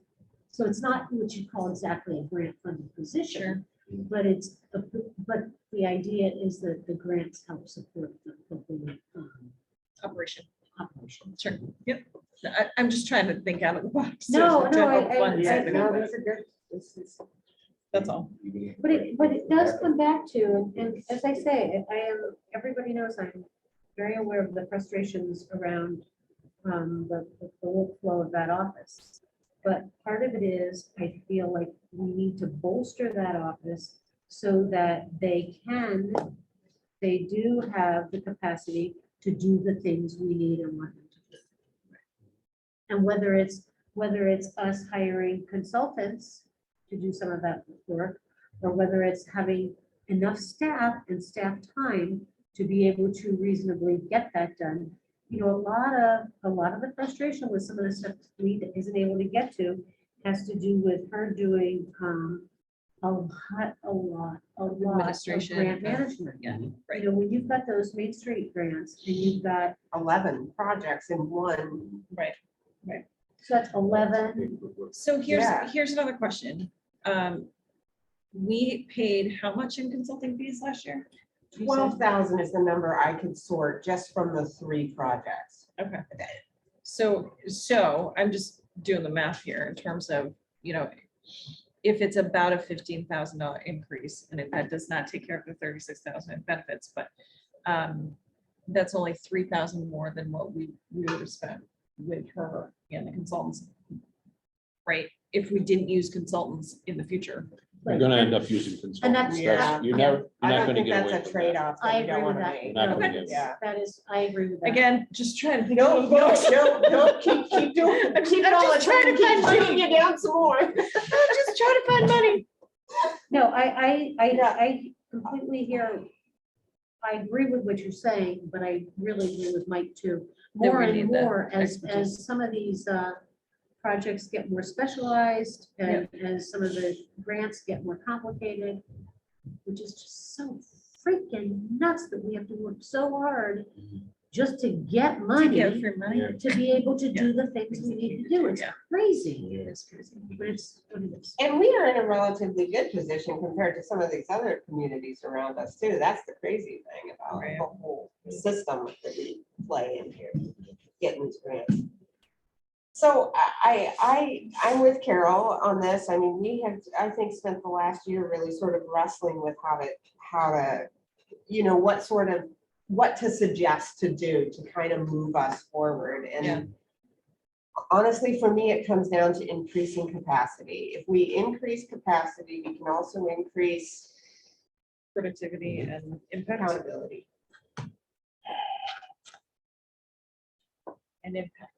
So it's not what you call exactly a grant funded position, but it's, but the idea is that the grants help support the
Operation.
operation.
Sure, yep. I'm just trying to think out of the box.
No,
to
no,
help
I-
fund
Yeah,
something
no,
like
that's
this.
a good. This is.
That's all.
But it does come back to, and as I say, everybody knows I'm very aware of the frustrations around the workflow of that office. But part of it is, I feel like we need to bolster that office so that they do have the capacity to do the things we need and want them to do. And whether it's us hiring consultants to do some of that work, or whether it's having enough staff and staff time to be able to reasonably get that done. You know, a lot of the frustration with some of the stuff Lee isn't able to get to has to do with her doing a lot of
Administration.
grant management.
Yeah, right.
You know, when you've got those Main Street grants and you've got,
11 projects in one.
Right.
so that's 11.
So
Yeah.
here's another question. We paid how much in consulting fees last year? You said?
12,000 is the number I could sort just from the 3 projects.
Okay. So I'm just doing the math here in terms of, you know, if it's about a $15,000 increase, and if that does not take care of the 36,000 in benefits, but that's only 3,000 more than what we would have spent with her and the consultants. Right? If we didn't use consultants in the future.
You're gonna end up using
And that's-
consultants.
Yeah.
You're never,
I
you're not
don't
gonna
think
get
that's
away
a
from that.
trade-off
I
that we
agree
don't
with
want to
that.
make.
You're not gonna
No,
get.
Yeah.
That is, I agree with that.
Again, just trying to think.
No,
of-
no, keep doing.
I'm just trying to find money.
You down some more.
I'm just trying to find money.
No, I completely hear, I agree with what you're saying, but I really agree with Mike too.
That
More
we
and
need the
more as
expertise.
some of these projects get more specialized and as some of the grants get more complicated, which is just so freaking nuts that we have to work so hard just to get
To
money
get free money.
to be able to do the things we need to do. It's
Yeah.
crazy,
It's crazy.
but it's what it is.
And we are in a relatively good position compared to some of these other communities around us too. That's the crazy thing about
Right.
the whole system that we play in here, getting these grants. So I'm with Carol on this. I mean, we have, I think, spent the last year really sort of wrestling with how to, you know, what to suggest to do to kind of move us forward.
Yeah.
And honestly, for me, it comes down to increasing capacity. If we increase capacity, we can also increase
Productivity and impact
accountability.
and impact.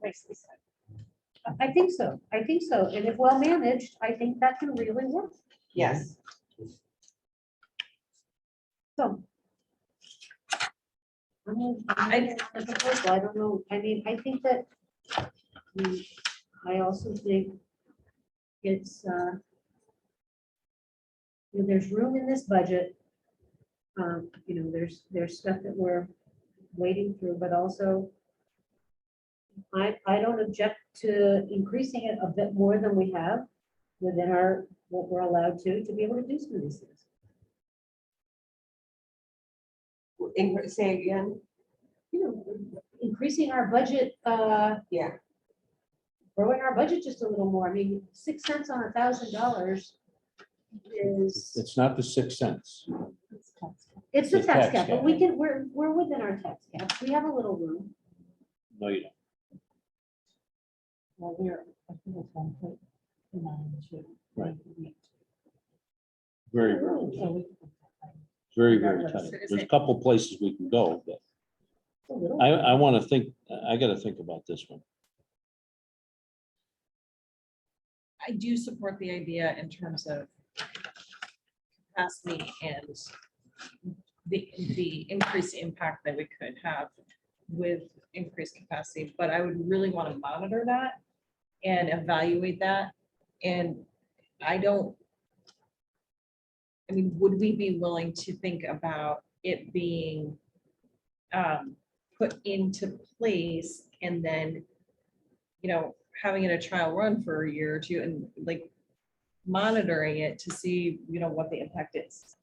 Nicely said.
I think so. I think so. And if well managed, I think that can really work.
Yes.
So. I don't know. I mean, I think that. I also think it's, you know, there's room in this budget. You know, there's stuff that we're wading through, but also I don't object to increasing it a bit more than we have within what we're allowed to be able to do some of these things.
Say again.
You know, increasing our budget,
Yeah.
growing our budget just a little more. I mean, 6 cents on $1,000 is,
It's not the 6 cents.
It's tax cap.
it's the
It's
tax
tax
cap, but
cap.
we can, we're within our tax cap. We have a little room.
No, you don't.
Well, we're, I think it's 1.92.
Right. Very, very,
So we-
very, very tight. There's a couple places we can go, but
A little.
I want to think, I got to think about this one.
I do support the idea in terms of capacity and the increased impact that we could have with increased capacity, but I would really want to monitor that and evaluate that. And I mean, would we be willing to think about it being put into place and then, having it a trial run for a year or two and like monitoring it to see, what the impact is?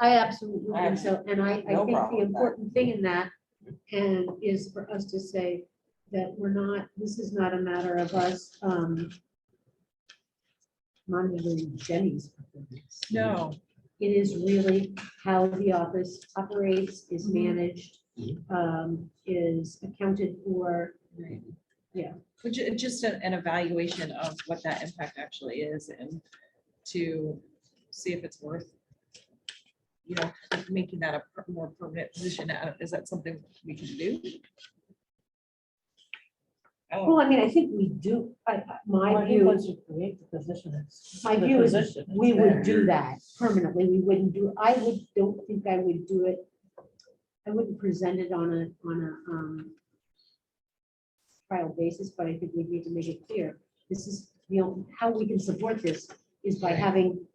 I absolutely think so, and I
No
think
problem
the
with that.
important thing in that, and is for us to say that this is not a matter of us, monitoring Jenny's performance.
No,
It is really how the office operates, is managed, is accounted for.
right.
Yeah.
Which is just an evaluation of what that impact actually is and to see if it's worth, making that a more permanent position. Is that something we can do?
Well, I mean, I think we do,
Well,
my
I think
view,
once you create the position, it's.
my
the
view is
position, it's
we would
there.
do that permanently. We wouldn't do, don't think I would do it. I wouldn't present it on a trial basis, but I think we need to make it clear. This is, how we can support this is by
Right.
having,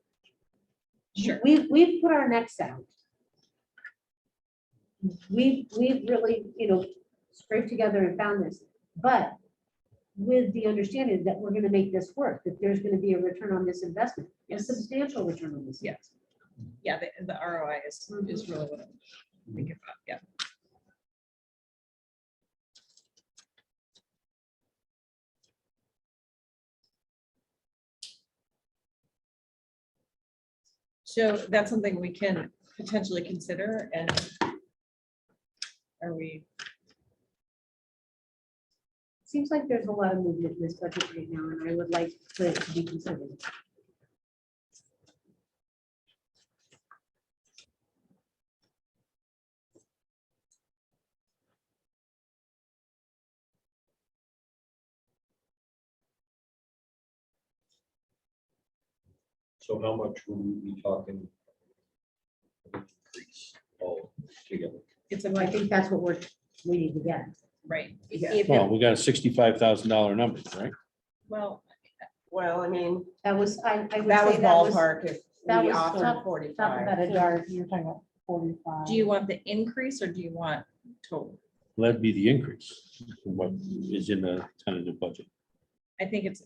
Sure.
we've put our necks out. We've really, scraped together and found this, but with the understanding that we're gonna make this work, that there's gonna be a return on this investment, a
Yes.
substantial return on this.
Yes. Yeah, the ROI is really what I'm thinking about, yeah. So that's something we can potentially consider and are we,
Seems like there's a lot of movement in this budget right now, and I would like to be considered.
So how much would we be talking? Increase all together.
it's
So I think that's what we need to get.
right.
Yeah.
If
Well,
it-
we got a $65,000 number, right?
Well,
Well, I mean,
That was, I would
that was
say
ballpark if
that
we
was
offered
top- Talk
45.
about a dart.
You're talking about 45.
do you want the increase or do you want total?
That'd be the increase from what is in the tentative budget.
I think it's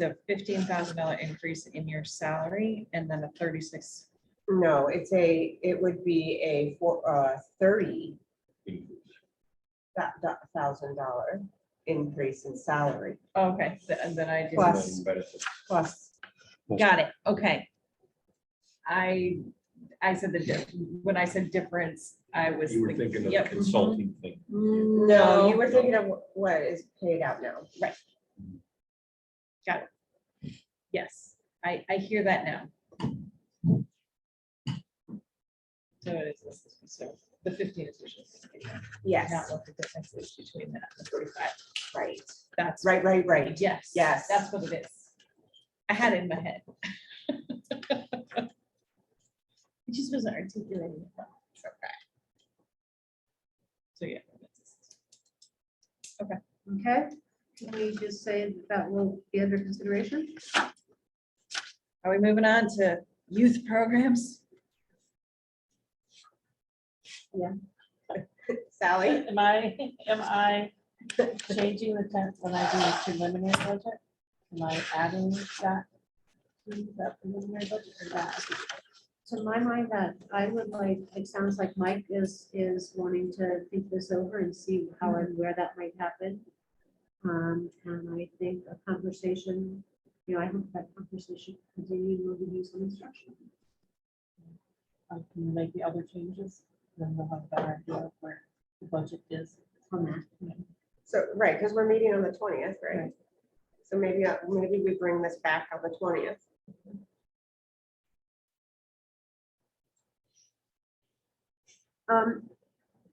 a $15,000 increase in your salary and then a 36.
No, it would be a $30,000 increase in salary
Okay, and then I did.
Plus.
Benefits.
plus.
Got it, okay. I said when I said difference, I was.
You were thinking of
yep,
the consulting thing.
No, you were thinking of what is paid out now.
Yes, I hear that now. So it is, so the 15 is usually.
Yes,
Not what the difference is between that and the 45.
right,
That's.
right.
Yes.
Yes.
That's what it is. I had it in my head. It just wasn't articulating. it. It's okay. So, yeah.
Okay, can we just say that will be under consideration?
Are we moving on to youth programs?
Sally?
Am I changing the tense when I do the preliminary budget? Am I adding that to that preliminary budget or that?
To my mind, that I would like, it sounds like Mike is wanting to think this over and see how and where that might happen. And I think a conversation you know, I hope that conversation continue and we'll give you some instruction.
I can make the other changes, then we'll have a better idea of where the budget is.
On that.
So, right, because we're meeting on the 20th, right?
Right.
So maybe, maybe we bring this back on the 20th.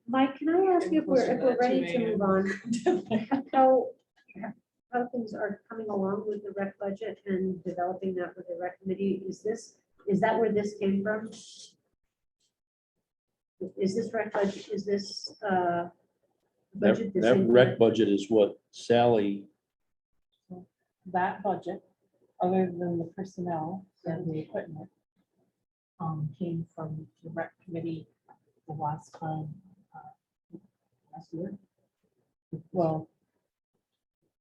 Mike, can I ask you if we're ready to move on? How things are coming along with the rec budget and developing that with the rec committee? Is that where this came from? Is this rec budget, is this, budget the
That
same?
rec budget is what Sally,
That budget, other than the personnel and the equipment, came from the rec committee the last time, last year. Well,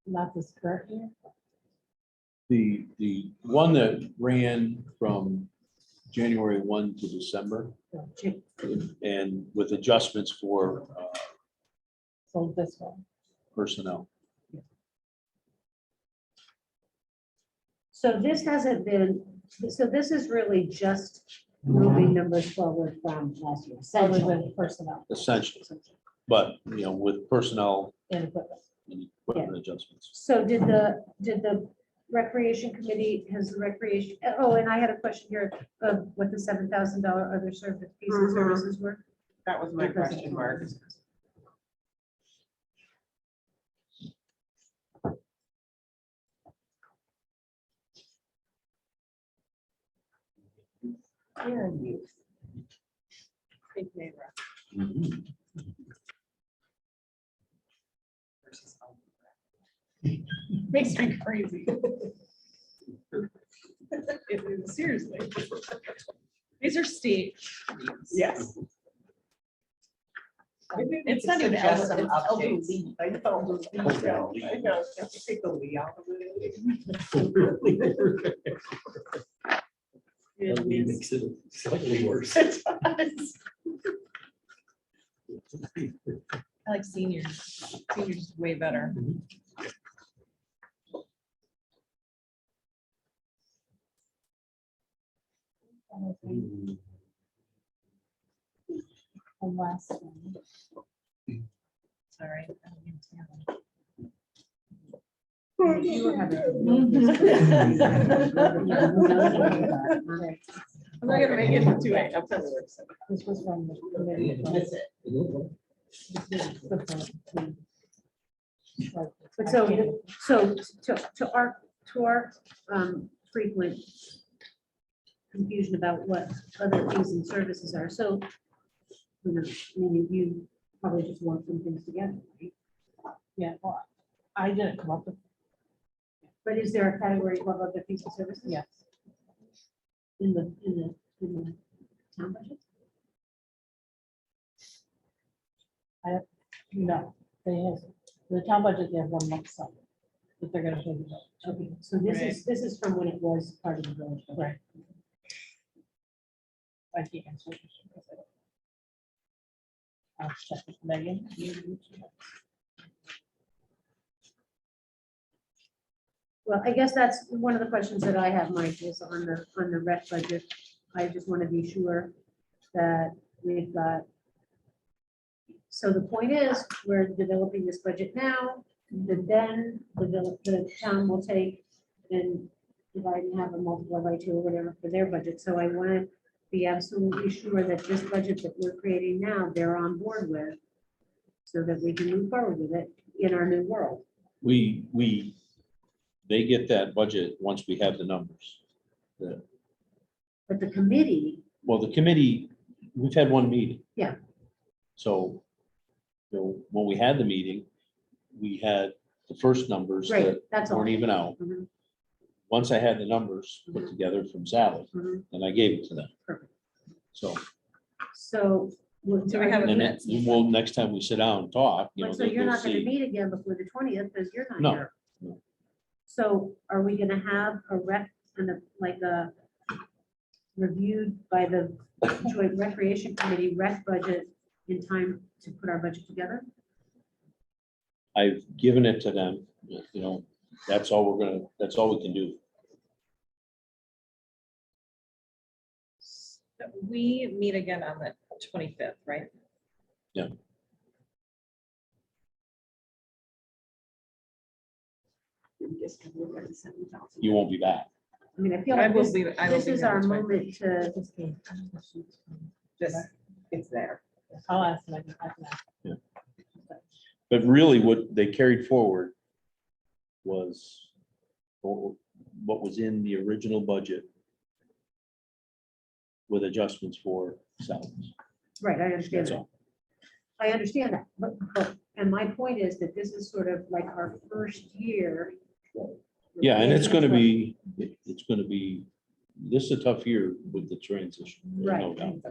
not this current year.
the one that ran from January 1 to December, and with adjustments for
So this one,
personnel.
So this hasn't been, so this is really just moving numbers forward from last year.
other
essentially.
than personnel
Essentially, but, you know, with personnel
and equipment.
and equipment adjustments.
So did the recreation committee, has the recreation, oh, and I had a question here of what the $7,000 other service fees and
Mhm.
services were.
That was my question mark. Yeah, youth. Big neighbor.
Makes me crazy. Seriously. These are state.
Yes.
It's not even
Suggest some
elderly.
updates. I know. I know. Have to take the Lee out of it.
Makes it slightly worse.
I like seniors. Seniors is way better.
The last one.
Sorry. I don't mean to-
You were having-
I'm not gonna make it into it.
This was from the committee.
That's it.
But to our frequent confusion about what other fees and services are, so, you know, I mean, you probably just want some things together, right?
Yeah, well, I didn't come up with,
But is there a category called other fees and services?
yes,
In the town budget?
no, they have, the town budget, they have one lump sum that they're gonna pay. the-
Okay, so this is from when it was part of the village. budget.
Right. I can't answer. this because I don't- I'll check with Megan.
Well, I guess that's one of the questions that I have, Mike, is on the rec budget. I just want to be sure that we've got. So the point is, we're developing this budget now, that then the town will take and divide and have a multiple by 2 or whatever for their budget. So I want to be absolutely sure that this budget that we're creating now, they're on board with, so that we can move forward with it in our new world.
They get that budget once we have the numbers.
But the committee,
Well, the committee, we've had one meeting.
Yeah.
So, you know, when we had the meeting, we had the first numbers
right,
that
that's all.
weren't even out.
Mhm,
Once I had the numbers put together from Sally,
mhm.
and I gave it to them.
Perfect.
So,
So.
Do we have a
and
minute?
then, well, next time we sit down and talk, you know.
So you're
they'll
not gonna
see-
meet again before the 20th, because you're not
No,
here.
no.
So are we gonna have a rec, and like a reviewed by the joint recreation committee rec budget in time to put our budget together?
I've given it to them, you know, that's all we can do.
We meet again on the 25th, right?
You won't be back.
I mean, I feel
I
like
will
this,
be, I will
this
be
is
here
our
the 25th.
moment to,
Just, it's there.
I'll ask them. I can ask.
But really what they carried forward was what was in the original budget with adjustments for salaries.
right, I understand
That's
that.
all.
I understand that, and my point is that this is sort of like our first year.
Yeah, and it's gonna be, this is a tough year with the transition. there's no
Right.
doubt.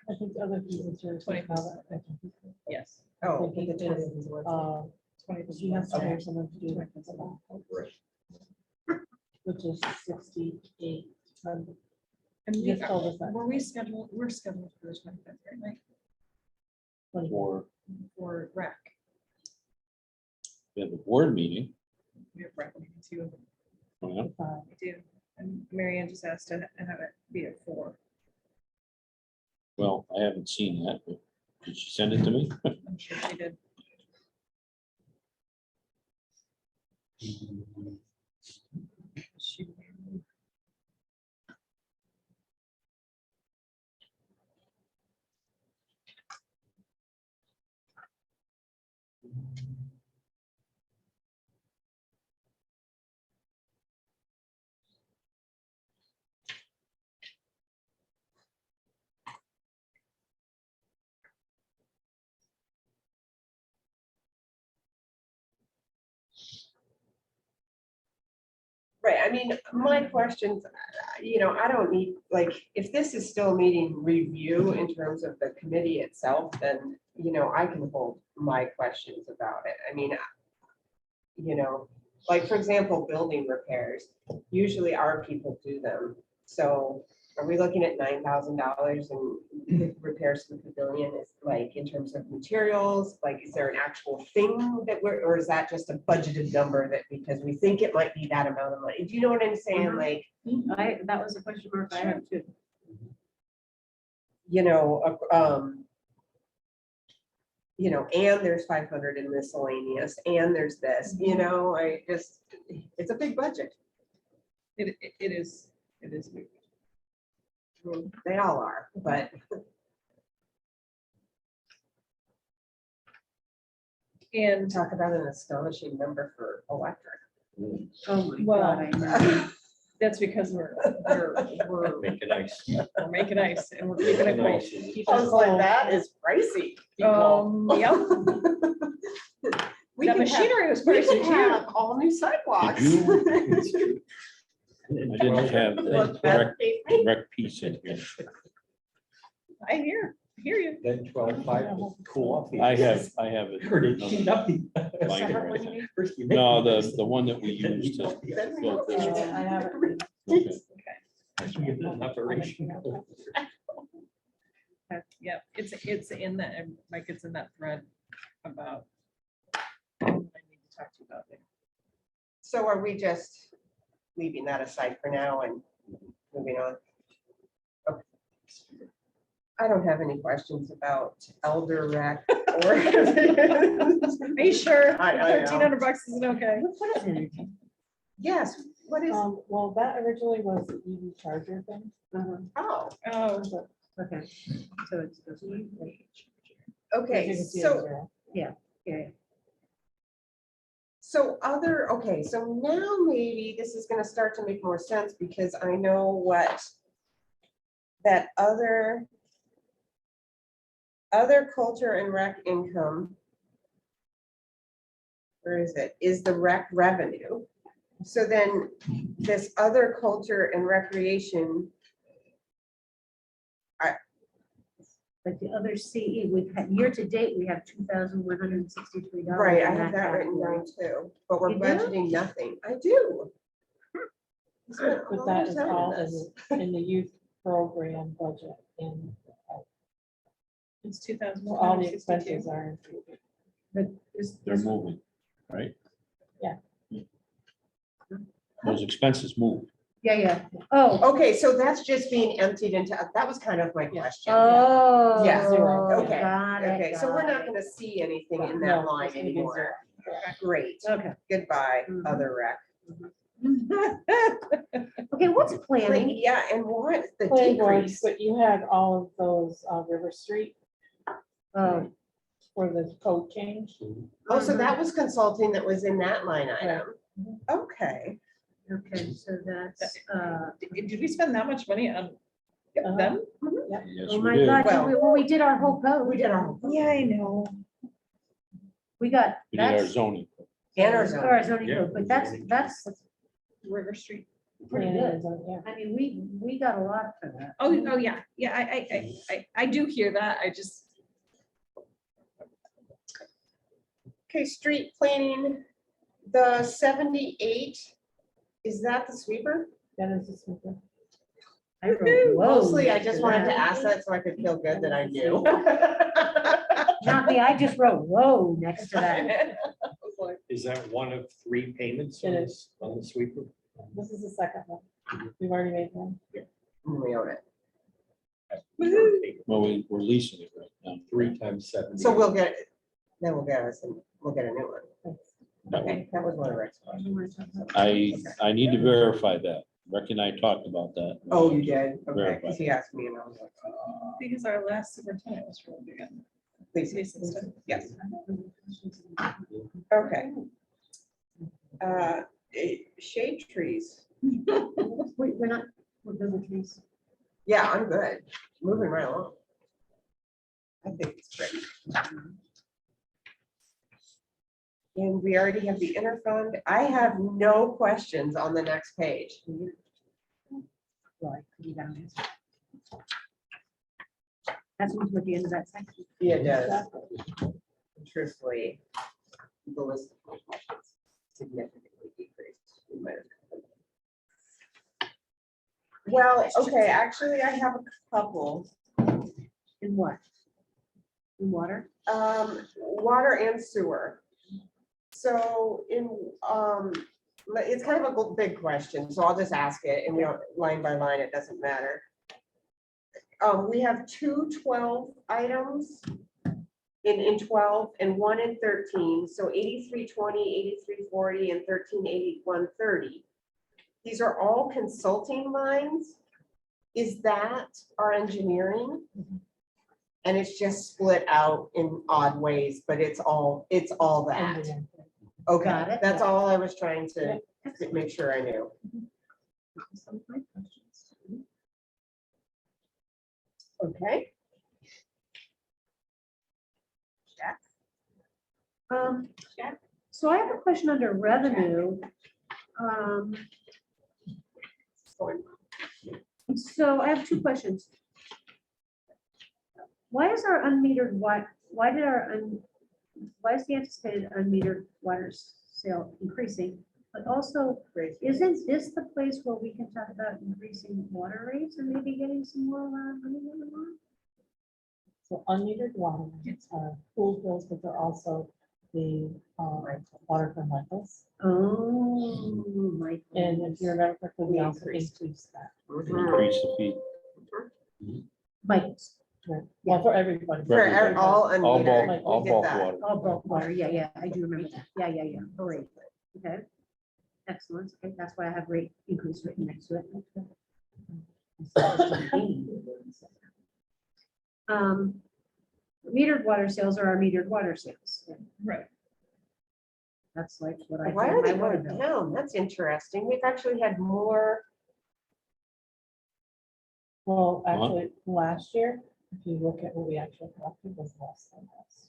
I think the other fees and services.
25th.
Yes.
Oh,
I think
the
it
20
is,
is what-
She has to hire someone to do that. Which is 6,800.
And we,
Just told us that.
we're scheduled for the 25th, right?
For,
For rec.
we have a board meeting.
We have rec meeting too.
coming up.
We do. And Mary Ann just asked to have it be at 4.
Well, I haven't seen that, but did she send it to me?
I'm sure she did. She-
Right, I mean, my questions, I don't need, like, if this is still needing review in terms of the committee itself, then, I can hold my questions about it. I mean, like, for example, building repairs, usually our people do them. So are we looking at $9,000 and repairs to the pavilion is like in terms of materials? Like, is there an actual thing that or is that just a budgeted number that because we think it might be that amount of money? Do you know what I'm saying?
Mhm.
Like,
That was a question mark I have too.
And there's 500 in miscellaneous and there's this, it's a big budget.
It is. It is. big.
I mean, they all are, but
And
talk about an astonishing number for electric.
Oh my
Well,
God, I know.
that's because we're
Make it nice.
making ice and we're keeping it cold. Keep it
I was like,
cold.
that is pricey. people.
Yep,
We
that
could have,
machinery was
we
pricey
could
too.
have all new sidewalks.
Did I didn't have the
Look,
correct,
that-
correct piece in here.
I hear you.
Then 12.5 will cool off.
I have it.
Heard it heat up.
Binder right there.
First you make
No,
it,
the one that we use to fill this.
I have it.
Okay.
That's when you get an operation.
Yeah, it's in that, like, it's in that thread about. I need to talk to you about it.
So are we just leaving that aside for now and moving on? Okay. I don't have any questions about elder rec or.
Are you sure?
I know.
$1,300 isn't okay?
What is it?
Yes, what is,
Well, that originally was the EV charger thing.
oh,
Oh,
Okay, so it's.
As you
okay,
can see,
so.
it's zero.
Yeah,
So so now maybe this is gonna start to make more sense because I know what that other culture and rec income, where is it, is the rec revenue. So then this other culture and recreation,
like the other CE, we've had, year to date, we have $2,163.
right, I
in
have that written
category.
down too, but we're
You do?
budgeting nothing. I do. We spent a
But
lot
that
of
is
time on
all
this.
in the youth program budget and
it's 2,000.
all the expenses are included.
But this,
They're moving, right?
Yeah.
Those expenses move.
Yeah. Oh,
Okay, so that's just being emptied into, that was kind of my question.
oh.
Yeah,
zero,
okay,
Got it,
Okay, so we're
got
not
it.
gonna see anything in
No,
that line
it's gonna be
anymore.
zero.
Great,
Okay.
goodbye,
Mhm.
other rec.
Okay, what's planning?
Yeah, and what, the
Planning board,
decrease?
but you had all of those, River Street
Oh,
for the code change.
Oh, so that was consulting that was in that line item.
Mhm.
Okay,
okay, so that's,
Did we spend that much money on
Uh-huh.
them?
Yes,
oh
we
my
did.
God,
Well-
when we did our whole code.
we did our,
Yeah, I know.
We got,
We did our
that's,
zoning.
and our
or
zone.
our zoning
Yeah,
code, but that's
River Street.
pretty
Planning
good.
and zoning, yeah.
I mean, we got a lot for that.
Oh, yeah, I do hear that. I just,
Okay, street cleaning, the 78, is that the sweeper?
That is just something.
I wrote, whoa.
Mostly, I
next
just
to
wanted to
that.
ask that so I could feel good that I knew.
Not me, I just wrote, whoa, next to that.
Is that one of 3 payments
It is.
on the sweeper?
This is the second one. We've already made one.
We own it.
Well, we're leasing it right now.
3 times 70.
So we'll get, then we'll get us, and we'll get a new one.
That one.
Okay, that was one of Rick's questions.
I need to verify that. Rick and I talked about that.
Oh, you did? Okay,
Verify.
because he asked me and I was like,
because our last superintendent was really big on
please,
leasing stuff.
yes, okay. Shade trees.
We're not, we're good with trees.
Yeah, I'm good. Moving right along. I think it's great. And we already have the interfund. I have no questions on the next page.
Right, put it down there. That's what's at the end of that section.
Yeah, it does. Truthfully, the list of my questions significantly decreased. We might have- Well, okay, actually, I have a couple.
In what? In water?
Water and sewer. So it's kind of a big question, so I'll just ask it and we don't, line by line, it doesn't matter. We have 2 12 items in 12 and 1 in 13, so 8320, 8340, and 138130. These are all consulting lines. Is that our engineering? And it's just split out in odd ways, but it's all that. Okay,
Got it.
that's all I was trying to make sure I knew.
Some of my questions.
Okay.
So I have a question under revenue. So I have 2 questions. Why is our unmetered why is the anticipated unmetered water sale increasing? But also, isn't this the place where we can talk about increasing water rates and maybe getting some more money in the line?
So unmetered water, pool bills, but they're also the water from rentals.
Oh, my.
And if you remember correctly, we
We
also
increased.
increased that.
Increase the fee.
Michael's,
Right. Well, for everybody.
For all
All
unmetered.
bulk, all
we did
bulk
that.
water.
all bulk water, yeah, I do remember that. Yeah, great, okay. Excellent, okay, that's why I have rate increase written next to it. Metered water sales are our metered water sales.
Right.
That's like what I.
Why
pay
are they
my water
going
bill.
down? That's interesting. We've actually had more.
Well, actually, last year, if you look at what we actually collected, was less than this.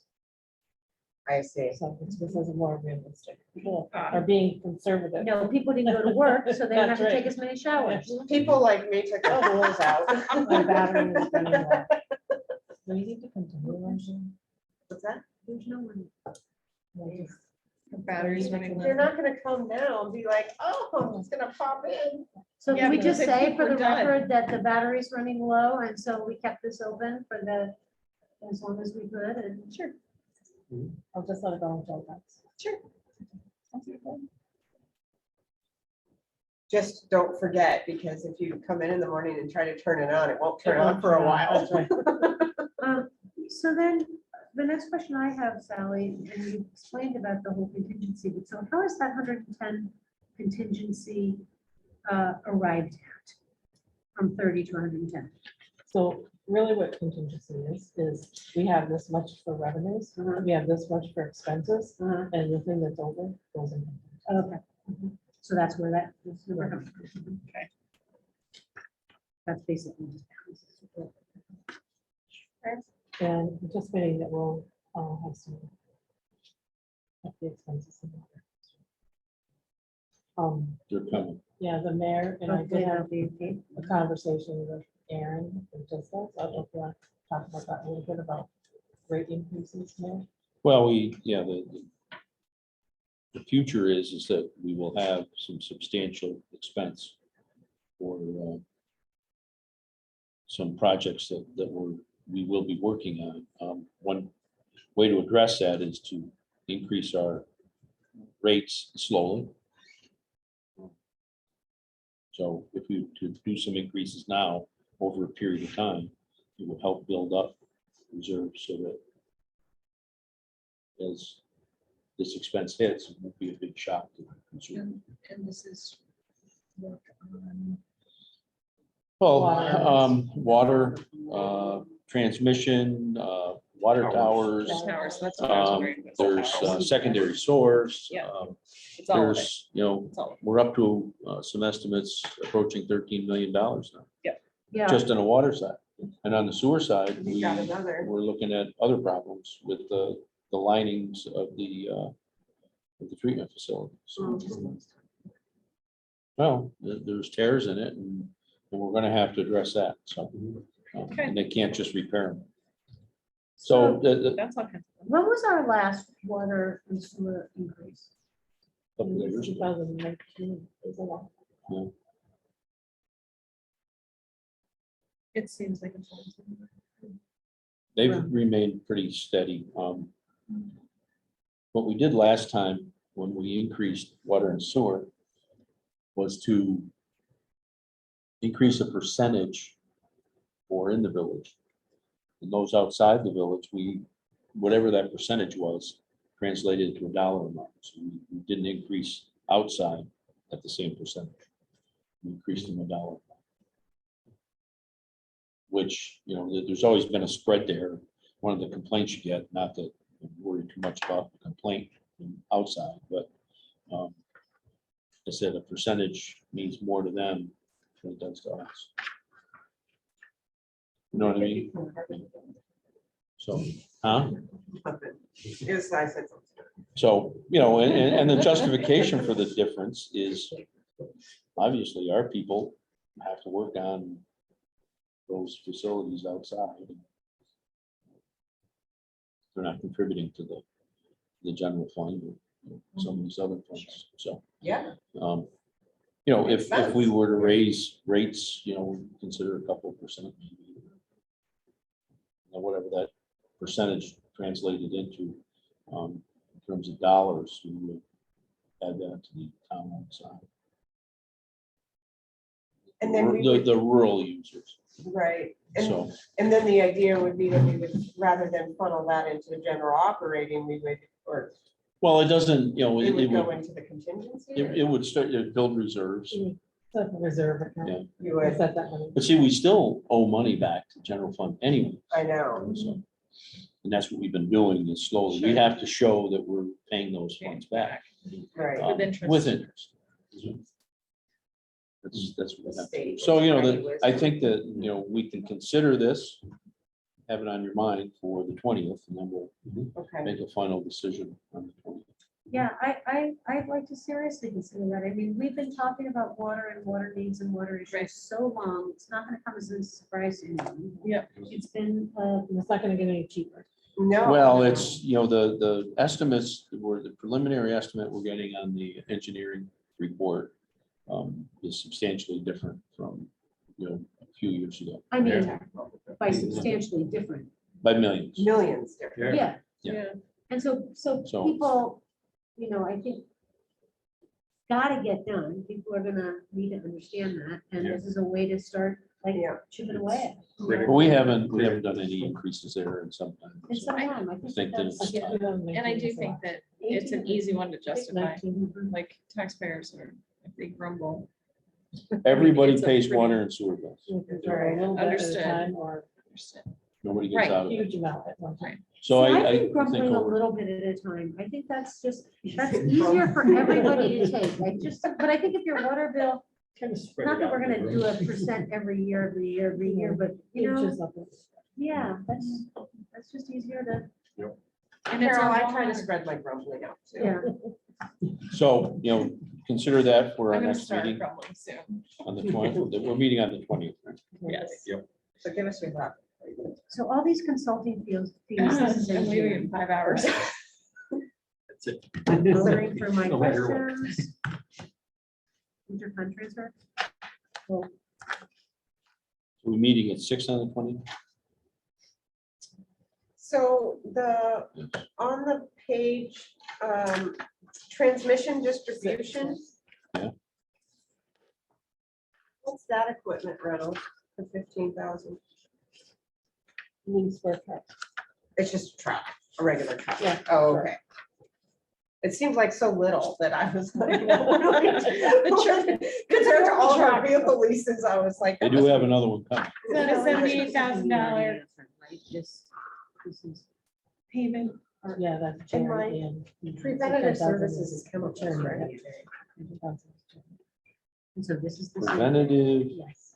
I see.
So this is more realistic. People are being conservative.
No, people didn't go to work, so they don't have
That's
to take
right.
as many showers.
People like me took the rules out.
My battery is running low. Do we need to continue running?
What's that?
There's no one.
We'll just-
Batteries running low.
They're not gonna come now and be like, oh, it's gonna pop in.
So
Yeah,
can we
because
just
if
say
people
for the
are done-
record that the battery's running low, and so we kept this open for as long as we could, and.
Sure.
I'll just let it go until that's.
Sure.
just don't forget, because if you come in the morning and try to turn it on, it won't turn on for a while.
That's right.
So then, the next question I have, Sally, and you explained about the whole contingency, but so how is that 110 contingency arrived at? From 30 to 110?
So really what contingency is we have this much for revenues,
Uh-huh.
we have this much for expenses,
Uh-huh.
and the thing that's over goes in.
Okay, so that's where that, that's where we're coming from. Okay. That's basically.
And anticipating that we'll have some. of the expenses in there.
They're coming.
Yeah, the mayor and I
Hopefully
did
that'll
have
be okay.
a conversation with Aaron and just that, so I don't know if you want to talk about that a little bit about rate increases now.
Well, the future is that we will have some substantial expense for some projects that we will be working on. One way to address that is to increase our rates slowly. So if we to do some increases now over a period of time, it will help build up reserves so that as this expense hits, it won't be a big shock to the consumer.
And this is work on.
Well, water, transmission, water towers,
Towers, that's what I was
um,
wondering. was
there's
towers.
secondary source.
Yeah. It's all of it.
There's,
It's all of it.
we're up to some estimates approaching $13 million now,
Yeah,
just on the water side. And on the sewer side,
We got another.
we're looking at other problems with the linings of the treatment facilities. Well, there's tears in it and we're gonna have to address that, so. And they can't just repair them. So
That's all kinds of.
when was our last water and sewer increase?
couple of years ago,
2019 is a lot.
It seems like it's.
they've remained pretty steady. What we did last time when we increased water and sewer was to increase the percentage for in the village. And those outside the village, whatever that percentage was, translated to a dollar amount. So we didn't increase outside at the same percentage. We increased them a dollar. Which, there's always been a spread there. One of the complaints you get, not that I worry too much about the complaint from outside, but I said a percentage means more to them than it does to us. You know what I mean? So,
Yes, I said something.
So, and the justification for the difference is obviously our people have to work on those facilities outside. They're not contributing to the general fund or some of these other funds, so.
Yeah,
If we were to raise rates, consider a couple of percent. Maybe, whatever that percentage translated into, in terms of dollars, we would add that to the town side.
and then we would,
The rural users,
right, and,
so,
and then the idea would be that we would, rather than funnel that into general operating, we would, or
well, it doesn't,
it would go
it
into the contingency. or
would start to build reserves.
It's like a reserve account.
Yeah.
You would,
Set that money.
But see, we still owe money back to general fund anyway.
I know,
So, and that's what we've been doing is slowly. We have to show that we're paying those funds back.
right.
um,
With interest.
With interest. That's what we
The
have to
state
do. So,
was
I think that, we can consider this, have it on your mind for the 20th, and then we'll
Okay,
make a final decision on the 20th.
Yeah, I'd like to seriously consider that. I mean, we've been talking about water and water needs and water
Right.
issues so long. It's not gonna come as a surprise to anyone.
Yep.
It's been,
And it's not gonna get any cheaper.
no.
Well, it's, the estimates, the preliminary estimate we're getting on the engineering report is substantially different from, a few years ago,
I mean, by substantially different.
by millions.
Millions different.
Yeah.
Yeah.
And so
So-
people, I think gotta get done. People are gonna need to understand that, and this is a way to start, like,
Yeah.
chipping away at it.
But we haven't done any increases there in some time.
And some time, I think
Think that
that's.
it's
And I do think that it's an easy one to justify,
19.
like taxpayers are, if they grumble.
Everybody
It's a
pays
pretty-
water and sewer bills.
Understood.
Or
Nobody gets
Right.
out of it.
huge amount at one time.
So
See,
I
think
think
grumbling a
over-
little bit at a time. I think that's easier for everybody to take. But I think if your water bill,
Kind of spread
not
it
that
out
we're
in the
gonna do
room.
a percent every year, but you know,
Inches of it.
yeah, that's just easier to,
And it's
Carol, I
a
try to
lot.
spread my grumbling out too.
yeah.
So, consider that for our
I'm gonna
next
start
meeting
grumbling soon.
on the 20th. We're meeting on the 20th. right?
Yes.
So give us your thought.
So all these consulting fees.
I'm leaving in 5 hours.
That's it.
I'm filtering through my
No matter what.
questions. Interfund transfer.
We're meeting at 6 on the 20th.
So on the page, transmission distribution.
Yeah.
What's that equipment rental for 15,000?
Lease for a truck.
It's just a truck, a regular truck.
Yeah.
Oh, okay. It seems like so little that I was like, what do I do? Compared to all of our vehicle leases, I was like.
They do have another one coming.
So the $78,000
This is
payment.
Yeah, that's.
And my
Jerry and-
Preventative
10,000
services is chemicals,
Jerry,
right?
yeah.
and so this is the.
Preventative,
Yes.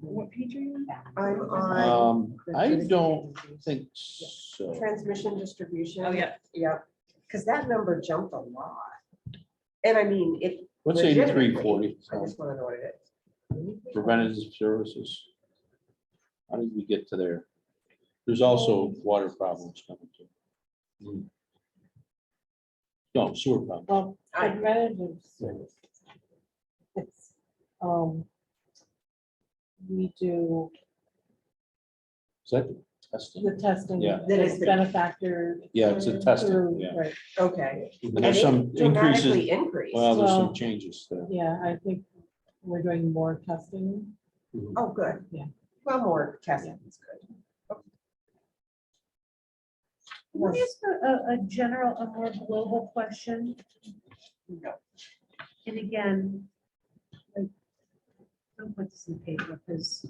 What page are you on?
I'm on
I don't think so.
transmission distribution.
Oh, yeah.
Yeah, because that number jumped a lot. And I mean, it.
What's
legitimately,
8340?
I just want to know what it is.
Preventative services. How did we get to there? There's also water problems coming too. No, sewer problems.
Well,
I-
preventative services. It's, we do
Is that the testing?
the testing.
Yeah.
That is the-
Benefactor.
Yeah, it's a testing,
through-
yeah.
Right,
Okay.
And
And
there's
it
some increases.
dramatically increased.
Well, there's some
Well-
changes there.
yeah, I think we're doing more testing.
Oh, good.
Yeah.
Well, more testing is good.
Can I ask a general, a more global question?
No.
And again, like, don't put this in paper because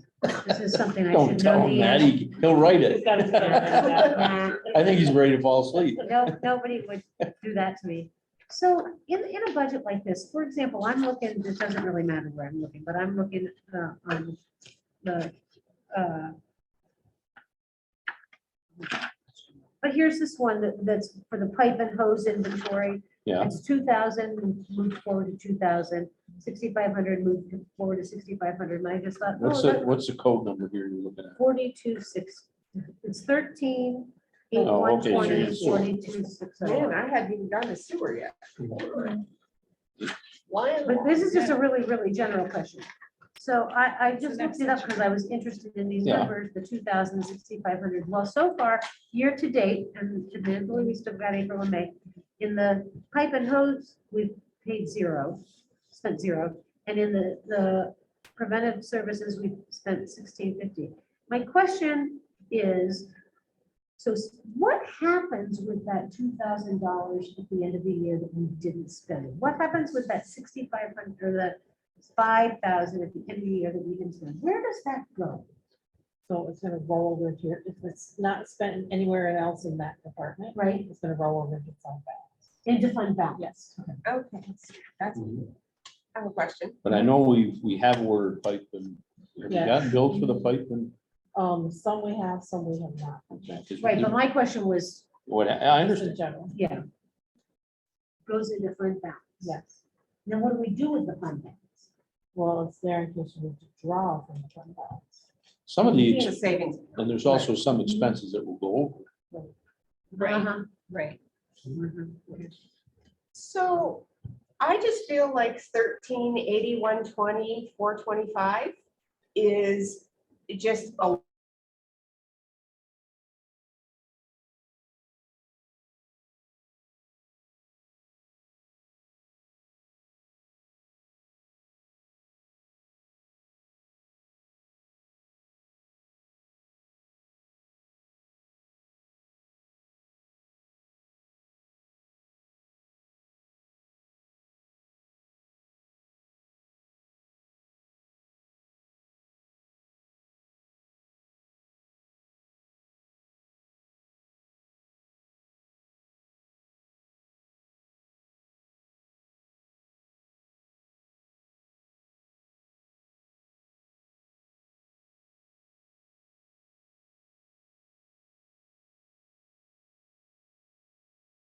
this is something I
Don't
should
tell
know
him
the
that.
answer.
He'll write
He's
it.
got his hand on that.
Nah,
I think he's ready to fall asleep.
No, nobody would do that to me. So in a budget like this, for example, I'm looking, it doesn't really matter where I'm looking, but I'm looking on the. But here's this one that's for the pipe and hose inventory.
Yeah,
It's 2,000, moved forward to 2,000, 6,500 moved forward to 6,500. And I just thought,
what's the code number here you're looking at?
42,6, it's 13,
Oh, okay, so
120,
you're sewer.
42,600.
Man, I hadn't even done the sewer yet. Why?
But this is just a really, really general question. So I just looked it up because I was interested in these
Yeah.
numbers, the 2,000, 6,500. Well, so far, year to date, and admittedly, we still got April and May. In the pipe and hose, we've paid zero, spent zero. And in the preventive services, we've spent 1,650. My question is, so what happens with that $2,000 at the end of the year that we didn't spend? What happens with that 6,500 or the 5,000 at the end of the year that we didn't spend? Where does that go?
So it's gonna roll over into, if it's not spent anywhere else in that department,
Right,
it's gonna roll over into fund balance.
into fund balance?
Yes.
Okay, that's, I have a question.
But I know we have ordered pipe and have we
Yeah.
gotten billed for the pipe and.
Some we have, some we have not.
okay, 'cause we
Right,
keep-
but my question was,
What, I
Just
understand.
in general,
yeah, goes into fund balance.
yes.
Then what do we do with the fund balance?
Well, it's there in case you need to draw from the fund balance.
Some of the,
Being a savings.
and there's also some expenses that will go over.
Right.
Uh-huh.
Right.
Mhm.
So I just feel like 138120 425 is just a